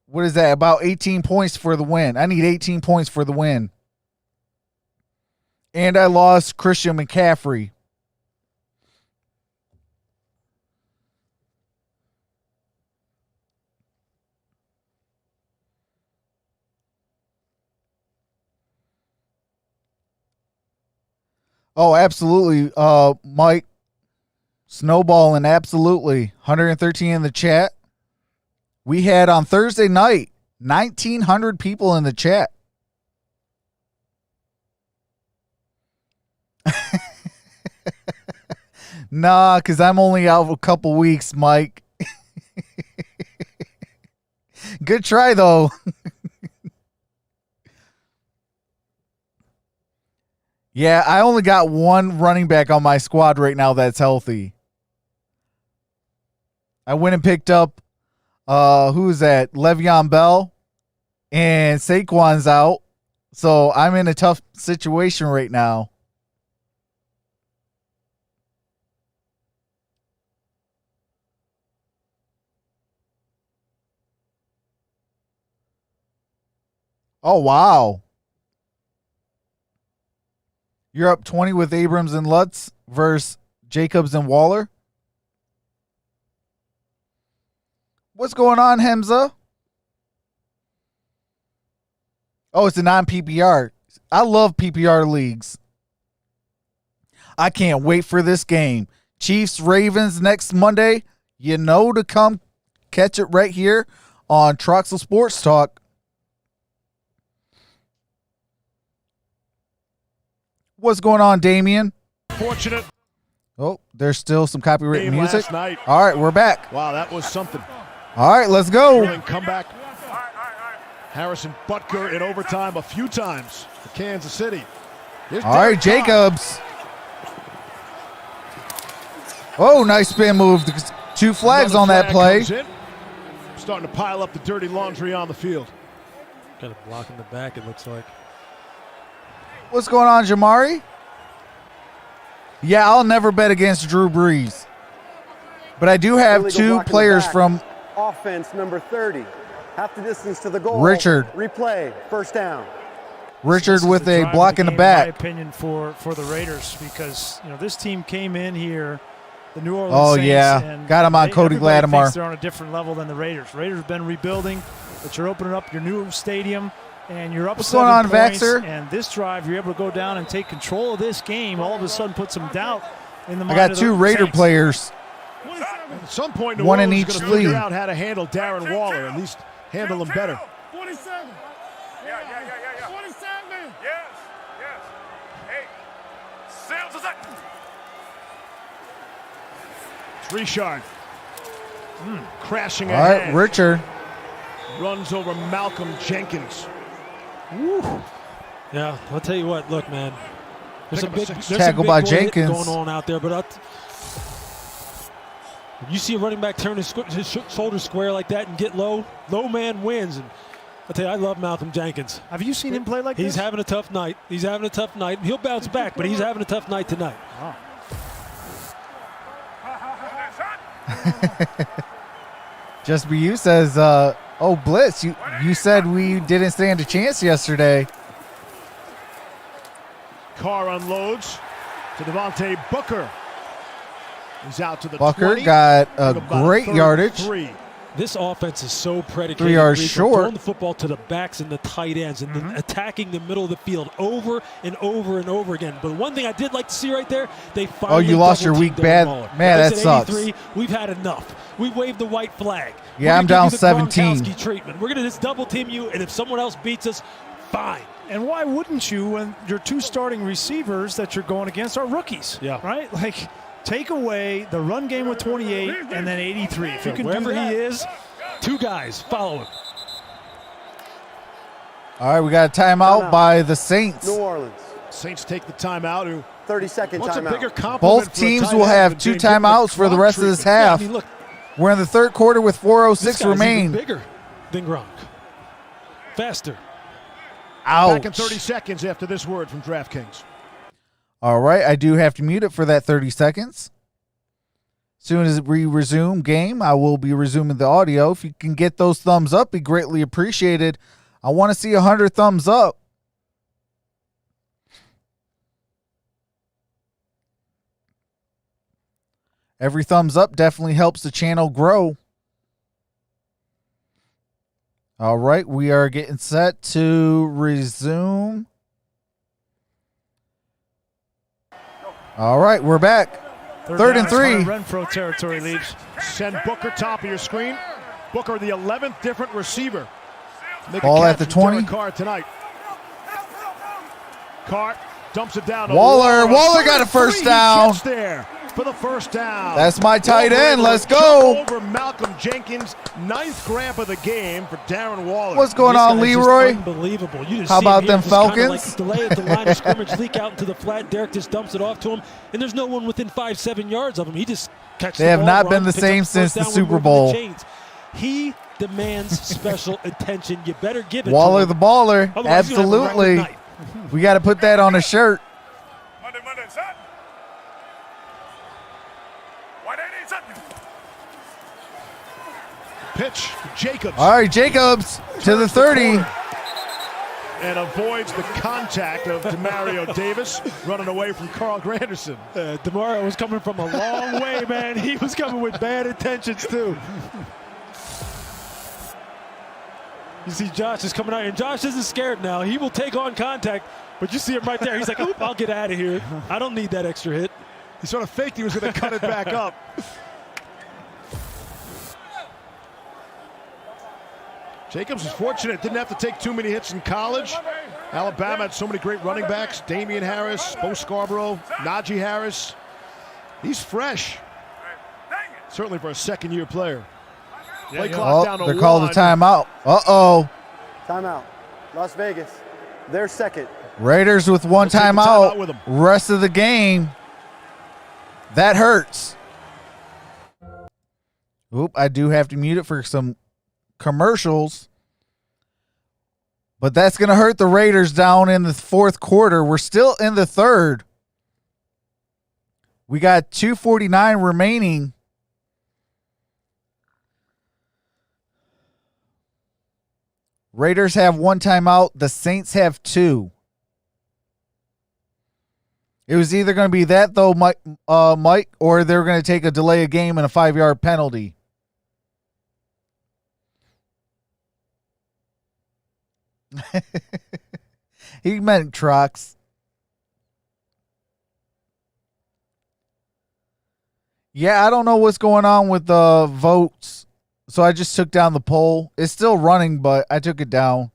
what is that? About 18 points for the win. I need 18 points for the win. And I lost Christian McCaffrey. Oh, absolutely. Mike, snowballing, absolutely. 113 in the chat. We had on Thursday night 1,900 people in the chat. Nah, because I'm only out a couple weeks, Mike. Good try, though. Yeah, I only got one running back on my squad right now that's healthy. I went and picked up, who is that? Le'Veon Bell, and Saquon's out. So I'm in a tough situation right now. Oh, wow. You're up 20 with Abrams and Lutz versus Jacobs and Waller. What's going on, Hemza? Oh, it's a non-PPR. I love PPR leagues. I can't wait for this game. Chiefs, Ravens next Monday. you know to come catch it right here on Troxel Sports Talk. What's going on, Damien? Fortunate. Oh, there's still some copyrighted Game music. last night. All right, we're back. Wow, that was something. All right, let's go. Thrilling comeback. Harrison Butker in overtime a few times for Kansas City. Here's All right, Derrn. Jacobs. Oh, nice spin move. 2 flags Another on that flag play. comes in. Starting to pile up the dirty laundry on the field. Got a block in the back, it looks like. What's going on, Jamari? Yeah, I'll never bet against Drew Brees. But I do have Illegal 2 block in the players back. from Offense number 30. Half the distance to the goal. Richard. Replay. First down. Richard This is with the a drive of block in the game, in my back. opinion, for the Raiders, because this team came in here, the New Orleans Oh, Saints, yeah. and Got him on Cody everybody Lattimore. thinks they're on a different level than the Raiders. Raiders have been rebuilding, but you're opening up your new stadium, and you're up What's 7 going on, points, Vaxer? and this drive, you're able to go down and take control of this game. All of a sudden, put some doubt in the I mind got of 2 the Raider Saints. players. At some point, New One in Orleans each is going to figure league. out how to handle Darren Waller, at least handle him better. 47. Yeah. 47. Yes. Hey. Sales is that. It's Richard. Crashing All right, ahead. Richard. Runs over Malcolm Jenkins. Yeah, I'll tell you what. Look, man. There's Pick some up a big, six. there's Tackle some big by boy hitting Jenkins. going on out there, but you see a running back turn his shoulder square like that and get low. Low man wins. And I tell you, I love Malcolm Jenkins. Have you seen him play like He's this? having a tough night. He'll bounce back, but he's having a tough night tonight. Just Be You says, oh, Blitz, you said we didn't stand a chance yesterday. Carr unloads to Devontae Booker. He's out to the Booker 20. got a About great third and yardage. 3. This offense is so predicated 3 yards Brees, on short. throwing the football to the backs and the tight ends and then attacking the middle of the field over and over and over again. But one thing I did like to see right there, they finally you lost your double-teamed week bad- Darren Waller. man, Like I that said, sucks. 83, we've had enough. We waved the white flag. Yeah, We're I'm gonna down give you the 17. Gronkowski treatment. We're going to just double team you, and if someone else beats us, fine. And why wouldn't you when your 2 starting receivers that you're going against are rookies? Yeah. Right? Like, take away the run game with 28 and then 83. If you can do Wherever that, he is, 2 guys follow him. All right, we got a timeout by the Saints. New Orleans. Saints take the timeout. Who 30-second wants a timeout. bigger compliment Both for a teams tight will end have than 2 being given the timeouts for the Gronk rest of this treatment? Yeah, I half. mean, look, We're in the third quarter with this 4:06 guy's remain. even bigger than Gronk. Faster. Back in Ouch. 30 seconds after this word from DraftKings. All right, I do have to mute it for that 30 seconds. Soon as we resume game, I will be resuming the audio. If you can get those thumbs up, be greatly appreciated. I want to see 100 thumbs up. Every thumbs up definitely helps the channel grow. All right, we are getting set to resume. All right, we're back. Third and down, it's Hunter 3. Renfro territory leaves. Send Booker top of your screen. Booker, the 11th different receiver. Make a Ball at catch the from 20. Derek Carr tonight. Carr dumps it down to Waller. Waller. Waller got a first down. He gets there for the first down. That's my tight Waller end. able to Let's go. jump over Malcolm Jenkins. 9th grab of the game for Darren Waller. What's going This on, guy is just Leroy? Unbelievable. You just How see about him them just kinda Falcons? Like delay at the line of scrimmage, leak out into the flat. Derek just dumps it off to him, and there's no one within 5-7 yards of him. He just catches They the have ball, not runs, been the picks same up first since the down, we're Super moving Bowl. the chains. He demands special attention. You better give it Waller to the him. baller. Otherwise, he's gonna have a record Absolutely. night. We got to put that on a shirt. Monday, set. 180, set. Pitch, Jacobs. All right, Jacobs to the 30. And avoids the contact of Demario Davis running away from Carl Granderson. DeMario was coming from a long way, man. He was coming with bad intentions, too. You see Josh is coming out, and Josh isn't scared now. He will take on contact, but you see him right there. He's like, oop, I'll get out of here. I don't need that extra hit. He sort of faked he was going to cut it back up. Jacobs is fortunate. Didn't have to take too many hits in college. Alabama had so many great running backs. Damian Harris, Bo Scarborough, Najee Harris. He's fresh. Certainly for a second-year player. Play clock down to they're called a 1. timeout. Uh-oh. Timeout. Las Vegas. They're second. Raiders with one They'll take the timeout with timeout. them. Rest of the game. That hurts. Oop, I do have to mute it for some commercials. But that's going to hurt the Raiders down in the fourth quarter. We're still in the third. We got 2:49 remaining. Raiders have one timeout. The Saints have 2. It was either going to be that, though, Mike, or they're going to take a delay of game and a 5-yard penalty. He meant Trox. Yeah, I don't know what's going on with the votes, so I just took down the poll. It's still running, but I took it down.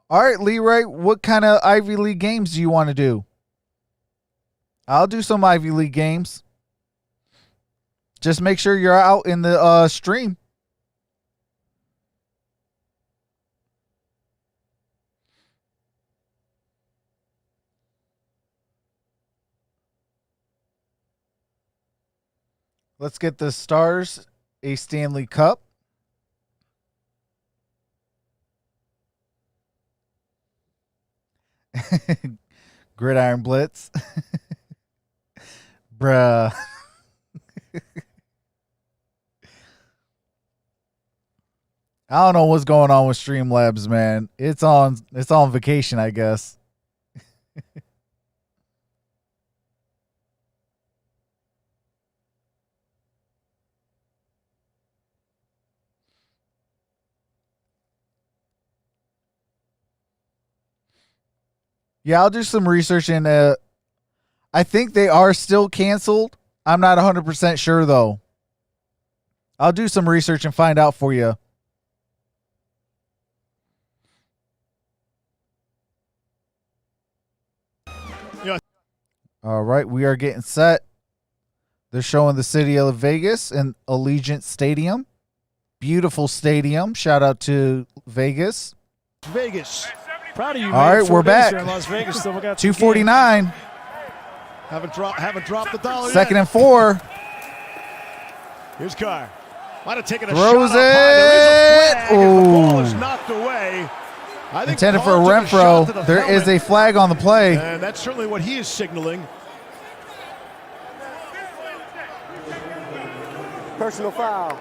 All right, Leroy, what kind of Ivy League games do you want to do? I'll do some Ivy League games. Just make sure you're out in the stream. Let's get the Stars a Stanley Cup. Gridiron Blitz. Bruh. I don't know what's going on with Streamlabs, man. It's on vacation, I guess. Yeah, I'll do some research and I think they are still canceled. I'm not 100% sure though. I'll do some research and find out for you. Yeah. All right, we are getting set. They're showing the city of Vegas and Allegiant Stadium. Beautiful stadium. Shout out to Vegas. Vegas. Proud of you. All right, we're back. Here in Las Vegas. Still got 2:49. Haven't dropped the dollar Second yet. and 4. Here's Carr. Might have taken a Throws shot up high. There is a it. flag, and the ball is Ooh. knocked away. I think Intended for a Carr took shot to the Renfro. There is helmet, a flag on the play. and that's certainly what he is signaling. Personal foul.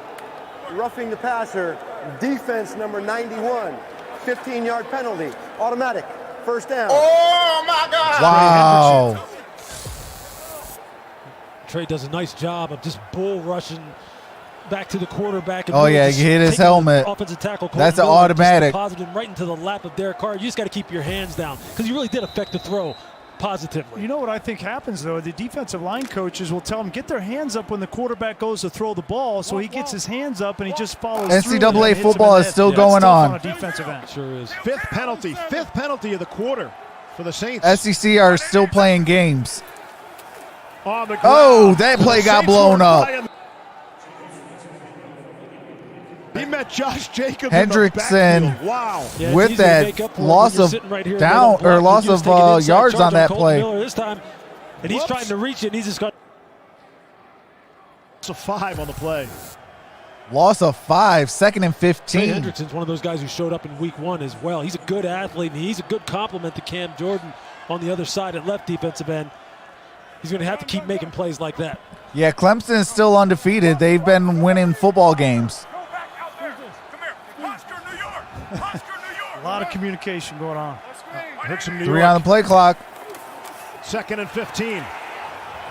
Roughing the passer. Defense number 91. 15-yard penalty. Automatic. First down. Oh, my God. Wow. Trey does a nice job of just bull rushing back to the quarterback. And Oh, really yeah, just he hit his taking the helmet. Offensive tackle. That's an Colton Miller, just automatic. deposited him right into the lap of Derek Carr. You just got to keep your hands down because you really did affect the throw positively. You know what I think happens, though? The defensive line coaches will tell him, get their hands up when the quarterback goes to throw the ball, so he gets his hands up and he just follows through. NCAA and hits him football in is the still head. going That's tough on. a defensive end. Sure is. Fifth penalty of the quarter for the Saints. SEC are still playing games. On the ground. Oh, that play The got Saints blown were up. flying. He met Josh Jacobs Hendrickson. in the backfield. Wow. Yeah, it's With easy to that make up for it when loss you're of sitting right here, down- middle block, or and loss you just of, take an inside yards charge on that Colton play. Miller this time, and he's Whoops. trying to reach it, and he's just got. It's a 5 on the play. Loss of 5. Second and Trey 15. Hendrickson's one of those guys who showed up in week 1 as well. He's a good athlete, and he's a good complement to Cam Jordan on the other side at left defensive end. He's going to have to keep making plays like that. Yeah, Clemson is still undefeated. They've been winning football games. Go back out there. Come here. Oscar, New York. Oscar, New York. A lot of communication going on. Heard some New 3 York. on the play clock. Second and 15.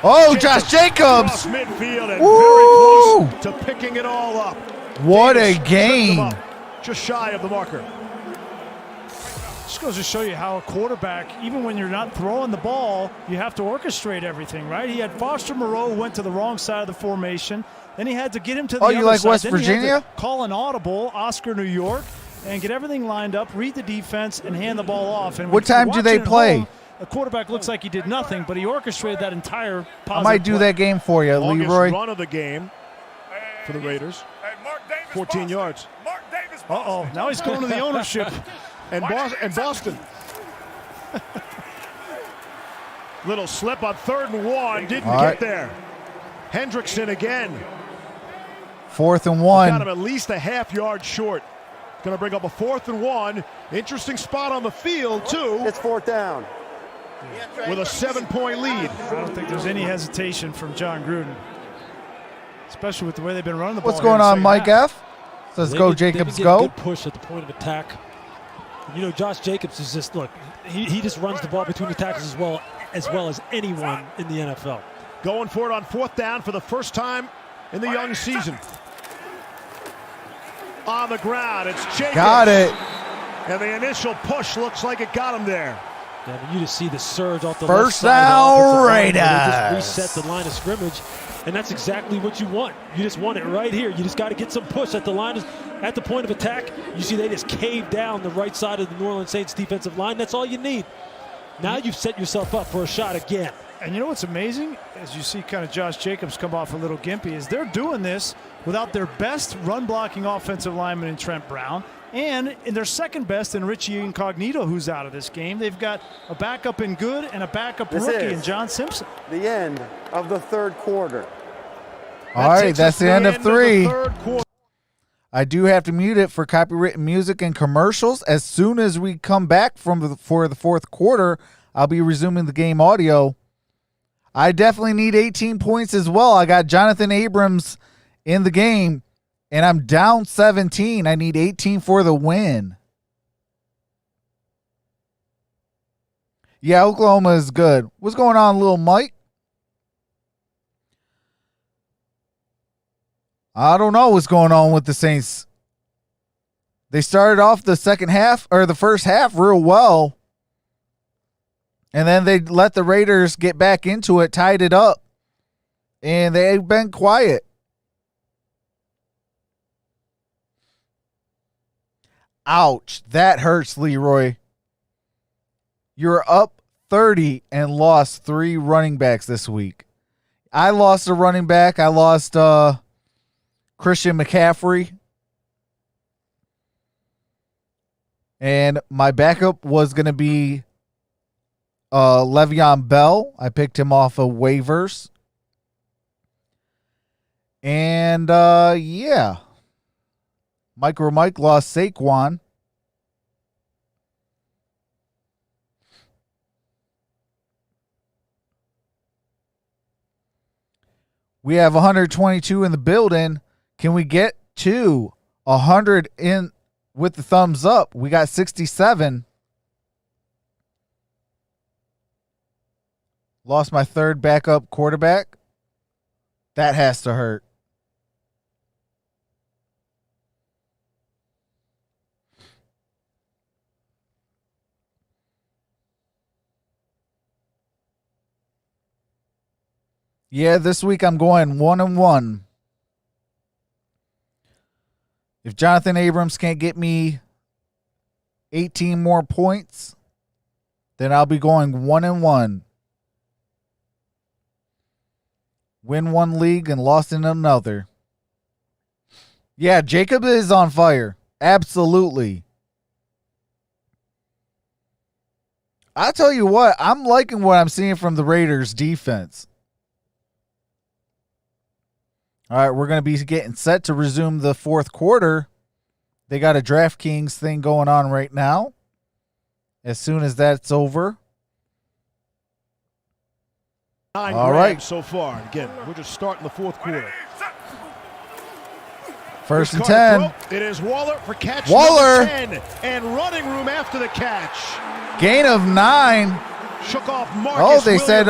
Oh, Josh Across Jacobs. midfield and Woo! very close to picking it all up. What a Davis tripped him game. up, just shy of the marker. Just goes to show you how a quarterback, even when you're not throwing the ball, you have to orchestrate everything, right? He had Foster Moreau went to the wrong side of the formation. Then he had to get him to the other side. Oh, you like West then Virginia? He had to call an audible, Oscar, New York, and get everything lined up, read the defense, and hand the ball off. And what time do they play? The quarterback looks like he did nothing, but he orchestrated that entire positive I might do play. that game for you, Longest Leroy. run of the game for the Raiders. Hey, Mark Davis, 14 Boston. yards. Mark Davis, Uh-oh, Boston. now he's going to the ownership. And Boston. Little slip on 3rd and 1. Didn't All get right. there. Hendrickson again. 4th and Got 1. him at least a half-yard short. Going to bring up a 4th and 1. Interesting spot on the field, too, It's 4th down. with a 7-point lead. I don't think there's any hesitation from John Gruden, especially with the way they've been running the ball. What's going here in on, the Mike second half. F? Says They've go, been- they've been Jacobs, getting go. Good push at the point of attack. You know, Josh Jacobs is just, look, he just runs the ball between the tackles as well as anyone in the NFL. Going for it on 4th down for the first time in the young season. On the ground, it's Jacobs. Got it. And the initial push looks like it got him there. Yeah, I mean, you just see the surge off the First left side of the down, offensive line where They Raiders. just reset the line of scrimmage, and that's exactly what you want. You just want it right here. You just got to get some push at the line, at the point of attack. You see they just cave down the right side of the New Orleans Saints defensive line. That's all you need. Now you've set yourself up for a shot again. And you know what's amazing? As you see kind of Josh Jacobs come off a little gimpy, is they're doing this without their best run-blocking offensive lineman in Trent Brown, and in their second best in Richie Incognito, who's out of this game. They've got a backup in Good and a backup This rookie is in John Simpson. the end of the 3rd quarter. All right, takes that's us the to end of the 3. 3rd quarter. I do have to mute it for copywritten music and commercials. As soon as we come back for the 4th quarter, I'll be resuming the game audio. I definitely need 18 points as well. I got Jonathan Abrams in the game, and I'm down 17. I need 18 for the win. Yeah, Oklahoma is good. What's going on, little Mike? I don't know what's going on with the Saints. They started off the first half real well. And then they let the Raiders get back into it, tied it up. And they've been quiet. Ouch. That hurts, Leroy. You're up 30 and lost 3 running backs this week. I lost a running back. I lost Christian McCaffrey. And my backup was going to be Le'Veon Bell. I picked him off of waivers. And, yeah. MicroMike lost Saquon. We have 122 in the building. Can we get to 100 in with the thumbs up? We got 67. Lost my 3rd backup quarterback. That has to hurt. Yeah, this week I'm going 1-1. If Jonathan Abrams can't get me 18 more points, then I'll be going 1-1. Win one league and lost in another. Yeah, Jacob is on fire. Absolutely. I'll tell you what, I'm liking what I'm seeing from the Raiders defense. All right, we're going to be getting set to resume the 4th quarter. They got a DraftKings thing going on right now. As soon as that's over. 9 All grabs right. so far. Again, we're just starting the 4th quarter. First and Carter 10. throw. It is Waller for catch Waller. number 10. And running room after the catch. Gain of 9. Shook off Marcus Oh, they Williams. said,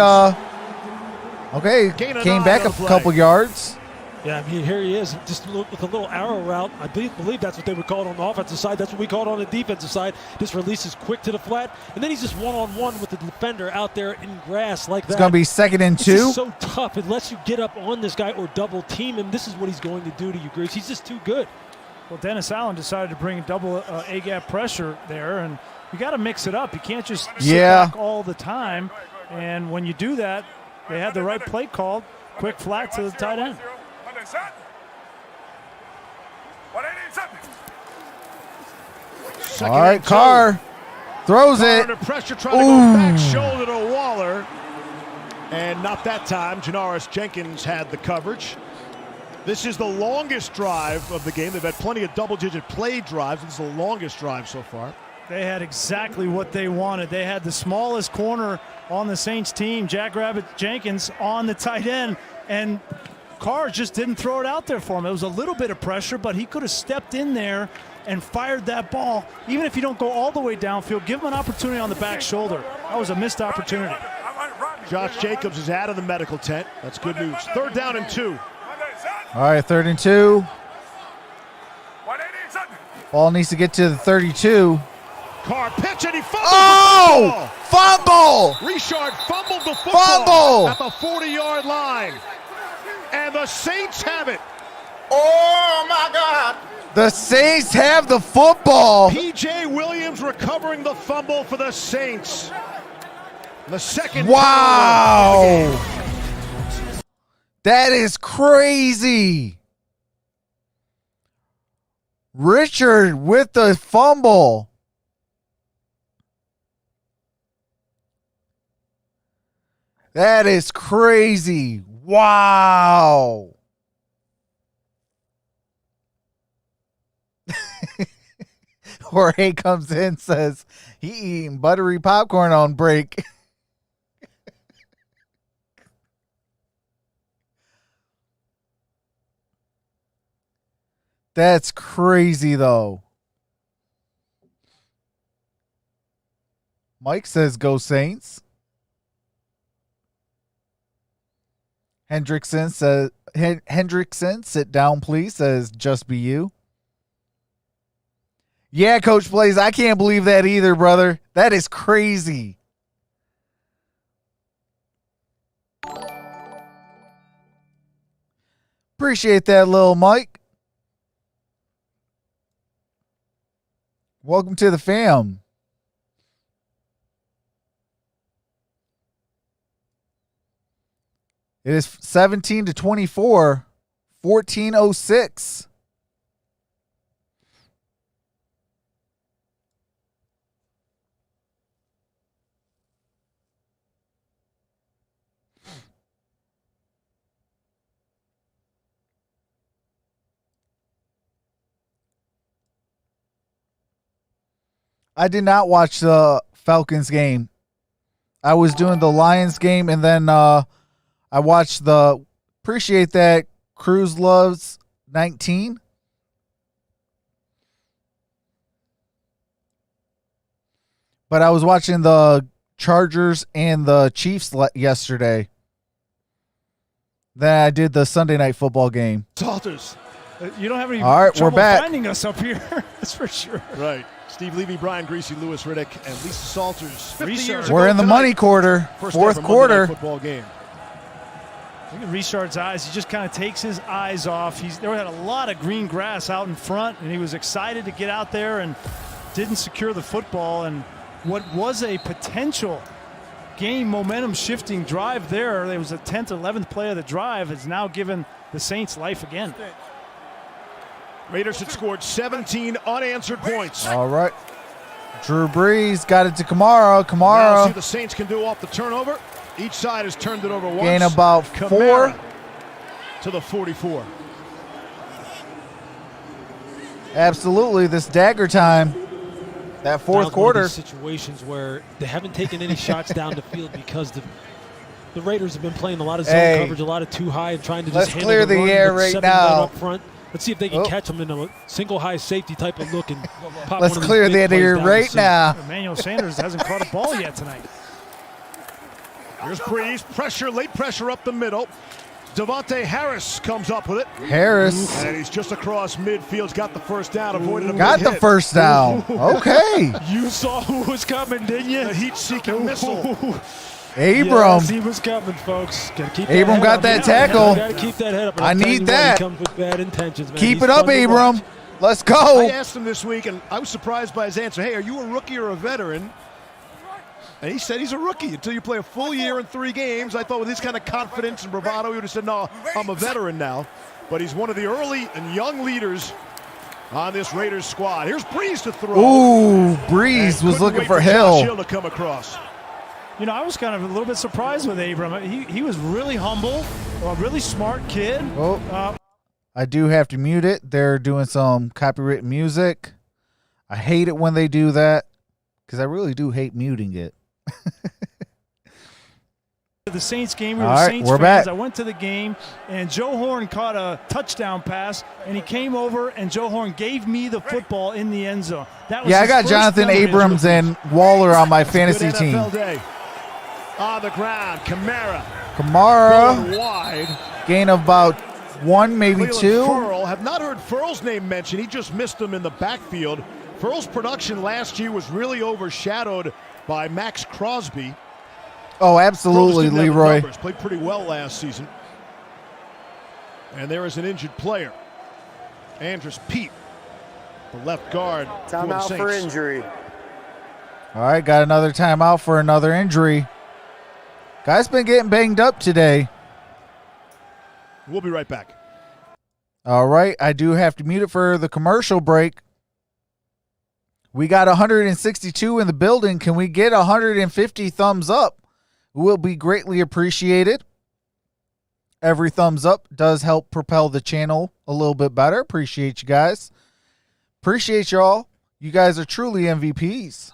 okay, Gain of came 9 back on a the play. couple yards. Yeah, I mean, here he is, just with a little arrow route. I believe that's what they would call it on the offensive side. That's what we call it on the defensive side. Just releases quick to the flat, and then he's just one-on-one with the defender out there in grass like that. It's going to be 2nd and 2. It's so tough. It lets you get up on this guy or double team him. This is what he's going to do to you, Grease. He's just too good. Well, Dennis Allen decided to bring double A-gap pressure there, and you got to mix it up. You can't just sit back all the time. And when you do that, they had the right play called. Quick flat to the tight end. All right, Carr throws it. Under pressure, trying to go back shoulder to Waller. And not that time. Janoris Jenkins had the coverage. This is the longest drive of the game. They've had plenty of double-digit play drives. This is the longest drive so far. They had exactly what they wanted. They had the smallest corner on the Saints team, Jackrabbit Jenkins, on the tight end. And Carr just didn't throw it out there for him. It was a little bit of pressure, but he could have stepped in there and fired that ball. Even if you don't go all the way downfield, give him an opportunity on the back shoulder. That was a missed opportunity. Josh Jacobs is out of the medical tent. That's good news. 3rd down and 2. All right, 3rd and 2. Ball needs to get to the 32. Carr pitch, and he fumbled the football. Fumble! Richard fumbled the football Fumble! at the 40-yard line. And the Saints have it. Oh, my God. The Saints have the football. P.J. Williams recovering the fumble for the Saints. The second. Wow. That is crazy. Richard with the fumble. That is crazy. Wow. Jorge comes in, says he eating buttery popcorn on break. That's crazy, though. Mike says, go Saints. Hendrickson says, Hendrickson, sit down, please, says, just be you. Yeah, Coach Blaze, I can't believe that either, brother. That is crazy. Appreciate that, little Mike. Welcome to the fam. It is 17-24, 14:06. I did not watch the Falcons game. I was doing the Lions game, and then I watched the, appreciate that, Cruz Loves 19. But I was watching the Chargers and the Chiefs yesterday. Then I did the Sunday Night Football game. Salters. You don't have any All right, trouble we're back. finding us up here. That's for sure. Right. Steve Levy, Brian Greasy, Lewis Riddick, and Lisa Salters. 50 years We're ago in the tonight, money quarter, first fourth ever Monday quarter. Night Football game. Look at Richard's eyes. He just kind of takes his eyes off. There had a lot of green grass out in front, and he was excited to get out there and didn't secure the football. And what was a potential game momentum shifting drive there, it was the 10th or 11th play of the drive, has now given the Saints life again. Raiders had scored 17 unanswered points. All right. Drew Brees got it to Kamara. Now see Kamara what the Saints can do off the turnover. Each side has turned it over once. gain about Kamara 4. to the 44. Absolutely, this dagger time. That fourth Now it's one of quarter. these situations where they haven't taken any shots down the field because the Raiders have been playing a lot of zone coverage, a lot of too high, and trying to Let's just handle clear the the run air with right 7 men now. up front. Let's see if they can catch them in a single high safety type of look and pop Let's one of clear these big that air plays down the right seam. now. Emmanuel Sanders hasn't caught a ball yet tonight. Here's Brees. Pressure, late pressure up the middle. Devontae Harris comes up with it. Harris And he's just across midfield. He's got the first down, avoided a got big the hit. first down. Okay. You saw who was coming, didn't you? The heat-seeking missile. Abram. Yes, he was coming, folks. Gotta keep that Abram head got up. that tackle. Gotta keep that head up. I I'll tell need you what, that. He comes with bad intentions, man. Keep He's it up, fun to Abram. watch. Let's I go. asked him this week, and I was surprised by his answer. Hey, are you a rookie or a veteran? And he said he's a rookie until you play a full year in 3 games. I thought with his kind of confidence and bravado, he would have said, no, I'm a veteran now. But he's one of the early and young leaders on this Raiders squad. Here's Brees to throw. Ooh, Brees And was couldn't looking wait for Josh Hill. Hill to come across. You know, I was kind of a little bit surprised with Abram. He was really humble, a really smart kid. Oh, I do have to mute it. They're doing some copyrighted music. I hate it when they do that because I really do hate muting it. The Saints game, we All were right, Saints we're fans. back. I went to the game, and Joe Horn caught a touchdown pass, and he came over, and Joe Horn gave me the football in the end zone. That was Yeah, I his got first Jonathan memory of Abrams Drew Brees. and Waller on my Good fantasy NFL team. day. On the ground, Kamara Kamara, going wide. gain of about 1, maybe Cleveland 2. Furl, have not heard Furl's name mentioned. He just missed him in the backfield. Furl's production last year was really overshadowed by Max Crosby. Oh, Furl's absolutely, didn't have the Leroy. numbers, played pretty well last season. And there is an injured player. Andrus Peat, the left guard for the Timeout Saints. for injury. All right, got another timeout for another injury. Guy's been getting banged up today. We'll be right back. All right, I do have to mute it for the commercial break. We got 162 in the building. Can we get 150 thumbs up? Will be greatly appreciated. Every thumbs up does help propel the channel a little bit better. Appreciate you guys. Appreciate y'all. You guys are truly MVPs.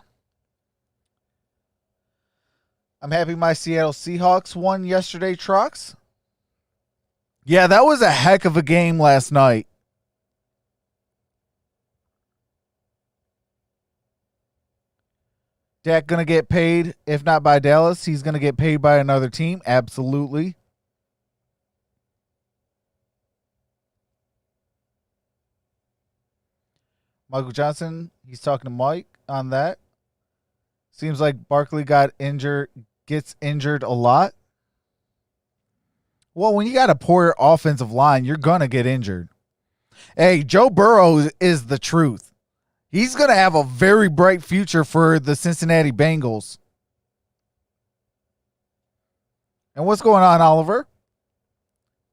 I'm happy my Seattle Seahawks won yesterday, Trox. Yeah, that was a heck of a game last night. Dak going to get paid, if not by Dallas, he's going to get paid by another team. Absolutely. Michael Johnson, he's talking to Mike on that. Seems like Barkley gets injured a lot. Well, when you got a poor offensive line, you're going to get injured. Hey, Joe Burrow is the truth. He's going to have a very bright future for the Cincinnati Bengals. And what's going on, Oliver?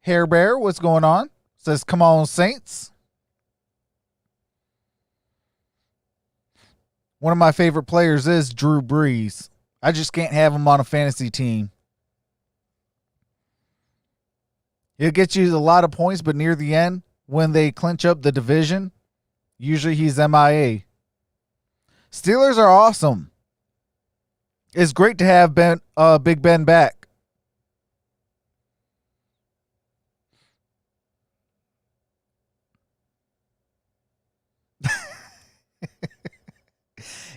Hair Bear, what's going on? Says, come on, Saints. One of my favorite players is Drew Brees. I just can't have him on a fantasy team. He'll get you a lot of points, but near the end, when they clinch up the division, usually he's MIA. Steelers are awesome. It's great to have Big Ben back.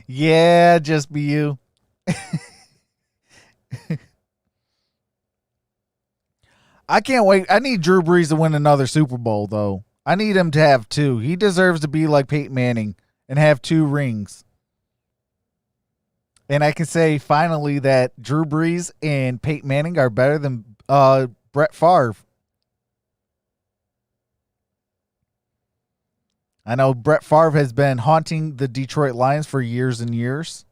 Yeah, just be you. I can't wait. I need Drew Brees to win another Super Bowl, though. I need him to have 2. He deserves to be like Peyton Manning and have 2 rings. And I can say finally that Drew Brees and Peyton Manning are better than Brett Favre. I know Brett Favre has been haunting the Detroit Lions for years and years.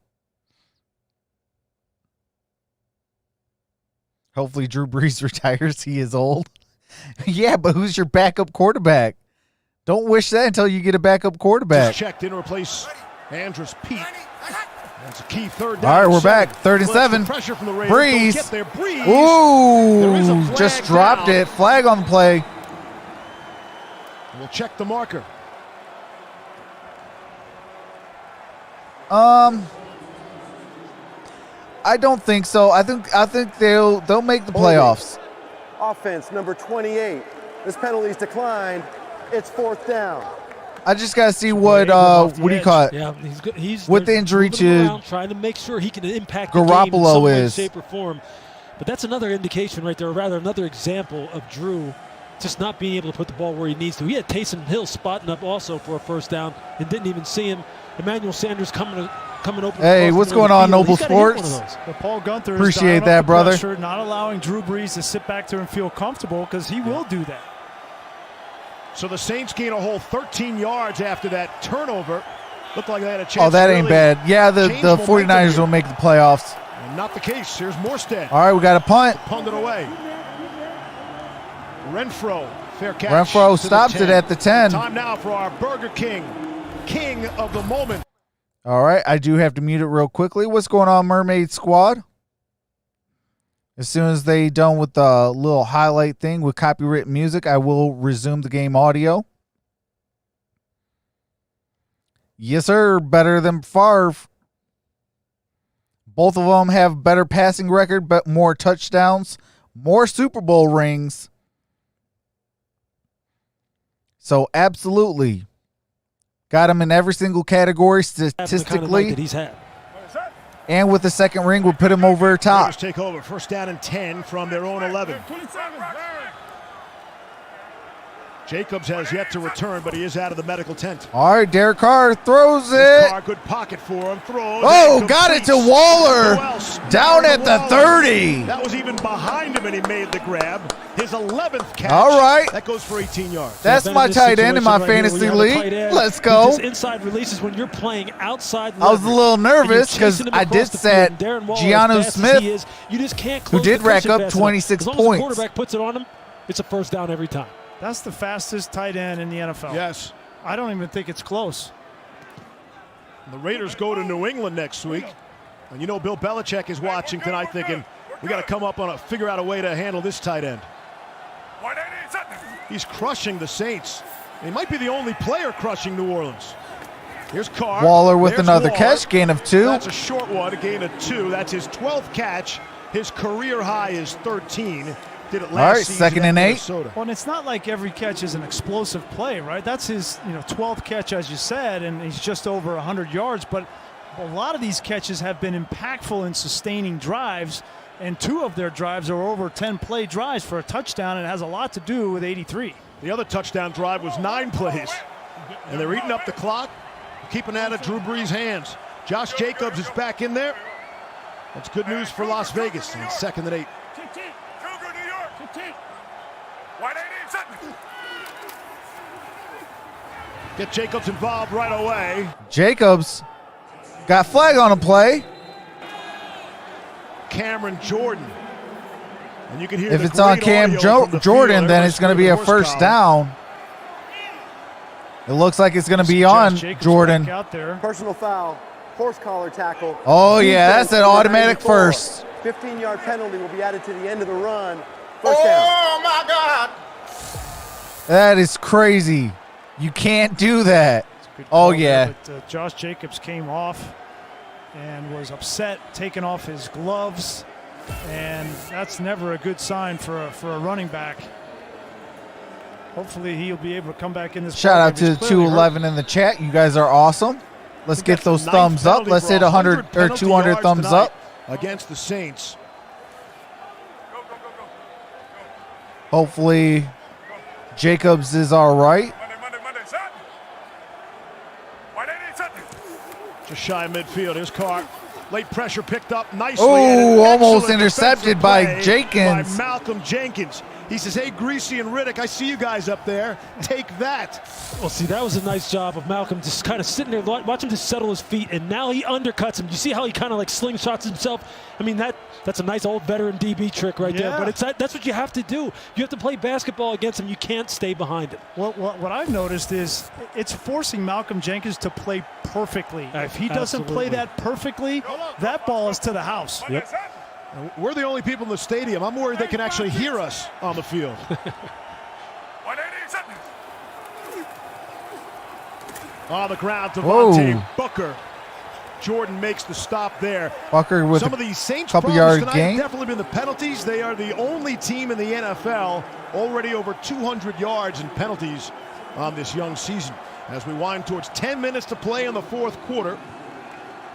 Hopefully Drew Brees retires. He is old. Yeah, but who's your backup quarterback? Don't wish that until you get a backup quarterback. Just checked in to replace Andrus Peat. That's a key third down. All right, we're back. 3rd and 7. Pressure from the Raiders. Brees. Don't get there. Brees. There is a Ooh, flag just dropped down. it. Flag on the play. We'll check the marker. I don't think so. I think they'll make the playoffs. Offense number 28. This penalty's declined. It's 4th down. I just gotta see what off the do you edge. call it? Yeah, he's good. With the injury moving him to around, trying to make sure he can impact Garoppolo the game in some way, is. shape, or form. But that's another indication right there, or rather another example of Drew just not being able to put the ball where he needs to. He had Taysom Hill spotting up also for a first down and didn't even see him. Emmanuel Sanders coming open. Hey, what's going on, Noble Sports? But Paul Gunther is Appreciate dialing up that, the brother. pressure, not allowing Drew Brees to sit back there and feel comfortable, because he will do that. So the Saints gain a whole 13 yards after that turnover. Looked like they had a chance. Oh, that to ain't really bad. Yeah, the change momentum 49ers here. will make the playoffs. And not the case. Here's Morstead. All right, we got a punt. Punted away. Renfro, fair catch. Renfro to the stops 10. it at the 10. Time now for our Burger King of the moment. All right, I do have to mute it real quickly. What's going on, Mermaid Squad? As soon as they done with the little highlight thing with copyright music, I will resume the game audio. Yes, sir. Better than Favre. Both of them have better passing record, but more touchdowns, more Super Bowl rings. So absolutely, got him in every single category statistically. That he's had. And with the second ring, we'll put him over top. Raiders take over. First down and 10 from their own 11. Jacobs has yet to return, but he is out of the medical tent. All right, Derek Carr throws it. Carr, good pocket for him. Throws. Oh, got it to Waller. Down at the 30. That was even behind him, and he made the grab. His 11th catch. All right. That goes for 18 yards. That's my tight end in my fantasy league. Let's go. Just inside releases when you're playing outside. I was a little nervous because I did set Giannou Smith, you just can't who did rack up 26 points. As long as the quarterback puts it on him, it's a first down every time. That's the fastest tight end in the NFL. Yes. I don't even think it's close. The Raiders go to New England next week. And you know Bill Belichick is watching tonight thinking, we got to figure out a way to handle this tight end. He's crushing the Saints. He might be the only player crushing New Orleans. Here's Carr. Waller with There's another Waller. catch, gain of 2. That's a short one, a gain of 2. That's his 12th catch. His career high is 13. Did it last All right, season second at and 8. Minnesota. Well, and it's not like every catch is an explosive play, right? That's his 12th catch, as you said, and he's just over 100 yards. But a lot of these catches have been impactful in sustaining drives, and 2 of their drives are over 10-play drives for a touchdown, and it has a lot to do with 83. The other touchdown drive was 9 plays. And they're eating up the clock, keeping it out of Drew Brees' hands. Josh Jacobs is back in there. That's good news for Las Vegas. And 2nd and 8. Get Jacobs involved right away. Jacobs got flag on a play. Cameron Jordan. And you can hear If the it's on great Cam audio from the Jordan, field. then it's going to be a first down. It looks like it's going to be on Jordan. Out there. Personal foul, horse collar tackle. Oh, yeah, that's an automatic 94. first. 15-yard penalty will be added to the end of the run. First down. Oh, my God. That is crazy. You can't do that. Good Oh, call yeah. there, but Josh Jacobs came off and was upset, taking off his gloves, and that's never a good sign for a running back. Hopefully he'll be able to come back in this. Shout out ballgame. to He's the clearly hurt. 211 in the chat. You guys are awesome. Let's get That's the those 9th thumbs up. penalty Let's for hit 100 or penalty 200 yards thumbs tonight up. against the Saints. Hopefully Jacobs is all right. Just shy of midfield. Here's Carr. Late pressure picked up nicely. Oh, and an almost excellent intercepted defensive by play Jenkins. By Malcolm Jenkins. He says, hey, Greasy and Riddick, I see you guys up there. Take that. Well, see, that was a nice job of Malcolm just kind of sitting there, watch him just settle his feet, and now he undercuts him. You see how he kind of like slingshots himself? I mean, that's a nice old veteran DB trick right there. But that's what you have to do. You have to play basketball against him. You can't stay behind him. Well, what I've noticed is it's forcing Malcolm Jenkins to play perfectly. If he doesn't play that perfectly, that ball is to the house. Yep. We're the only people in the stadium. I'm worried they can actually hear us on the field. On the ground, Devontae Booker. Jordan makes the stop there. Booker with some of these Saints couple problems yard tonight gain. have definitely been the penalties. They are the only team in the NFL already over 200 yards in penalties on this young season. As we wind towards 10 minutes to play in the 4th quarter.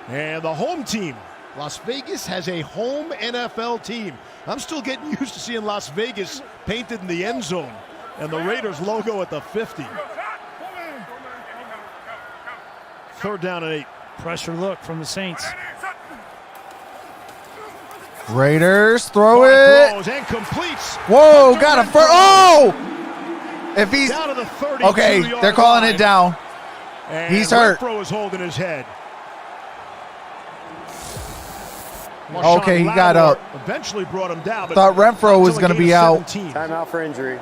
And the home team, Las Vegas, has a home NFL team. I'm still getting used to seeing Las Vegas painted in the end zone and the Raiders logo at the 50. 3rd down and 8. Pressure look from the Saints. Raiders throw it. Throws and completes. Whoa, got a first. Oh! If he's Down to the 32 okay, they're calling it down. And He's hurt. Renfro is holding his head. Okay, he got up. Eventually brought him down. But Thought Renfro was going to be out. 17. Timeout for injury.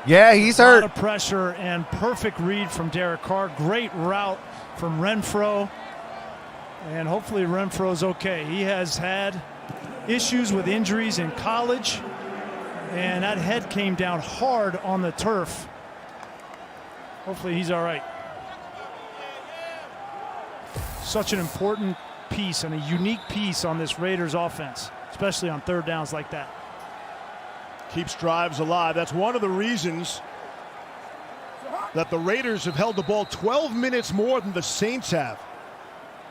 Yeah, he's A lot hurt. of pressure and perfect read from Derek Carr. Great route from Renfro. And hopefully Renfro's okay. He has had issues with injuries in college. And that head came down hard on the turf. Hopefully he's all right. Such an important piece and a unique piece on this Raiders offense, especially on 3rd downs like that. Keeps drives alive. That's one of the reasons that the Raiders have held the ball 12 minutes more than the Saints have.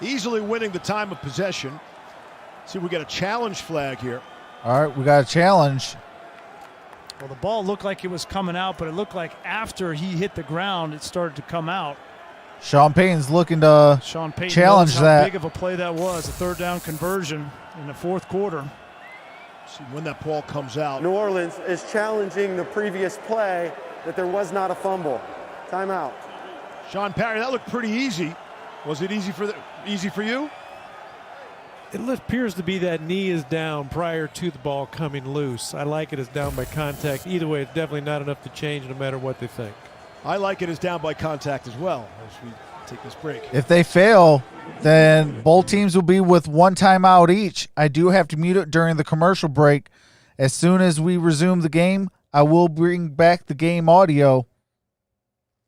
Easily winning the time of possession. See, we got a challenge flag here. All right, we got a challenge. Well, the ball looked like it was coming out, but it looked like after he hit the ground, it started to come out. Sean Payton's looking to Sean Payton challenge knows how that. big of a play that was, a 3rd down conversion in the 4th quarter. See when that ball comes out. New Orleans is challenging the previous play that there was not a fumble. Timeout. Sean Perry, that looked pretty easy. Was it easy for you? It appears to be that knee is down prior to the ball coming loose. I like it as down by contact. Either way, it's definitely not enough to change no matter what they think. I like it as down by contact as well as we take this break. If they fail, then both teams will be with 1 timeout each. I do have to mute it during the commercial break. As soon as we resume the game, I will bring back the game audio.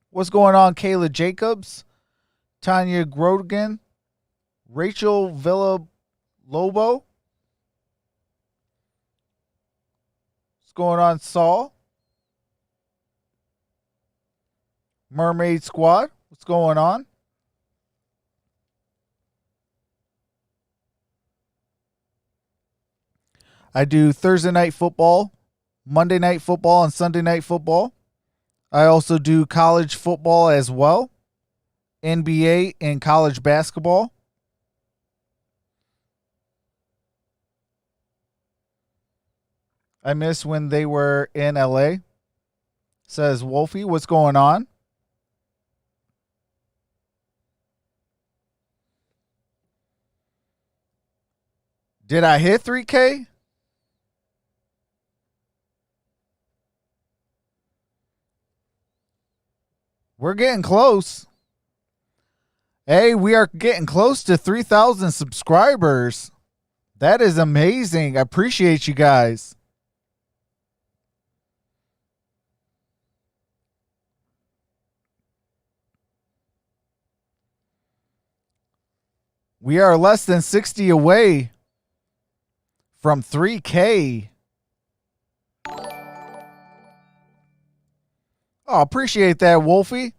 What's going on, Kayla Jacobs, Tanya Grogan, Rachel Villalobos? What's going on, Saul? Mermaid Squad, what's going on? I do Thursday night football, Monday night football, and Sunday night football. I also do college football as well, NBA and college basketball. I miss when they were in LA, says Wolfie. What's going on? Did I hit 3K? We're getting close. Hey, we are getting close to 3,000 subscribers. That is amazing. I appreciate you guys. We are less than 60 away from 3K. Oh, appreciate that, Wolfie.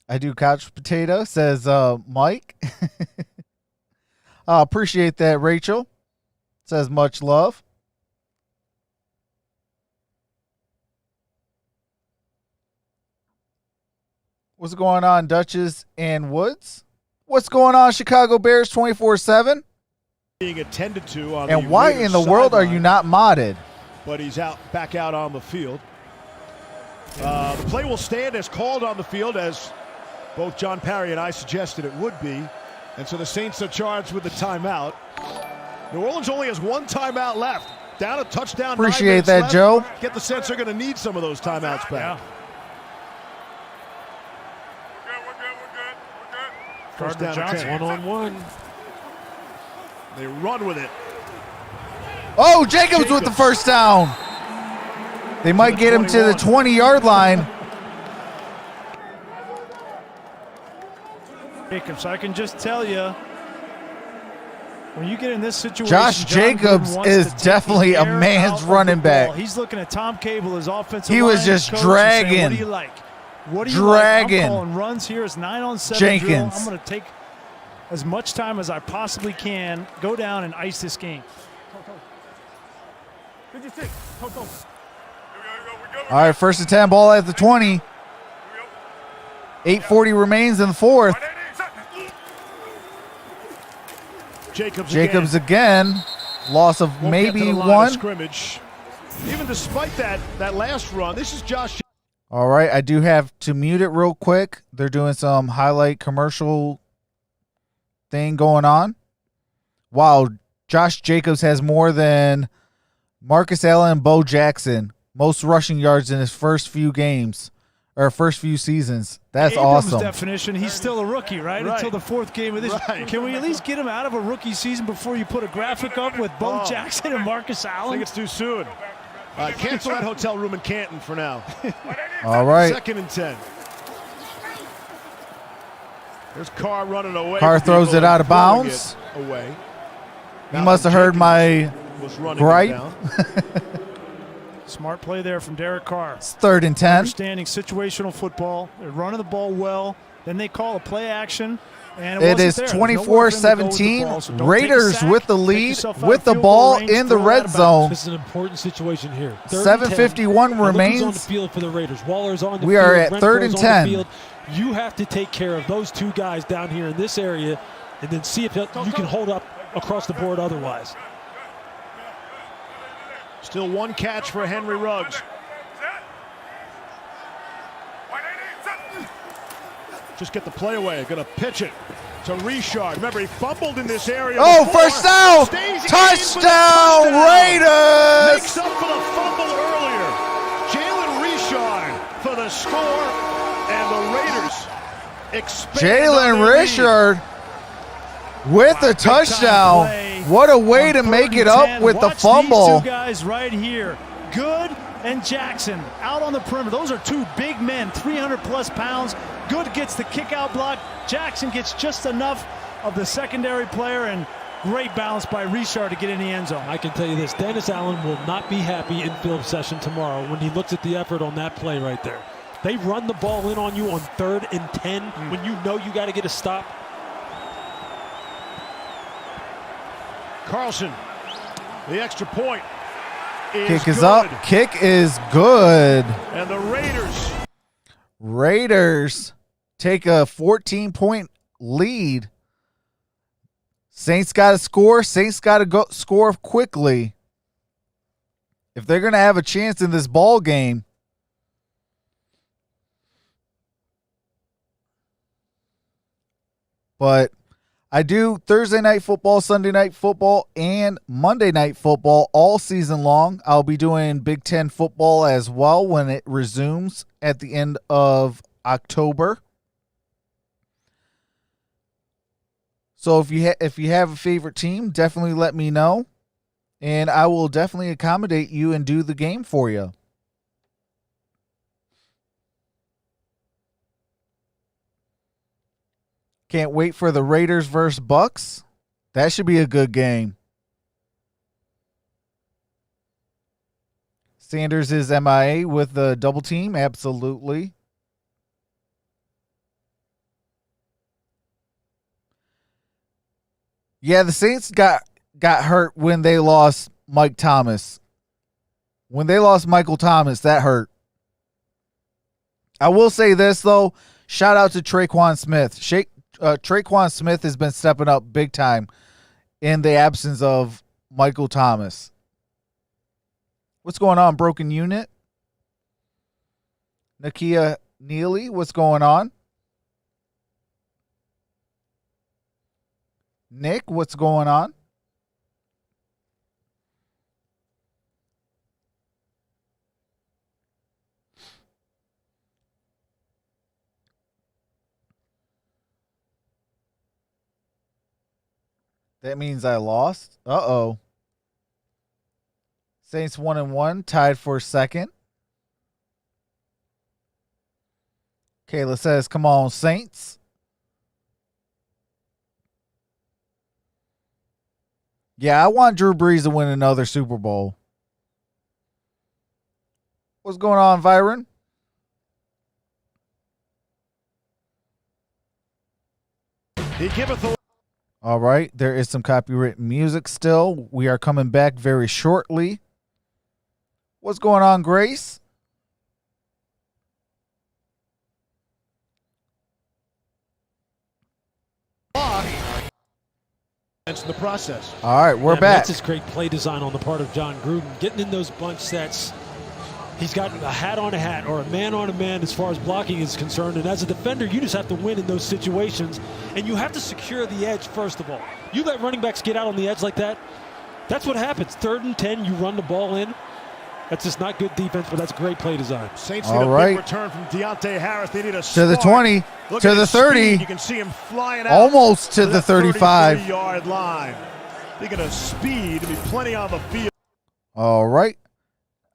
I do couch potato, says Mike. Appreciate that, Rachel. Says much love. What's going on, Duchess and Woods? What's going on, Chicago Bears 24/7? Being attended to on and why in the world are you not modded? But he's back out on the field. The play will stand as called on the field, as both John Parry and I suggested it would be. And so the Saints are charged with the timeout. New Orleans only has 1 timeout left. Down a touchdown. Appreciate that, left. Joe. Get the sense they're going to need some of those timeouts back. Yeah. First down Johnson. 1-on-1. They run with it. Oh, Jacobs with the first down. They might get him to the 20-yard line. Jacobs, I can just tell you, when you get in this situation, Josh Jacobs is definitely a man's running back. He's looking at Tom Cable, his offensive He line was just coach, dragging. saying, what do you like? What do you Dragging. like? I'm calling runs here. It's 9-on-7 Jenkins. drill. I'm going to take as much time as I possibly can, go down and ice this game. All right, 1st and 10, ball at the 20. 8:40 remains in the fourth. Jacobs again. Loss of Won't maybe get to the line one. of scrimmage. Even despite that last run, this is Josh. All right, I do have to mute it real quick. They're doing some highlight commercial thing going on. Wow, Josh Jacobs has more than Marcus Allen and Bo Jackson. Most rushing yards in his first few games, or first few seasons. That's Abrams' awesome. definition, he's still a rookie, right? Until the 4th game of this. Right. Can we at least get him out of a rookie season before you put a graphic up with Bo Jackson and Marcus I Allen? think it's too soon. Cancel that hotel room in Canton for now. All right. 2nd and 10. There's Carr running away. Carr throws it out of throwing bounds. it away. You must have heard my Was running gripe. it down. Smart play there from Derek Carr. It's 3rd and 10. Understanding situational football. They're running the ball well. Then they call a play action. And It wasn't is there. There's nowhere for him to go with the 24-17. ball, so don't take a Raiders sack. with the Take lead yourself out with of the field ball goal range, in the throw it red out of bounds. zone. This is an important situation here. 7:51 Now, look who's on the remains. field for the Raiders. Waller's on the We field. are at Renfro's 3rd and on 10. the field. You have to take care of those two guys down here in this area and then see if you can hold up across the board otherwise. Still one catch for Henry Ruggs. Just get the play away. Going to pitch it to Richard. Remember, he fumbled in this area. Oh, before. first down! Stays in with a Touchdown, touchdown. Raiders! Makes up for the fumble earlier. Jalen Richard for the score, and the Raiders expand Jalen on their lead. Richard with the touchdown. play What a way on to 3rd make and it up 10. with the Watch fumble. These two guys right here, Good and Jackson, out on the perimeter. Those are two big men, 300-plus pounds. Good gets the kick-out block. Jackson gets just enough of the secondary player, and great balance by Richard to get in the end zone. I can tell you this, Dennis Allen will not be happy in field session tomorrow when he looks at the effort on that play right there. They run the ball in on you on 3rd and 10 when you know you got to get a stop. Carlson, the extra point is Kick is good. up. Kick is good. And the Raiders take a 14-point lead. Saints got to score. Saints got to go score quickly if they're going to have a chance in this ball game. But I do Thursday night football, Sunday night football, and Monday night football all season long. I'll be doing Big Ten football as well when it resumes at the end of October. So if you have a favorite team, definitely let me know, and I will definitely accommodate you and do the game for you. Can't wait for the Raiders versus Bucks. That should be a good game. Sanders is MIA with the double team. Absolutely. Yeah, the Saints got hurt when they lost Mike Thomas. When they lost Michael Thomas, that hurt. I will say this, though. Shout out to Traquan Smith. Traquan Smith has been stepping up big time in the absence of Michael Thomas. What's going on, Broken Unit? Nakia Neely, what's going on? Nick, what's going on? That means I lost. Uh-oh. Saints 1-1, tied for second. Kayla says, come on, Saints. Yeah, I want Drew Brees to win another Super Bowl. What's going on, Byron? He giveth away. All right, there is some copyright music still. We are coming back very shortly. What's going on, Grace? That's the process. All right, we're back. That's just great play design on the part of John Gruden. Getting in those bunch sets. He's got a hat on a hat or a man on a man as far as blocking is concerned. And as a defender, you just have to win in those situations. And you have to secure the edge, first of all. You let running backs get out on the edge like that, that's what happens. 3rd and 10, you run the ball in. That's just not good defense, but that's great play design. Saints need a big return from Deontay Harris. They need a to the 20, Look to the 30. Speed. You can see him flying out. Almost to the 35. 33-yard line. Speaking of speed, there'll be plenty on the field. All right.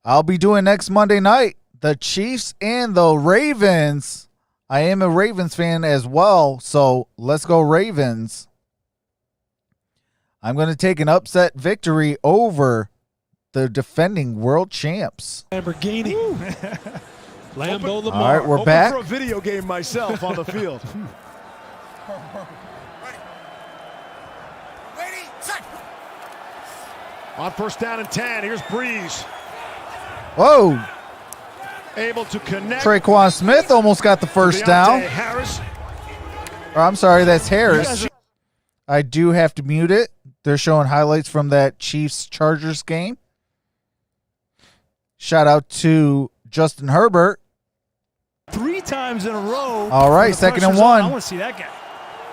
I'll be doing next Monday night the Chiefs and the Ravens. I am a Ravens fan as well, so let's go Ravens. I'm going to take an upset victory over the defending world champs. Lamborghini. Lambo Lamar. All right, we're Hoping back. for a video game myself on the field. Ready, set. On 1st down and 10, here's Brees. Whoa. Able to connect. Traquan Smith almost got the first down. Harris. Or, I'm sorry, that's Harris. I do have to mute it. They're showing highlights from that Chiefs-Chargers game. Shout out to Justin Herbert. 3 times in a row. All right, 2nd and 1. I want to see that guy.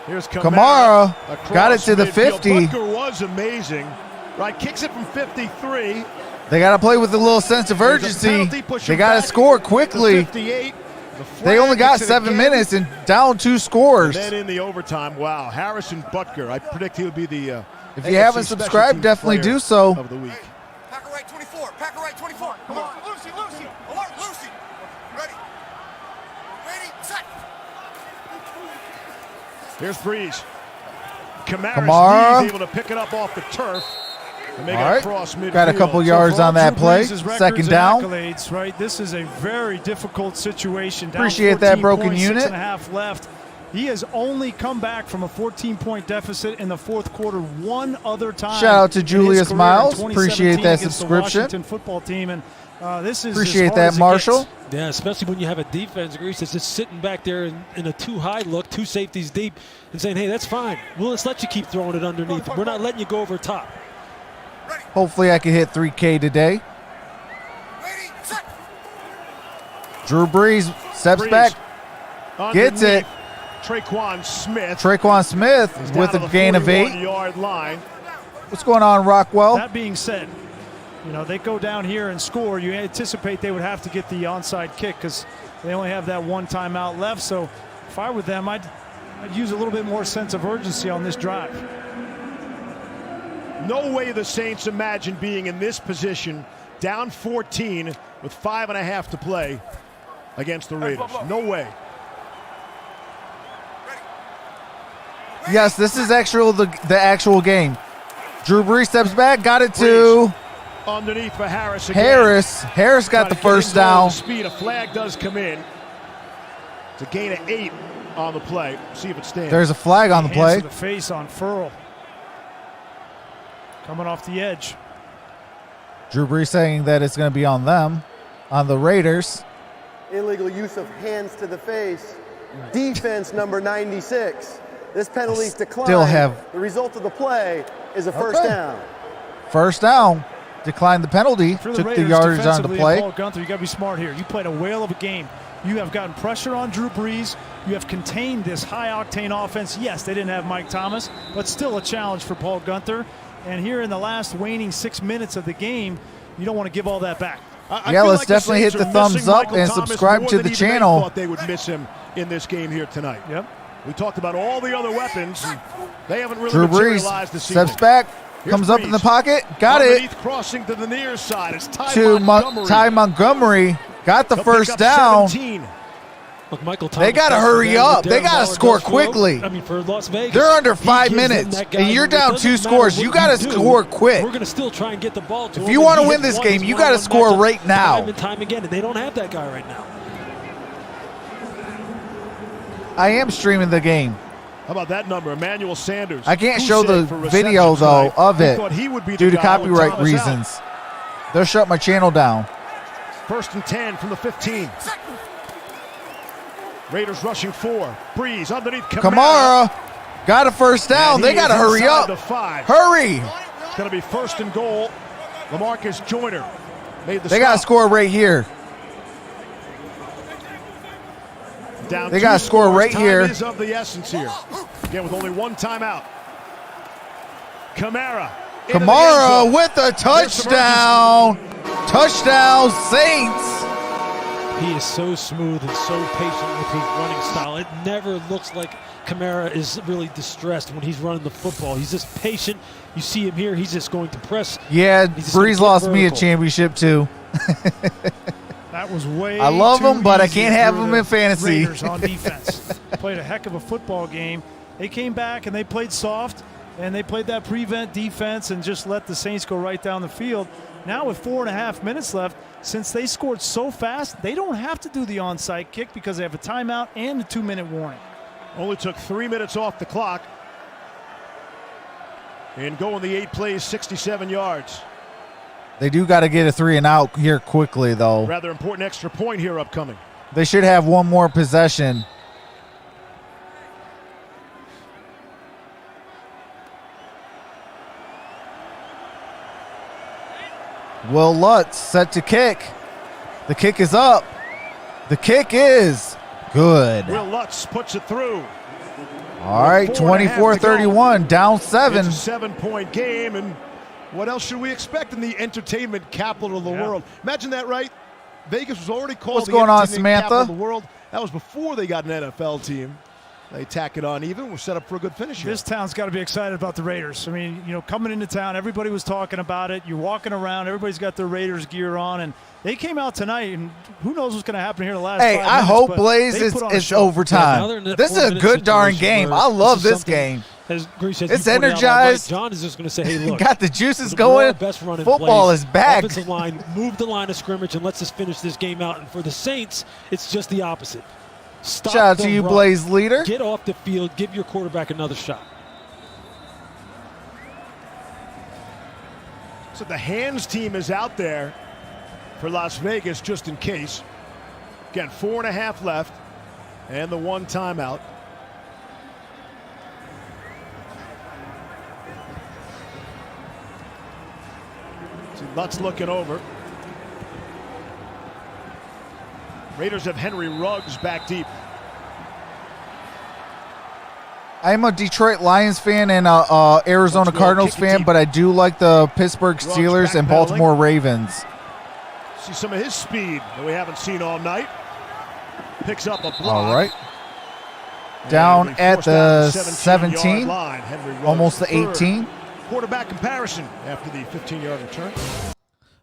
Here's Kamara got it to the 50. Butker was amazing. Right, kicks it from 53. They got to play with a little sense of urgency. They got to score quickly. They only got 7 minutes and down 2 scores. And then in the overtime, wow, Harrison Butker. I predict he'll be the if you haven't subscribed, definitely do so. Of the week. Packer right 24. Packer right 24. Come on. Lucy. Alert, Lucy. Ready. Ready, set. Here's Brees. Kamara able to pick it up off the turf. And make All it right, across midfield. got a couple yards on that play. 2nd down. Accolades, right? This is a very difficult situation. Down Appreciate that broken points, unit. 6.5 left. He has only come back from a 14-point deficit in the 4th quarter one other time. Shout out to Julius Miles. In Appreciate that against subscription. The Washington football team, and this is Appreciate as hard that, as it Marshall. gets. Yeah, especially when you have a defense, Grease, that's just sitting back there in a too high look, 2 safeties deep, and saying, hey, that's fine. Well, let's let you keep throwing it underneath. We're not letting you go over top. Hopefully I can hit 3K today. Ready, set. Drew Brees steps Brees back, gets underneath it. Traquan Smith. Traquan Smith with a gain of 8. 41-yard line. What's going on, Rockwell? That being said, you know, they go down here and score. You anticipate they would have to get the onside kick because they only have that 1 timeout left. So if I were them, I'd use a little bit more sense of urgency on this drive. No way the Saints imagine being in this position, down 14 with 5.5 to play against the Raiders. No way. Yes, this is the actual game. Drew Brees steps back, got it to Underneath for Harris again. Harris got the first down. Speed, a flag does come in. It's a gain of 8 on the play. See if it stands. There's a flag on the Hands play. to the face on Furl. Coming off the edge. Drew Brees saying that it's going to be on them, on the Raiders. Illegal use of hands to the face. Defense number 96. This penalty's declined. Still have the result of the play is a first down. First down. Declined the penalty. For the Took Raiders, the yardage on the defensively, play. Paul Gunther, you got to be smart here. You played a whale of a game. You have gotten pressure on Drew Brees. You have contained this high-octane offense. Yes, they didn't have Mike Thomas, but still a challenge for Paul Gunther. And here in the last waning 6 minutes of the game, you don't want to give all that back. Yeah, let's definitely hit the thumbs up and subscribe to the channel. Thought they would miss him in this game here tonight. Yep. We talked about all the other weapons. They haven't really Drew materialized Brees this steps evening. back, Here's comes up in the Brees. pocket, got Underneath, it crossing to the near side. It's to Ty Montgomery, got the They'll pick first up down. 17. Look, Michael Thomas, They got to hurry up. They got to score quickly. I mean, for Las Vegas, They're under he 5 gives them minutes, that guy and you're who- it down doesn't 2 matter scores. what You got to do, score quick. We're going to still try and get the ball to him. If you and want to he win has this won game, his you got to one-on-one score matchup right now. Time and time again, and they don't have that guy right now. I am streaming the game. How about that number? Emmanuel Sanders. I can't Who show said the for video, receptions though, tonight? of Who it thought he would be due the to guy with copyright Thomas out? reasons. They'll shut my channel down. 1st and 10 from the 15. Raiders rushing 4. Brees underneath Kamara got a first down. And They he got to is hurry inside up. the 5. Hurry. It's going to be 1st and goal. LaMarcus Joyner made the They got to stop. score right here. Down They 2 gotta score scores. right Time here. is of the essence here. Again, with only 1 timeout. Kamara. into the end Kamara zone. with a There's some touchdown. Touchdown, Saints. He is so smooth and so patient with his running style. It never looks like Kamara is really distressed when he's running the football. He's just patient. You see him here. He's just going to press. Yeah, He's just gonna Brees get lost me a vertical. championship, too. That was way I love too him, but I easy can't have for him the in fantasy. Raiders on defense. Played a heck of a football game. They came back and they played soft, and they played that prevent defense and just let the Saints go right down the field. Now with 4.5 minutes left, since they scored so fast, they don't have to do the onside kick because they have a timeout and a 2-minute warning. Only took 3 minutes off the clock. And going the 8 plays, 67 yards. They do got to get a 3 and out here quickly, though. Rather important extra point here upcoming. They should have one more possession. Will Lutz set to kick. The kick is up. The kick is good. Will Lutz puts it through. All right, 24-31, down 7. It's a 7-point game, and what else should we expect in the entertainment capital of the world? Imagine that, right? Vegas was already called What's the going on, entertainment capital Samantha? of the world. That was before they got an NFL team. They tack it on even. We're set up for a good finish here. This town's got to be excited about the Raiders. I mean, you know, coming into town, everybody was talking about it. You're walking around, everybody's got their Raiders gear on, and they came out tonight, and who knows what's going to happen here in the last 5 minutes. Hey, I hope, but Blaze, they put on a it's show. overtime. This is a good darn game. I love this game. As Grease says, It's you pointed out all energized. night, John is just going to say, hey, look. Got the juices the going. best running Football plays, is back. Offensive line, move the line of scrimmage, and let's just finish this game out. And for the Saints, it's just the opposite. Stop Shout out the to you, run. Blaze leader. Get off the field. Give your quarterback another shot. So the hands team is out there for Las Vegas just in case. Again, 4.5 left and the 1 timeout. See Lutz looking over. Raiders have Henry Ruggs back deep. I'm a Detroit Lions fan and a Arizona Let's go, Cardinals kick it fan, deep. but I do like the Pittsburgh Ruggs Steelers and backpedaling. Baltimore Ravens. See some of his speed that we haven't seen all night. Picks up a block. All right. And Down we at forced down the 17-yard 17, line. Henry Ruggs almost the third 18. Quarterback comparison after the 15-yard return.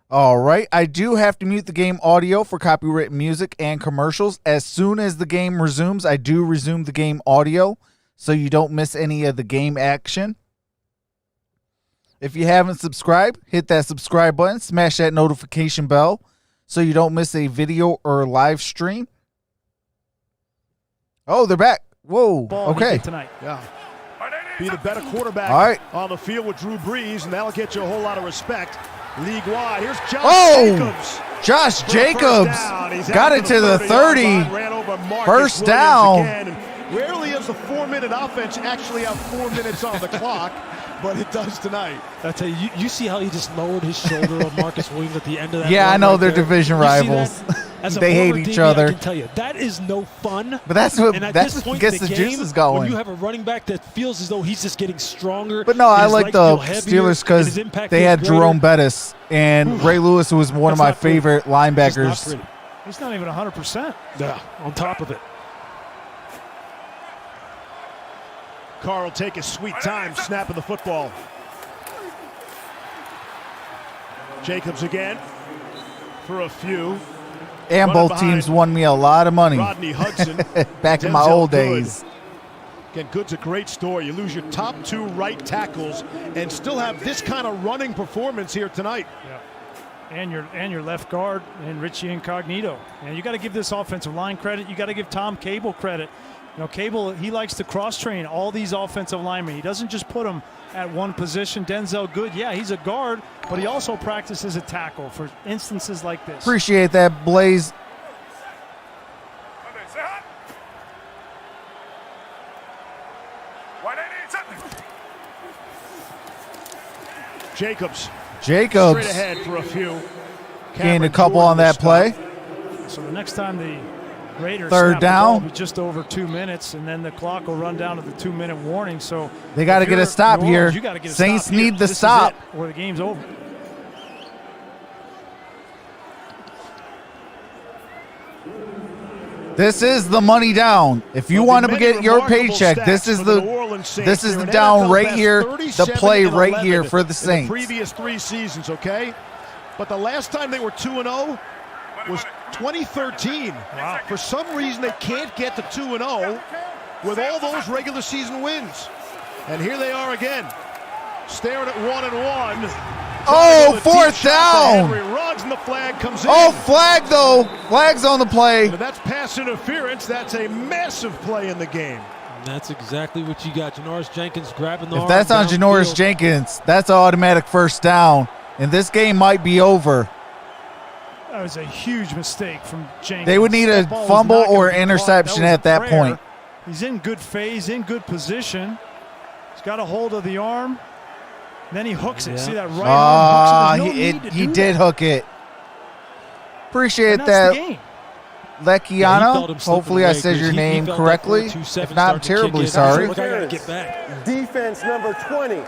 All right. I do have to mute the game audio for copyrighted music and commercials. As soon as the game resumes, I do resume the game audio so you don't miss any of the game action. If you haven't subscribed, hit that subscribe button, smash that notification bell so you don't miss a video or live stream. Oh, they're back. Whoa. Ball Okay. tonight. Yeah. Be the better quarterback All right. on the field with Drew Brees, and that'll get you a whole lot of respect league-wide. Here's Josh Oh! Jacobs. Josh for a Jacobs first down. He's got out it to the 30-yard 30. line, ran over Marcus First Williams down. again. And rarely has the 4-minute offense actually have 4 minutes on the clock, but it does tonight. I tell you, you see how he just lowered his shoulder of Marcus Williams at the end of that. Yeah, I run know right they're there. division You see rivals. that? As a They hate former each DB, other. I can tell you that is no fun. But that's what And at that's this what point gets in the game, juices when going. you have a running back that feels as though he's just getting stronger. But no, I his like legs the feel heavier, Steelers and because his impact they feels had greater. Jerome Bettis and Ray Lewis, who was one of That's my not pretty. favorite It's just not linebackers. pretty. He's not even 100%. Yeah, on top of it. Carr will take his sweet time snapping the football. Jacobs again for a few. And Running both teams behind won me a lot of money Rodney Hudson. back in my Denzel old Good. days. Again, Good's a great story. You lose your top 2 right tackles and still have this kind of running performance here tonight. And your left guard and Richie Incognito. And you got to give this offensive line credit. You got to give Tom Cable credit. Cable, he likes to cross-train all these offensive linemen. He doesn't just put them at one position. Denzel Good, yeah, he's a guard, but he also practices a tackle for instances like this. Appreciate that, Blaze. Jacobs. Straight ahead for a few. Gained a couple on that play. So the next time the Raiders third snap down, the ball, just over 2 minutes, and then the clock will run down to the 2-minute warning. So they got to get a stop New here. Orleans, you gotta get a Saints stop here. need the This stop, is it, or the game's over. This is the money down. If you want to get your paycheck, this is the down right here, the play right here for the Saints. The previous 3 seasons, okay? But the last time they were 2-0 was 2013. Wow. For some reason, they can't get to 2-0 with all those regular season wins. And here they are again, staring at 1-1. Oh, fourth down. Henry runs and the flag comes in. Oh, flag though. Flag's on the play. So that's pass interference. That's a massive play in the game. And that's exactly what you got. Janoris Jenkins grabbing the arm. If that's on Janoris downfield. Jenkins, that's an automatic first down. And this game might be over. That was a huge mistake from Jenkins. They would need a That ball was fumble not gonna or be caught. interception was at that prayer. point. He's in good phase, in good position. He's got a hold of the arm. Then he hooks it. Yeah. See that right arm hooks it? There's no need to He do did that. hook it. Appreciate And that's the that, game. Yeah, he Lekiana. felt him slipping Hopefully away I said 'cause your he name felt that correctly. 4-2-7 If not, I'm starting to kick terribly in. sorry. Look, I gotta get back. Defense number 20.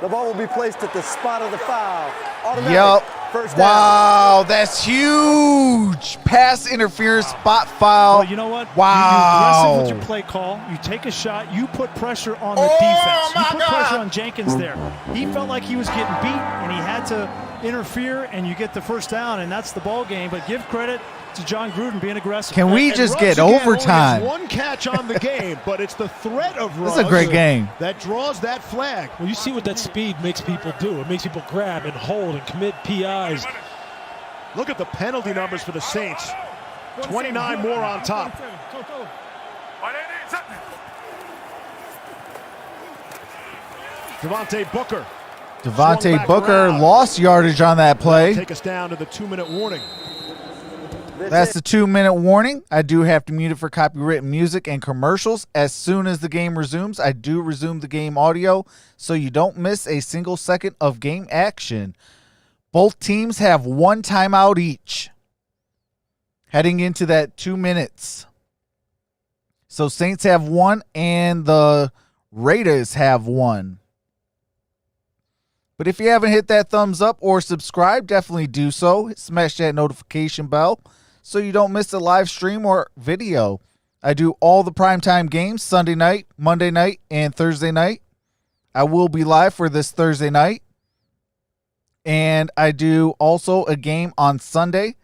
The ball will be placed at the spot of the foul. Automatic. Yep. First down. Wow, that's huge. Pass interference, spot foul. Well, you know what? Wow. You're aggressive with your play call. You take a shot. You put pressure on the defense. You put pressure on Jenkins there. He felt like he was getting beat, and he had to interfere, and you get the first down, and that's the ball game. But give credit to John Gruden being aggressive. Can we And just Ruggs get again only overtime? has one catch on the game, but it's the threat of Ruggs This is a great game. that draws that flag. Well, you see what that speed makes people do. It makes people grab and hold and commit PIs. Look at the penalty numbers for the Saints. 29 more on top. Devontae Booker. Swung Devontae back Booker around. lost yardage on that play. Take us down to the 2-minute warning. That's the 2-minute warning. I do have to mute it for copyrighted music and commercials. As soon as the game resumes, I do resume the game audio so you don't miss a single second of game action. Both teams have 1 timeout each heading into that 2 minutes. So Saints have 1 and the Raiders have 1. But if you haven't hit that thumbs up or subscribe, definitely do so. Smash that notification bell so you don't miss a live stream or video. I do all the primetime games Sunday night, Monday night, and Thursday night. I will be live for this Thursday night. And I do also a game on Sunday.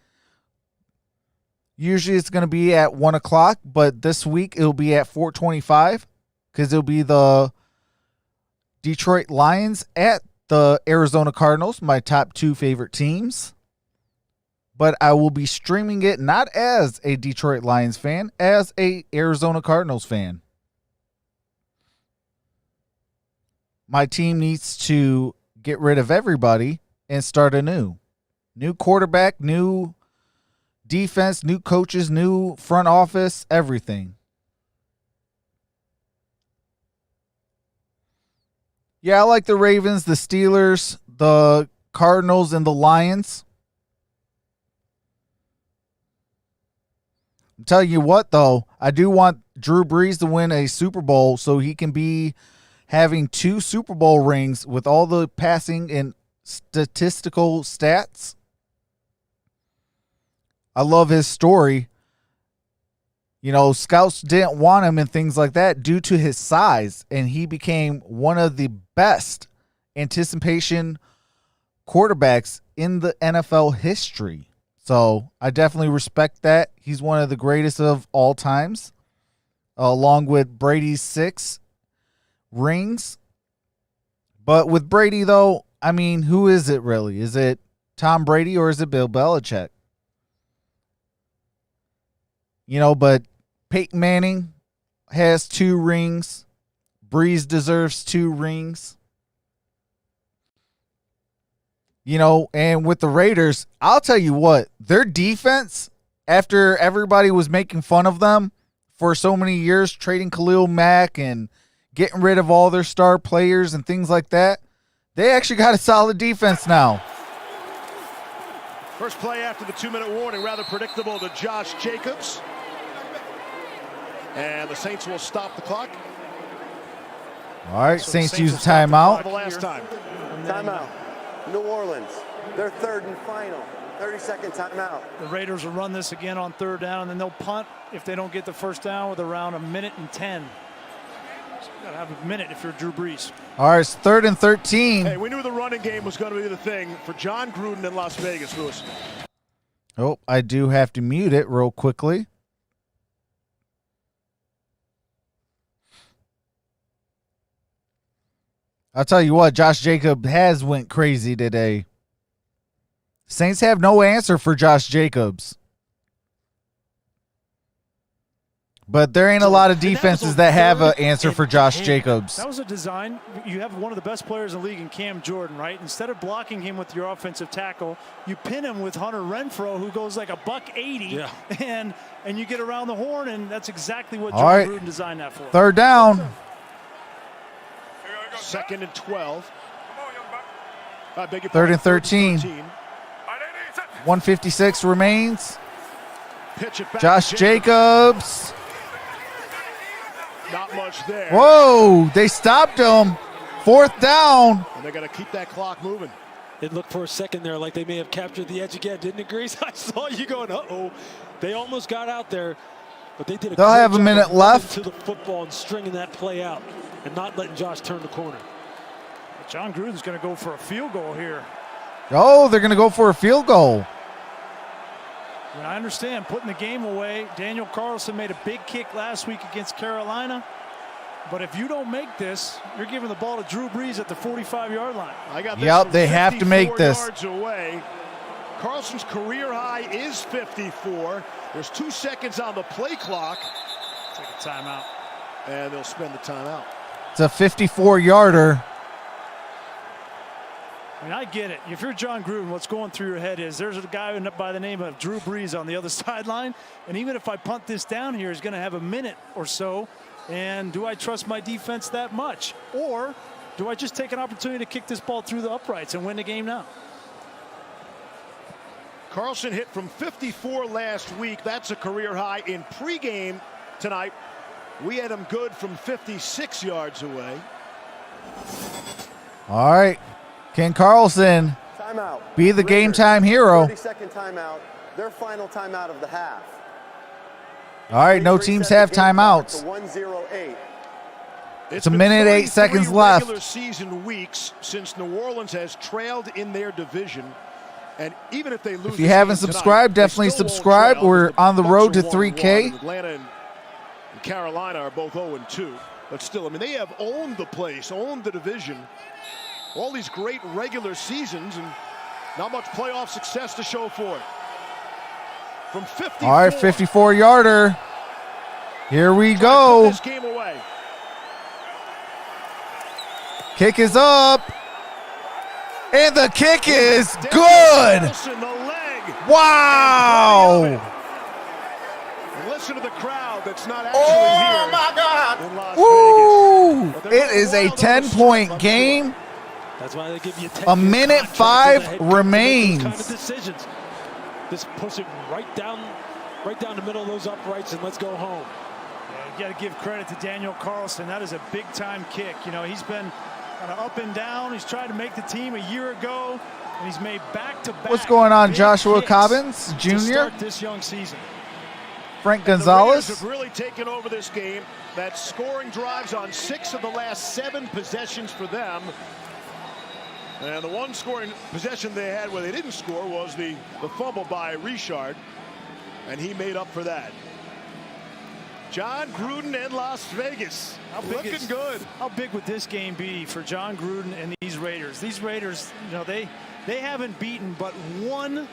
Usually it's going to be at 1 o'clock, but this week it'll be at 4:25 because it'll be the Detroit Lions at the Arizona Cardinals, my top 2 favorite teams. But I will be streaming it not as a Detroit Lions fan, as a Arizona Cardinals fan. My team needs to get rid of everybody and start anew. New quarterback, new defense, new coaches, new front office, everything. Yeah, I like the Ravens, the Steelers, the Cardinals, and the Lions. I'm telling you what, though, I do want Drew Brees to win a Super Bowl so he can be having 2 Super Bowl rings with all the passing and statistical stats. I love his story. You know, scouts didn't want him and things like that due to his size, and he became one of the best anticipation quarterbacks in the NFL history. So I definitely respect that. He's one of the greatest of all times, along with Brady's 6 rings. But with Brady, though, I mean, who is it really? Is it Tom Brady or is it Bill Belichick? You know, but Peyton Manning has 2 rings. Brees deserves 2 rings. You know, and with the Raiders, I'll tell you what, their defense, after everybody was making fun of them for so many years, trading Khalil Mack and getting rid of all their star players and things like that, they actually got a solid defense now. First play after the 2-minute warning, rather predictable to Josh Jacobs. And the Saints will stop the clock. All right, So Saints the use a will stop the timeout. last time. Timeout. New Orleans, their third and final. 30-second timeout. The Raiders will run this again on 3rd down, and then they'll punt if they don't get the first down with around 1:10. So you gotta have a minute if you're Drew Brees. All right, it's 3rd and 13. Hey, we knew the running game was going to be the thing for John Gruden in Las Vegas, Lewis. Oh, I do have to mute it real quickly. I'll tell you what, Josh Jacobs has went crazy today. Saints have no answer for Josh Jacobs. But there ain't a lot of defenses that have an answer for Josh Jacobs. That was a design. You have one of the best players in the league in Cam Jordan, right? Instead of blocking him with your offensive tackle, you pin him with Hunter Renfrow, who goes like $180, Yeah. and you get around the horn, and that's exactly what All John right. Gruden designed that for. 3rd down. 2nd and 12. I beg your 3rd and pardon, 13. 1:56 remains. Pitch it back. Josh Jacobs. Not much there. Whoa, they stopped him. 4th down. And they're going to keep that clock moving. It looked for a second there like they may have captured the edge again, didn't it, Grease? I saw you going, uh-oh. They almost got out there, but they did a They'll great have a job minute of running left. to the football and stringing that play out and not letting Josh turn the corner. John Gruden's going to go for a field goal here. Oh, they're going to go for a field goal. And I understand putting the game away. Daniel Carlson made a big kick last week against Carolina. But if you don't make this, you're giving the ball to Drew Brees at the 45-yard line. I got this Yep, from they have to make 54 this. yards away. Carlson's career high is 54. There's 2 seconds on the play clock. Take a timeout. And they'll spend the timeout. It's a 54-yarder. I mean, I get it. If you're John Gruden, what's going through your head is there's a guy by the name of Drew Brees on the other sideline, and even if I punt this down here, he's going to have a minute or so. And do I trust my defense that much? Or do I just take an opportunity to kick this ball through the uprights and win the game now? Carlson hit from 54 last week. That's a career high in pregame tonight. We had him good from 56 yards away. All right. Can Carlson Timeout. be the game Raiders, time hero? 30-second timeout. Their final timeout of the half. All right, no teams have timeouts. 1:08. It's a minute, 8 seconds left. Regular season weeks since New Orleans has trailed in their division. And even if they lose, If you haven't subscribed, definitely subscribe. We're on the road to 3K. Atlanta and Carolina are both 0-2. But still, I mean, they have owned the place, owned the division. All these great regular seasons and not much playoff success to show for it. From 54. All right, 54-yarder. Here we go. This game away. Kick is up. And the kick is good. Wilson, the leg. Wow. And listen to the crowd that's not actually here. my God. In Las Ooh. Vegas. It is a 10-point game. That's why they give you 10 A minute 5 remains. Kind of decisions. Just push it right down the middle of those uprights and let's go home. Yeah, you got to give credit to Daniel Carlson. That is a big-time kick. You know, he's been kind of up and down. He's tried to make the team a year ago, and he's made back-to-back. What's going on, big Joshua kicks Cobbins to Jr.? start this young season. Frank The Raiders Gonzalez. have really taken over this game. That's scoring drives on 6 of the last 7 possessions for them. And the one scoring possession they had where they didn't score was the fumble by Richard. And he made up for that. John Gruden in Las Vegas. Looking good. How big would this game be for John Gruden and these Raiders? These Raiders, you know, they haven't beaten but one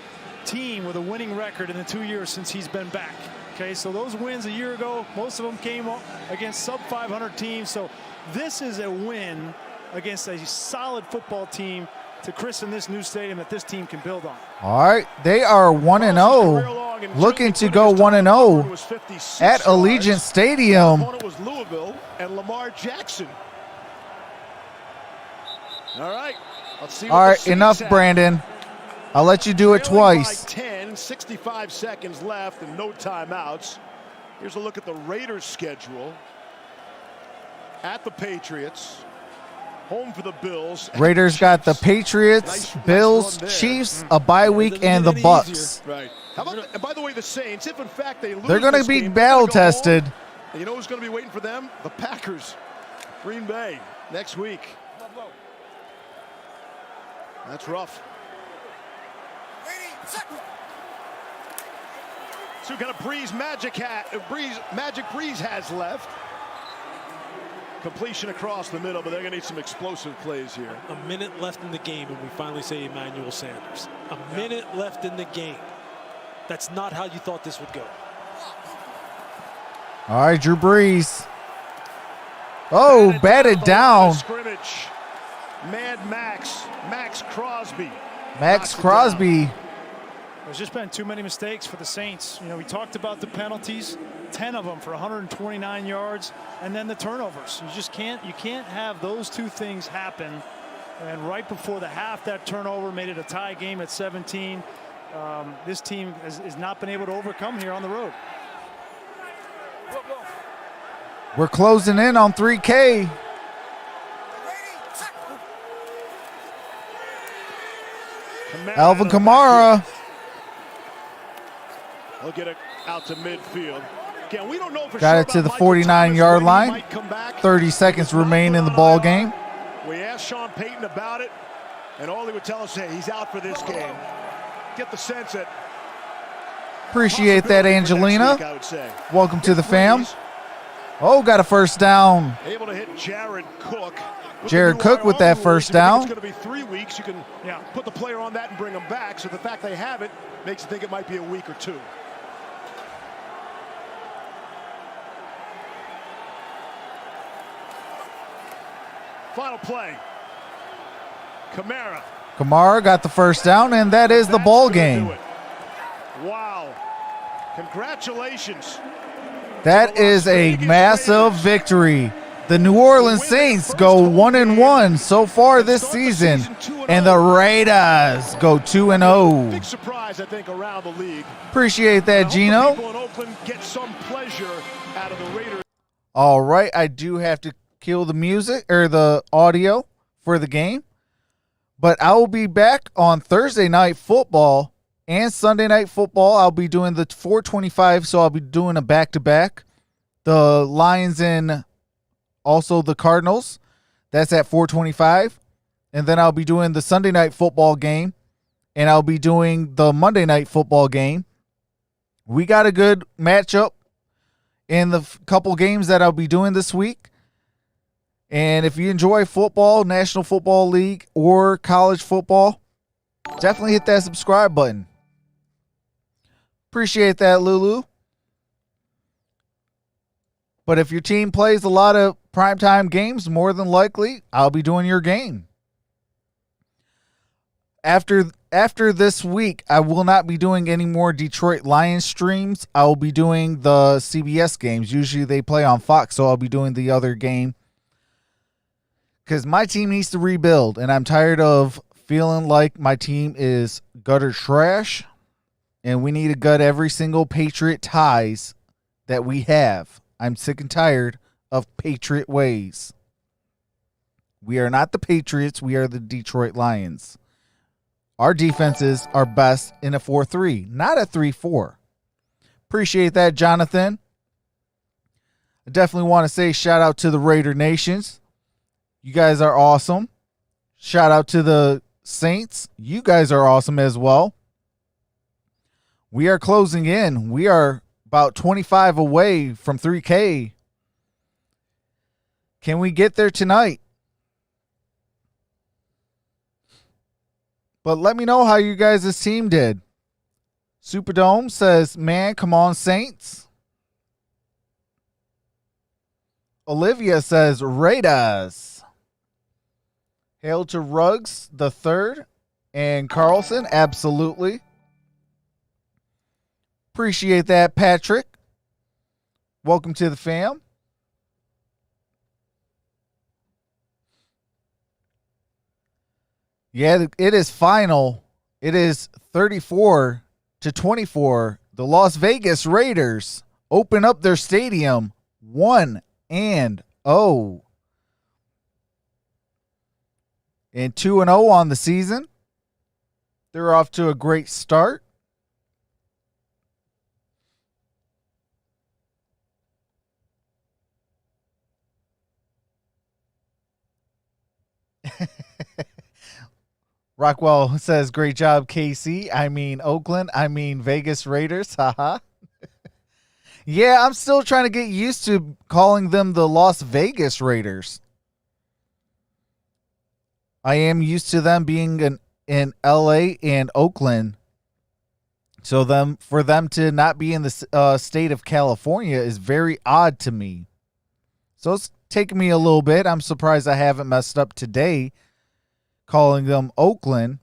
team with a winning record in the 2 years since he's been back. Okay, so those wins a year ago, most of them came against sub-500 teams. So this is a win against a solid football team to christen this new stadium that this team can build on. All right, they are 1-0, looking to go 1-0 at Allegiant Stadium. Opponent was Louisville and Lamar Jackson. All right, let's see. All right, enough, Brandon. I'll let you do it twice. 10, 65 seconds left and no timeouts. Here's a look at the Raiders' schedule. At the Patriots, home for the Bills. Raiders got the Patriots, Bills, Chiefs, a bye week, and the Bucks. Right. How about, and by the way, the Saints, if in fact they lose, they're going to be battle tested. And you know who's going to be waiting for them? The Packers. Green Bay next week. That's rough. So kind of Brees magic has left. Completion across the middle, but they're going to need some explosive plays here. A minute left in the game, and we finally say Emmanuel Sanders. A minute left in the game. That's not how you thought this would go. All right, Drew Brees. Oh, batted down. Scrimmage. Mad Max Crosby. Max Crosby. There's just been too many mistakes for the Saints. You know, we talked about the penalties, 10 of them for 129 yards, and then the turnovers. You just can't have those two things happen. And right before the half, that turnover made it a tie game at 17. This team has not been able to overcome here on the road. We're closing in on 3K. Alvin Kamara. He'll get it out to midfield. Again, we don't know for Got sure it to the Michael 49-yard Thomas, line. 30 seconds remain in the ball game. We asked Sean Payton about it, and all he would tell us is he's out for this game. Get the sense that. Appreciate that, Angelina. Week, I would say. Welcome to the fam. Oh, got a first down. Able to hit Jared Cook. Jared Cook with that first down. It's going to be 3 weeks. You can put the player on that and bring him back. So the fact they have it makes you think it might be a week or two. Final play. Kamara got the first down, and that is the ball game. Wow. Congratulations. That is a massive victory. The New Orleans Saints go 1-1 so far this season, and the Raiders go 2-0. Big surprise, I think, around the league. Appreciate that, Gino. People in Oakland get some pleasure out of the Raiders. All right, I do have to kill the music or the audio for the game, but I will be back on Thursday Night Football and Sunday Night Football. I'll be doing the 425, so I'll be doing a back-to-back. The Lions and also the Cardinals, that's at 425. And then I'll be doing the Sunday Night Football game, and I'll be doing the Monday Night Football game. We got a good matchup in the couple games that I'll be doing this week. And if you enjoy football, National Football League, or college football, definitely hit that subscribe button. Appreciate that, Lulu. But if your team plays a lot of primetime games, more than likely, I'll be doing your game. After this week, I will not be doing any more Detroit Lions streams. I will be doing the CBS games. Usually they play on Fox, so I'll be doing the other game. Because my team needs to rebuild, and I'm tired of feeling like my team is gutter trash, and we need to gut every single Patriot ties that we have. I'm sick and tired of Patriot ways. We are not the Patriots. We are the Detroit Lions. Our defenses are best in a 4-3, not a 3-4. Appreciate that, Jonathan. I definitely want to say shout out to the Raider Nations. You guys are awesome. Shout out to the Saints. You guys are awesome as well. We are closing in. We are about 25 away from 3K. Can we get there tonight? But let me know how you guys' team did. Superdome says, man, come on, Saints. Olivia says Raiders. Hail to Ruggs the third and Carlson. Absolutely. Appreciate that, Patrick. Welcome to the fam. Yeah, it is final. It is 34-24. The Las Vegas Raiders open up their stadium 1-0. And 2-0 on the season. They're off to a great start. Rockwell says, great job, KC. I mean, Oakland. I mean, Vegas Raiders. Haha. Yeah, I'm still trying to get used to calling them the Las Vegas Raiders. I am used to them being in LA and Oakland. So for them to not be in the state of California is very odd to me. So it's taken me a little bit. I'm surprised I haven't messed up today calling them Oakland,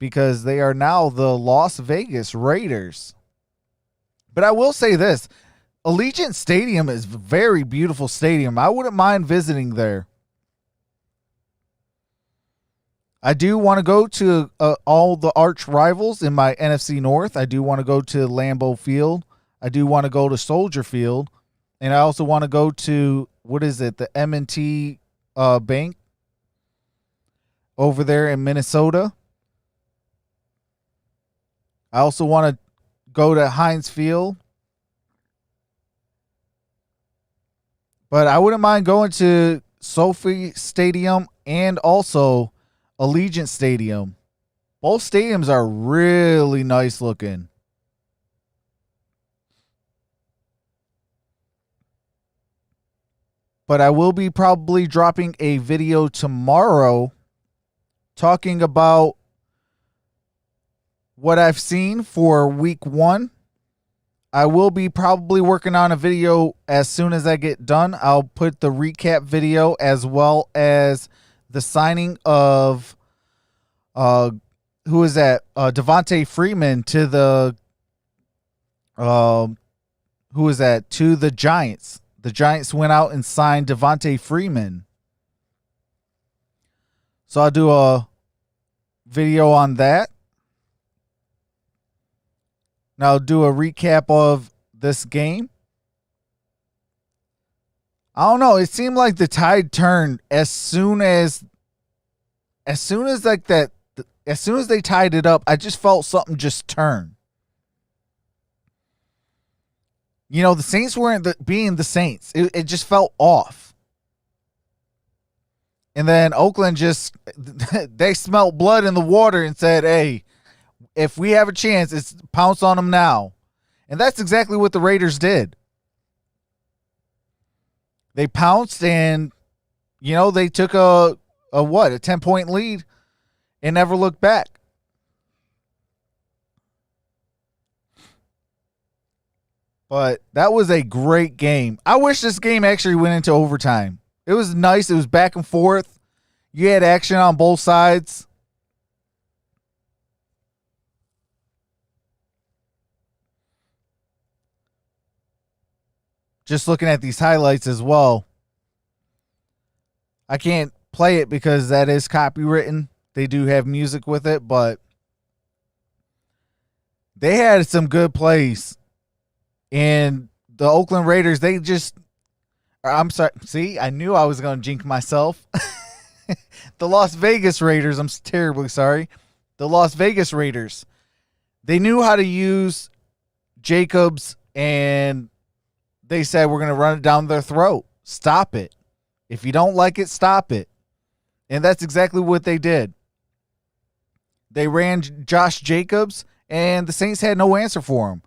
because they are now the Las Vegas Raiders. But I will say this. Allegiant Stadium is a very beautiful stadium. I wouldn't mind visiting there. I do want to go to all the arch rivals in my NFC North. I do want to go to Lambeau Field. I do want to go to Soldier Field. And I also want to go to, the M&T Bank over there in Minnesota. I also want to go to Heinz Field. But I wouldn't mind going to SoFi Stadium and also Allegiant Stadium. Both stadiums are really nice looking. But I will be probably dropping a video tomorrow talking about what I've seen for week 1. I will be probably working on a video as soon as I get done. I'll put the recap video as well as the signing of who is that? Devontae Freeman to the to the Giants. The Giants went out and signed Devontae Freeman. So I'll do a video on that. Now I'll do a recap of this game. I don't know. It seemed like the tide turned as soon as they tied it up. I just felt something just turn. You know, the Saints weren't being the Saints. It just felt off. And then Oakland just, they smelled blood in the water and said, hey, if we have a chance, it's pounce on them now. And that's exactly what the Raiders did. They pounced and, they took a 10-point lead and never looked back. But that was a great game. I wish this game actually went into overtime. It was nice. It was back and forth. You had action on both sides. Just looking at these highlights as well. I can't play it because that is copywritten. They do have music with it, but they had some good plays. And the Oakland Raiders, I'm sorry. See, I knew I was going to jinx myself. The Las Vegas Raiders, I'm terribly sorry. The Las Vegas Raiders, they knew how to use Jacobs, and they said, we're going to run it down their throat. Stop it. If you don't like it, stop it. And that's exactly what they did. They ran Josh Jacobs, and the Saints had no answer for him.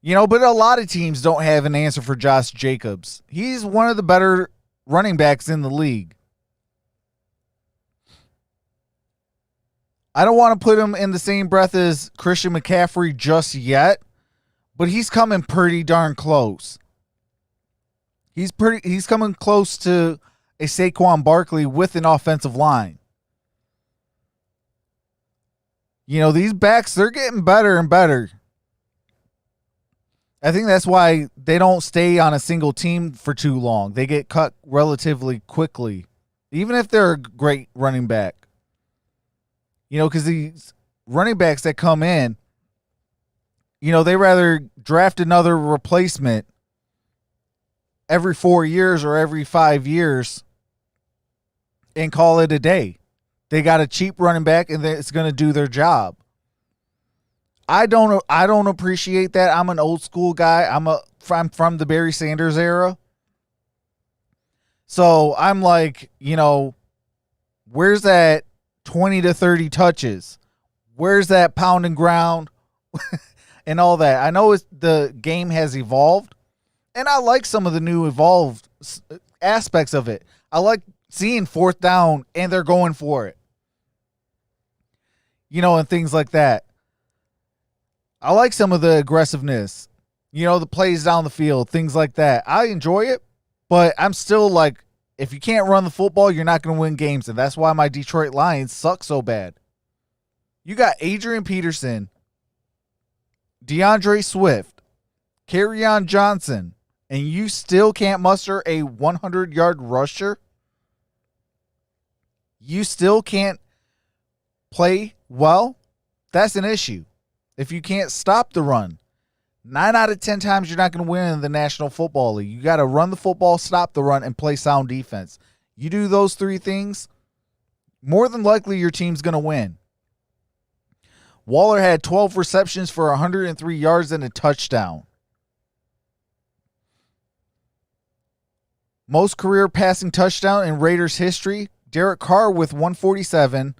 But a lot of teams don't have an answer for Josh Jacobs. He's one of the better running backs in the league. I don't want to put him in the same breath as Christian McCaffrey just yet, but he's coming pretty darn close. He's coming close to a Saquon Barkley with an offensive line. You know, these backs, they're getting better and better. I think that's why they don't stay on a single team for too long. They get cut relatively quickly, even if they're a great running back. You know, because these running backs that come in, you know, they rather draft another replacement every 4 years or every 5 years and call it a day. They got a cheap running back and it's going to do their job. I don't appreciate that. I'm an old school guy. I'm from the Barry Sanders era. So I'm like, you know, where's that 20 to 30 touches? Where's that pound and ground and all that? I know the game has evolved, and I like some of the new evolved aspects of it. I like seeing fourth down and they're going for it. You know, and things like that. I like some of the aggressiveness, you know, the plays down the field, things like that. I enjoy it, but I'm still like, if you can't run the football, you're not going to win games. And that's why my Detroit Lions suck so bad. You got Adrian Peterson, DeAndre Swift, Kerryon Johnson, and you still can't muster a 100-yard rusher? You still can't play well? That's an issue. If you can't stop the run, 9 out of 10 times you're not going to win in the National Football League. You got to run the football, stop the run, and play sound defense. You do those three things, more than likely your team's going to win. Waller had 12 receptions for 103 yards and a touchdown. Most career passing touchdown in Raiders history, Derek Carr with 147,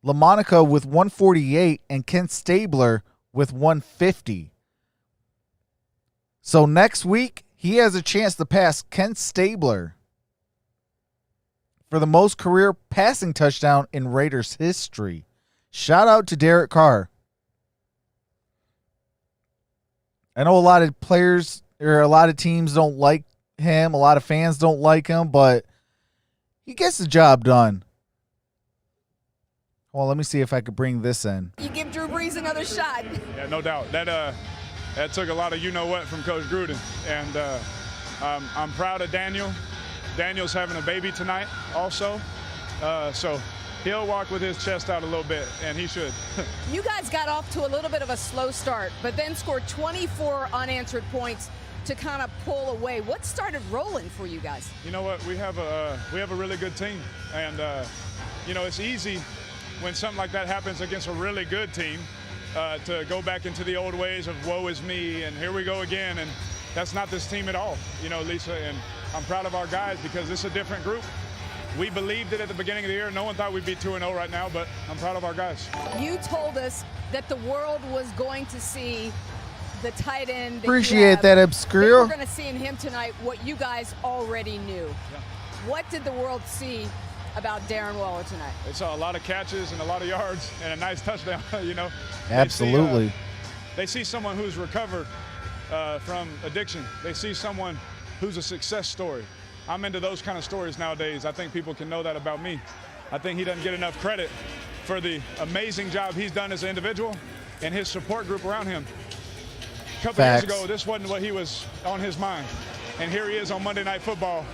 LaMonica with 148, and Ken Stabler with 150. So next week, he has a chance to pass Ken Stabler for the most career passing touchdown in Raiders history. Shout out to Derek Carr. I know a lot of players or a lot of teams don't like him. A lot of fans don't like him, but he gets the job done. Well, let me see if I could bring this in. You give Drew Brees another shot. Yeah, no doubt. That took a lot of you-know-what from Coach Gruden. And I'm proud of Daniel. Daniel's having a baby tonight also. So he'll walk with his chest out a little bit, and he should. You guys got off to a little bit of a slow start, but then scored 24 unanswered points to kind of pull away. What started rolling for you guys? You know what? We have a really good team. And, you know, it's easy when something like that happens against a really good team to go back into the old ways of woe is me and here we go again. And that's not this team at all, you know, Lisa. And I'm proud of our guys because it's a different group. We believed it at the beginning of the year. No one thought we'd be 2-0 right now, but I'm proud of our guys. You told us that the world was going to see the tight end. Appreciate that, Obscure. We're going to see in him tonight what you guys already knew. Yeah. What did the world see about Derrn Waller tonight? They saw a lot of catches and a lot of yards and a nice touchdown, you know. Absolutely. They see someone who's recovered from addiction. They see someone who's a success story. I'm into those kind of stories nowadays. I think people can know that about me. I think he doesn't get enough credit for the amazing job he's done as an individual and his support group around him. A couple years ago, this wasn't what he was on his mind. And here he is on Monday Night Football,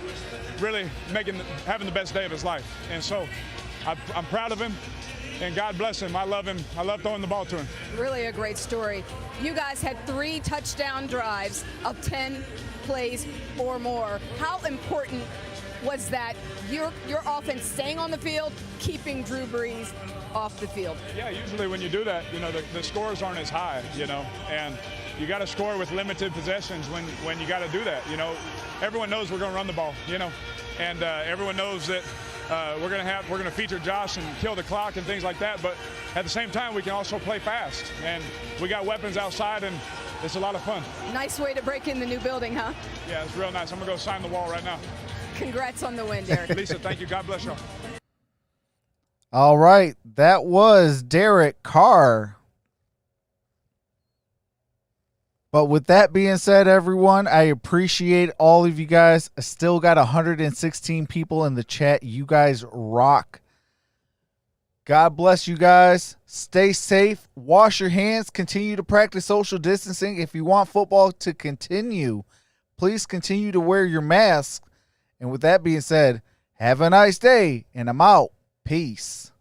really having the best day of his life. And so I'm proud of him, and God bless him. I love him. I love throwing the ball to him. Really a great story. You guys had 3 touchdown drives of 10 plays or more. How important was that your offense staying on the field, keeping Drew Brees off the field? Yeah, usually when you do that, you know, the scores aren't as high, you know, and you got to score with limited possessions when you got to do that. You know, everyone knows we're going to run the ball, you know, and everyone knows that we're going to feature Josh and kill the clock and things like that. But at the same time, we can also play fast, and we got weapons outside, and it's a lot of fun. Nice way to break in the new building, huh? Yeah, it's real nice. I'm going to go sign the wall right now. Congrats on the win, Derrn. Lisa, thank you. God bless y'all. All right. That was Derek Carr. But with that being said, everyone, I appreciate all of you guys. I still got 116 people in the chat. You guys rock. God bless you guys. Stay safe. Wash your hands. Continue to practice social distancing. If you want football to continue, please continue to wear your mask. And with that being said, have a nice day, and I'm out. Peace.